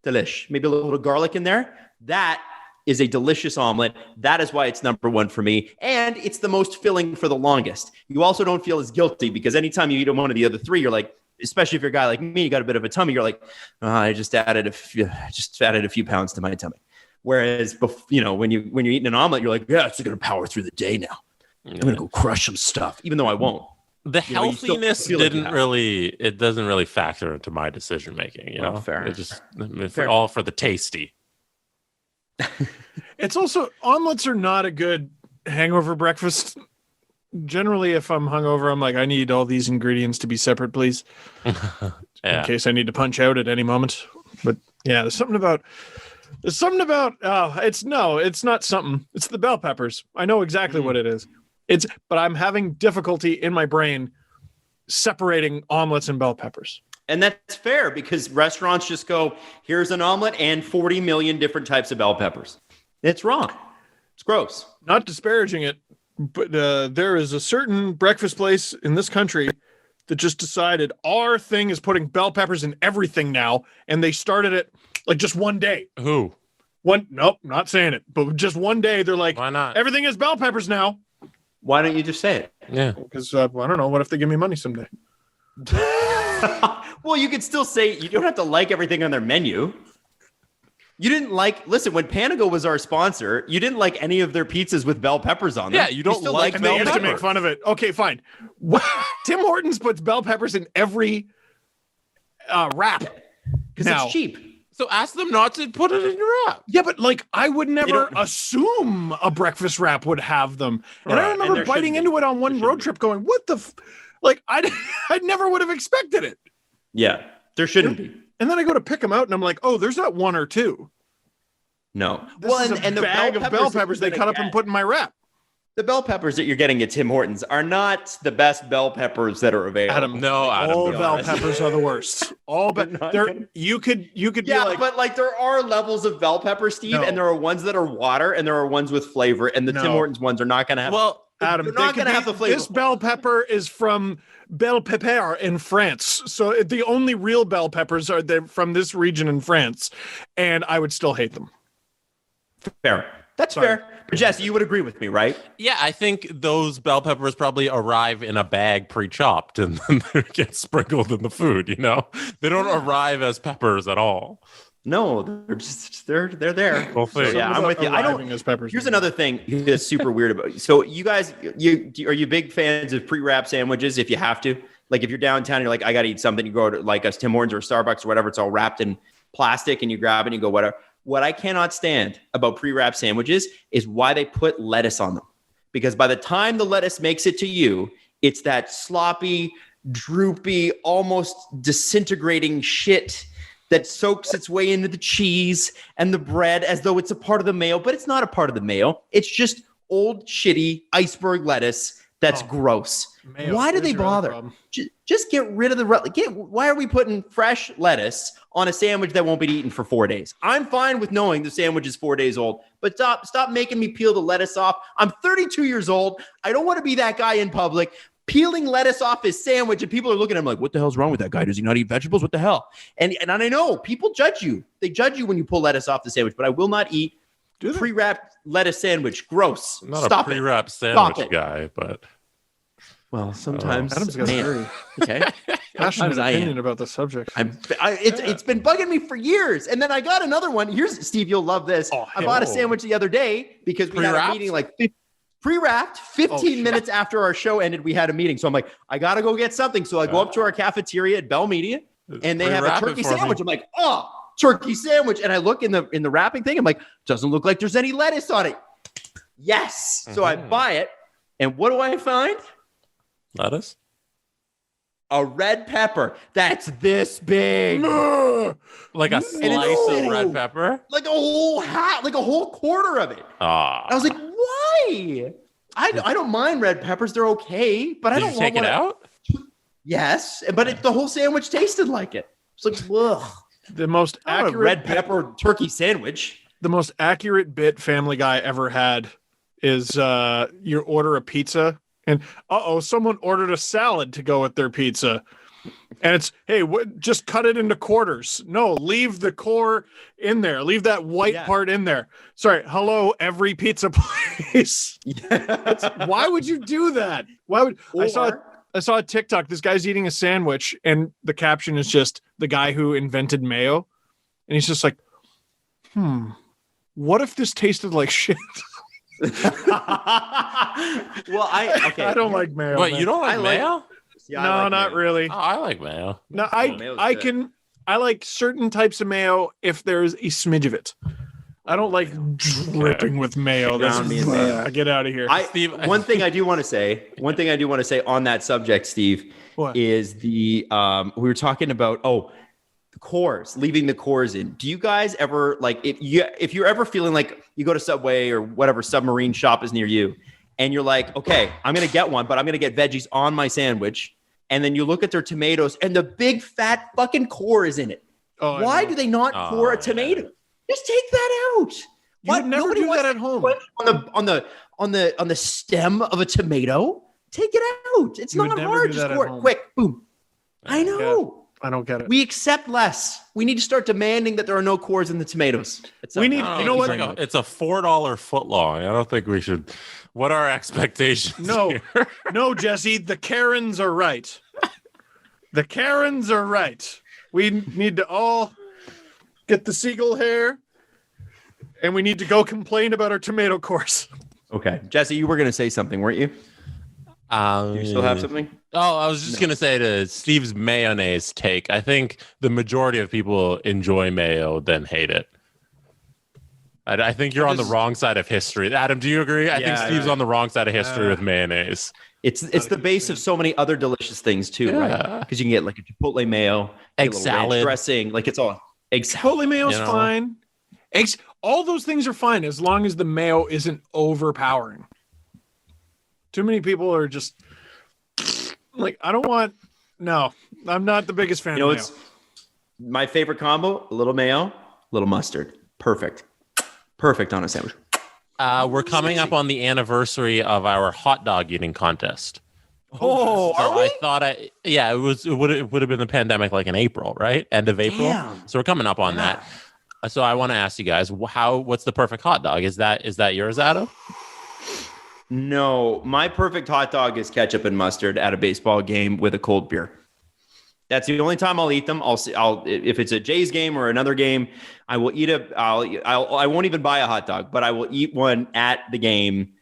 Delish. Maybe a little garlic in there. That is a delicious omelet. That is why it's number 1 for me. And it's the most filling for the longest. You also don't feel as guilty because anytime you eat one of the other 3, you're like, especially if you're a guy like me, you got a bit of a tummy. You're like, I just added a few pounds to my tummy. Whereas, when you're eating an omelet, you're like, it's going to power through the day now. I'm going to go crush some stuff, even though I won't. The healthiness doesn't really factor into my decision making. Fair. It's all for the tasty. It's also, omelets are not a good hangover breakfast. Generally, if I'm hungover, I'm like, I need all these ingredients to be separate, please. In case I need to punch out at any moment. But there's something about it's not something. It's the bell peppers. I know exactly what it is. But I'm having difficulty in my brain separating omelets and bell peppers. And that's fair because restaurants just go, here's an omelet and 40 million different types of bell peppers. It's wrong. It's gross. Not disparaging it, but there is a certain breakfast place in this country that just decided our thing is putting bell peppers in everything now. And they started it like just one day. Who? Nope, not saying it. But just one day, they're like, why not? Everything is bell peppers now. Why don't you just say it? Yeah. Because, I don't know. What if they give me money someday? Well, you could still say you don't have to like everything on their menu. You didn't listen, when Panago was our sponsor, you didn't like any of their pizzas with bell peppers on them. Yeah, you don't like and bell they used pepper. to make fun of it. Okay, fine. Tim Hortons puts bell peppers in every wrap. Because it's cheap. So ask them not to put it in your wrap. Yeah, but I would never assume a breakfast wrap would have them. And I remember biting into it on one road trip going, what the I never would have expected it. Yeah, there shouldn't be. And then I go to pick them out and I'm like, oh, there's not 1 or 2. No. This is a bag of bell peppers they cut up and put in my wrap. The bell peppers that you're getting at Tim Hortons are not the best bell peppers that are available. Adam, Adam, all be bell honest. peppers are the worst. All but you could be like, but like there are levels of bell pepper, Steve, No. and there are ones that are water and there are ones with flavor, and the No. Tim Hortons ones are not going to have. Well, Adam, they're they not could going to be- have the flavor. This bell pepper is from Belle Pepper in France. So the only real bell peppers are from this region in France, and I would still hate them. Fair. That's Sorry. fair. But Jesse, you would agree with me, right? yeah, I think those bell peppers probably arrive in a bag pre-chopped and then they get sprinkled in the food, you know? They don't arrive as peppers at all. No, they're just they're there. Well, fair. So, yeah, I'm with you. I Arriving don't. as peppers. Here's another thing that's super weird about. So you guys, are you big fans of pre-wrap sandwiches? If you have to, like, if you're downtown, you're like, I got to eat something. You go to like a Tim Hortons or a Starbucks or whatever. It's all wrapped in plastic, and you grab it and you go whatever. What I cannot stand about pre-wrap sandwiches is why they put lettuce on them. Because by the time the lettuce makes it to you, it's that sloppy, droopy, almost disintegrating shit that soaks its way into the cheese and the bread as though it's a part of the mayo, but it's not a part of the mayo. It's just old, shitty iceberg lettuce that's gross. Mayo Why do is they your own bother? problem. Just get rid of the why are we putting fresh lettuce on a sandwich that won't be eaten for 4 days? I'm fine with knowing the sandwich is 4 days old, but stop making me peel the lettuce off. I'm 32 years old. I don't want to be that guy in public peeling lettuce off his sandwich, and people are looking at him like, what the hell's wrong with that guy? Does he not eat vegetables? What the hell? And I know people judge you. They judge you when you pull lettuce off the sandwich, but I will not eat pre-wrapped lettuce sandwich. Gross. I'm not Stop a it. pre-wrap Stop sandwich it. guy, but Well, sometimes Adam's got a very okay. passionate I am. opinion about the subject. It's been bugging me for years. And then I got another one. Here's Steve, you'll love this. I bought a sandwich the other day because we had a Pre-wrapped? meeting like pre-wrapped 15 minutes after our show ended. We had a meeting. So I'm like, I got to go get something. So I go up to our cafeteria at Bell Media and they have a Pre-wrap it turkey for me. sandwich. I'm like, oh, turkey sandwich. And I look in the wrapping thing. I'm like, doesn't look like there's any lettuce on it. Yes. So I buy it. And what do I find? lettuce. A red pepper that's this big. Like a slice of red pepper. Like a whole like a whole quarter of it. Ah, I was like, why? I don't mind red peppers. They're okay, but I did don't you take want it out? Yes, but the whole sandwich tasted like it. It's like, ugh. The most I want a accurate red pepper turkey sandwich. The most accurate bit Family Guy ever had is you order a pizza and someone ordered a salad to go with their pizza. And it's, hey, just cut it into quarters. No, leave the core in there. Leave that white part in there. Sorry. Hello, every pizza place. Why would you do that? Why would I saw a TikTok. This guy's eating a sandwich and the caption is just the guy who invented mayo. And he's just like, what if this tasted like shit? I don't like mayo. What, man. you don't like mayo? Yeah, No, I like not mayo. really. Oh, I like mayo. No, mayo's I good. can. I like certain types of mayo if there's a smidge of it. I don't like dripping with mayo. Drown me in mayo. Get out of here. Steve, One thing I do want to say on that subject, Steve, What? is we were talking about the cores, leaving the cores in. Do you guys ever if you're ever feeling like you go to Subway or whatever submarine shop is near you, and you're like, okay, I'm gonna get one, but I'm gonna get veggies on my sandwich, and then you look at their tomatoes and the big fat fucking core is in it. Oh, I Why know. do they not core a tomato? Just take that out. You would never Nobody do wants that at to home. put on the stem of a tomato. Take it out. It's You would not never hard. do Just that at core it home. quick. Boom. I know. I don't get it. We accept less. We need to start demanding that there are no cores in the tomatoes. We need- Oh, you know what? It's a $4 foot long. I don't think we should. What are our expectations? No, here? no, Jesse. The Karens are right. The Karens are right. We need to all get the seagull hair, and we need to go complain about our tomato course. Okay. Jesse, you were going to say something, weren't you? Do you still have something? Oh, I was just going to say to Steve's mayonnaise take, I think the majority of people enjoy mayo then hate it. I think you're on the wrong side of history. Adam, do you agree? I think Steve's on the wrong side of history with mayonnaise. It's the base of so many other delicious things too, right? Because you can get like a chipotle mayo, Egg a little ranch salad. dressing, like it's all egg Chipotle mayo's You know. Too many people are just like, I don't want. No, I'm not the biggest fan of mayo. It's my favorite combo: a little mayo, a little mustard. Perfect on a sandwich. We're coming up on the anniversary of our hot dog eating contest. Oh, so I thought it would have been the pandemic like in April, right? End of April. Damn. So we're coming up on that. So I want to ask you guys, what's the perfect hot dog? Is that yours, Adam? No, my perfect hot dog is ketchup and mustard at a baseball game with a cold beer. That's the only time I'll eat them. I'll if it's a Jays game or another game, I will eat I won't even buy a hot dog, but I will eat one at the game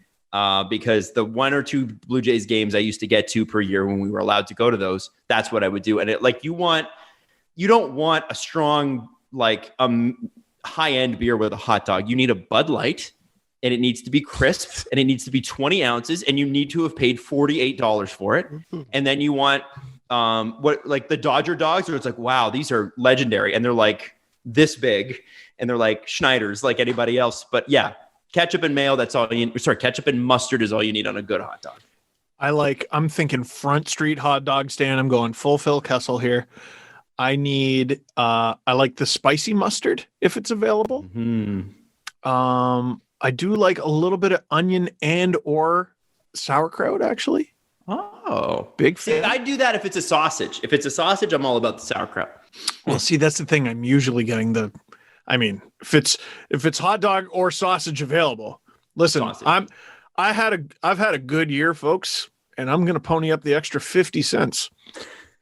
because the 1 or 2 Blue Jays games I used to get to per year when we were allowed to go to those, that's what I would do. And you don't want a strong high end beer with a hot dog. You need a Bud Light. And it needs to be crisp, and it needs to be 20 ounces, and you need to have paid $48 for it. And then you want the Dodger dogs, where it's like, wow, these are legendary, and they're like this big, and they're like Schneiders, like anybody else. But yeah, ketchup and mayo, that's all you need. Sorry, ketchup and mustard is all you need on a good hot dog. I'm thinking Front Street hot dog stand. I'm going full Phil Kessel here. I need I like the spicy mustard if it's available. Mm-hmm. I do like a little bit of onion and or sauerkraut, actually. Oh, big fan. See, I do that if it's a sausage. If it's a sausage, I'm all about the sauerkraut. Well, see, that's the thing. I'm usually getting if it's hot dog or sausage available. Listen, sausage. I've had a good year, folks, and I'm going to pony up the extra 50 cents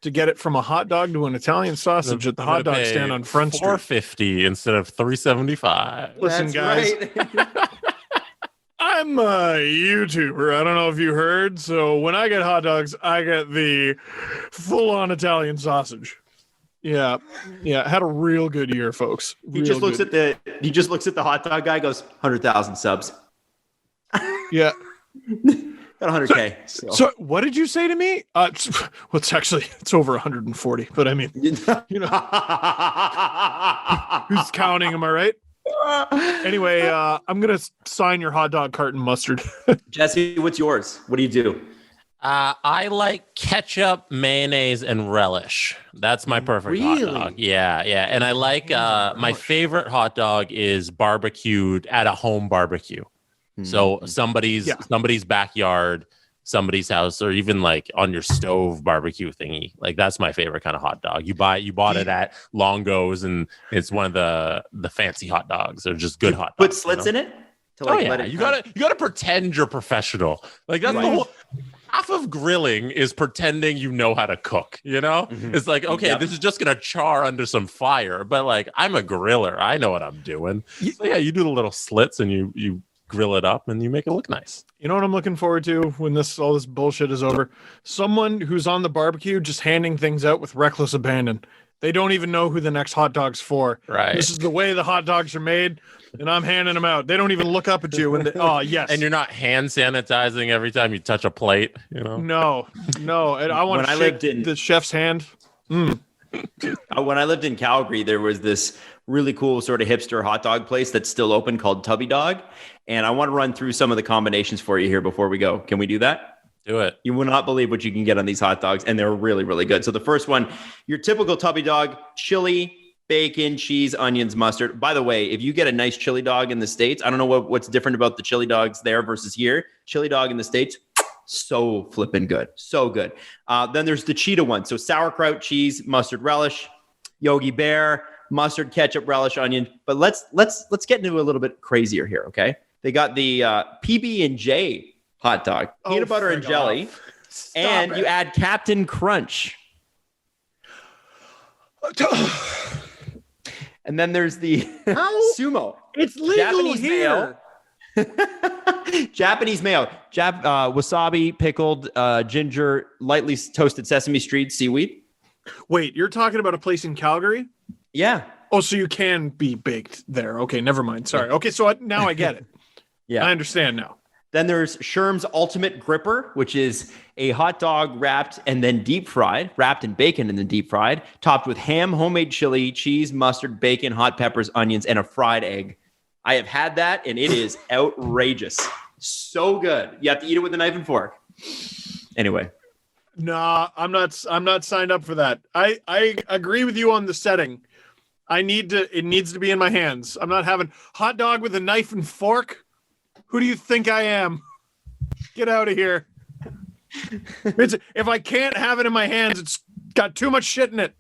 to get it from a hot dog to an Italian sausage at the hot dog stand on Front Street. $4.50 instead of $3.75. Listen, That's guys. Right. I'm a YouTuber. I don't know if you heard. So when I get hot dogs, I get the full-on Italian sausage. Yeah. Had a real good year, folks. He just looks at the hot dog guy, goes 100,000 subs. Yeah. Got 100K. So what did you say to me? It's over 140, but I mean, who's counting? Am I right? Anyway, I'm going to sign your hot dog carton mustard. Jesse, what's yours? What do you do? I like ketchup, mayonnaise, and relish. That's my perfect hot dog. Yeah. And I like my favorite hot dog is barbecued at a home barbecue. So somebody's backyard, somebody's house, or even like on your stove barbecue thingy. Like that's my favorite kind of hot dog. You bought it at Longo's, and it's one of the fancy hot dogs. They're just good hot dogs. Put slits in it? You gotta pretend you're professional. Like that's the whole half of grilling is pretending you know how to cook, Mm-hmm. It's like, okay, This is just gonna char under some fire, but like I'm a griller. I know what I'm doing. So yeah, you do the little slits and you grill it up and you make it look nice. You know what I'm looking forward to when all this bullshit is over? Someone who's on the barbecue just handing things out with reckless abandon. They don't even know who the next hot dog's for. Right. This is the way the hot dogs are made, and I'm handing them out. They don't even look up at you. Yes. And you're not hand sanitizing every time you touch a plate, No. And I want to shake the chef's hand. When I lived in Calgary, there was this really cool sort of hipster hot dog place that's still open called Tubby Dog. And I want to run through some of the combinations for you here before we go. Can we do that? Do it. You will not believe what you can get on these hot dogs, and they're really, really good. So the first one, your typical Tubby Dog, chili, bacon, cheese, onions, mustard. By the way, if you get a nice chili dog in the States, I don't know what's different about the chili dogs there versus here. Chili dog in the States, so flipping good. So good. Then there's the Cheetah one. So sauerkraut, cheese, mustard, relish, Yogi Bear, mustard, ketchup, relish, onion. But let's get into a little bit crazier here, okay? They got the PB&J hot dog, peanut butter and jelly, and you add Captain Crunch. And then there's the Sumo. It's legal Japanese here. Mayo. Japanese mayo. Wasabi, pickled ginger, lightly toasted sesame seeds, seaweed. Wait, you're talking about a place in Calgary? Yeah. Oh, so you can be baked there. Okay, never mind. Sorry. Okay, so now I get it. Yeah. I understand now. Then there's Sherm's Ultimate Gripper, which is a hot dog wrapped and then deep fried, wrapped in bacon and then deep fried, topped with ham, homemade chili, cheese, mustard, bacon, hot peppers, onions, and a fried egg. I have had that, and it is outrageous. So good. You have to eat it with a knife and fork. Anyway. Nah, I'm not signed up for that. I agree with you on the setting. It needs to be in my hands. I'm not having hot dog with a knife and fork. Who do you think I am? Get out of here. If I can't have it in my hands, it's got too much shit in it.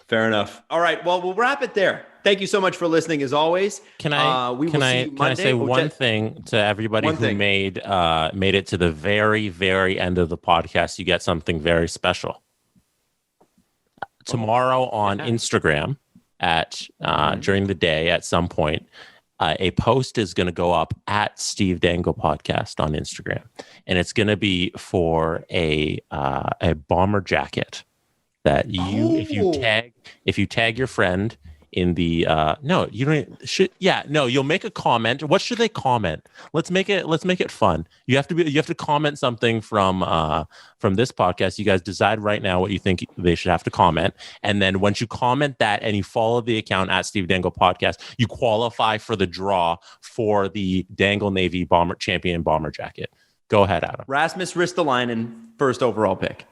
Fair enough. All right. Well, we'll wrap it there. Thank you so much for listening, as always. Can I say one thing to everybody who made it to the very, very end of the podcast? You get something very special. Tomorrow on Instagram at during the day at some point, a post is going to go up at Steve Dangle Podcast on Instagram, and it's going to be for a bomber jacket that if you tag your friend in the you'll make a comment. What should they comment? Let's make it fun. You have to comment something from this podcast. You guys decide right now what you think they should have to comment, and then once you comment that and you follow the account at Steve Dangle Podcast, you qualify for the draw for the Dangle Navy champion bomber jacket. Go ahead, Adam. Rasmus Ristolainen, first overall pick.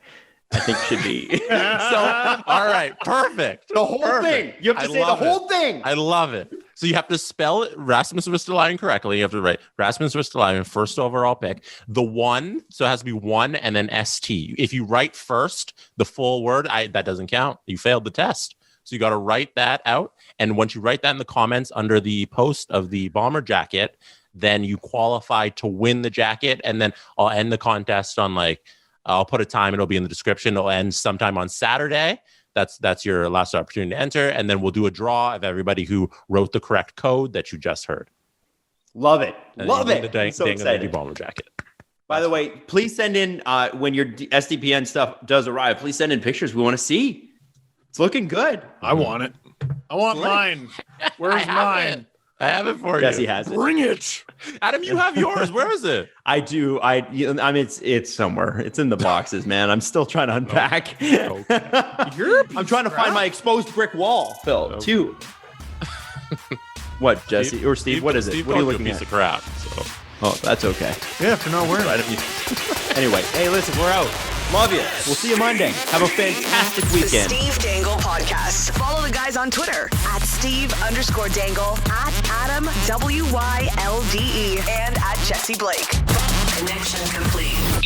I think should be. So, all right, perfect. The whole thing. You have to say the whole thing. I love it. So you have to spell it Rasmus Ristolainen correctly. You have to write Rasmus Ristolainen, first overall pick. The one, so it has to be one and then ST. If you write first the full word, that doesn't count. You failed the test. So you got to write that out. And once you write that in the comments under the post of the bomber jacket, then you qualify to win the jacket. And then I'll end the contest on I'll put a time. It'll be in the description. It'll end sometime on Saturday. That's your last opportunity to enter. And then we'll do a draw of everybody who wrote the correct code that you just heard. Love it. And Love it. The So excited. bomber jacket. By the way, please send in when your SDPN stuff does arrive. Please send in pictures. We want to see. It's looking good. I want it. I want mine. Where's mine? I have it for you. Jesse has it. Bring it. Adam, you have yours. Where is it? I do. I mean, it's somewhere. It's in the boxes, man. I'm still trying to unpack. Okay. I'm trying to find my exposed brick wall, Phil, too. What, Jesse or Steve? What is it? What are you looking at? Piece of crap. So. Oh, that's okay. You have to know where. Anyway, hey, listen, we're out. Love you. We'll see you Monday. Have a fantastic weekend. The Steve Dangle Podcast. Follow the guys on Twitter at Steve_Dangle, at Adam WYLDE, and at Jesse Blake. Connection complete.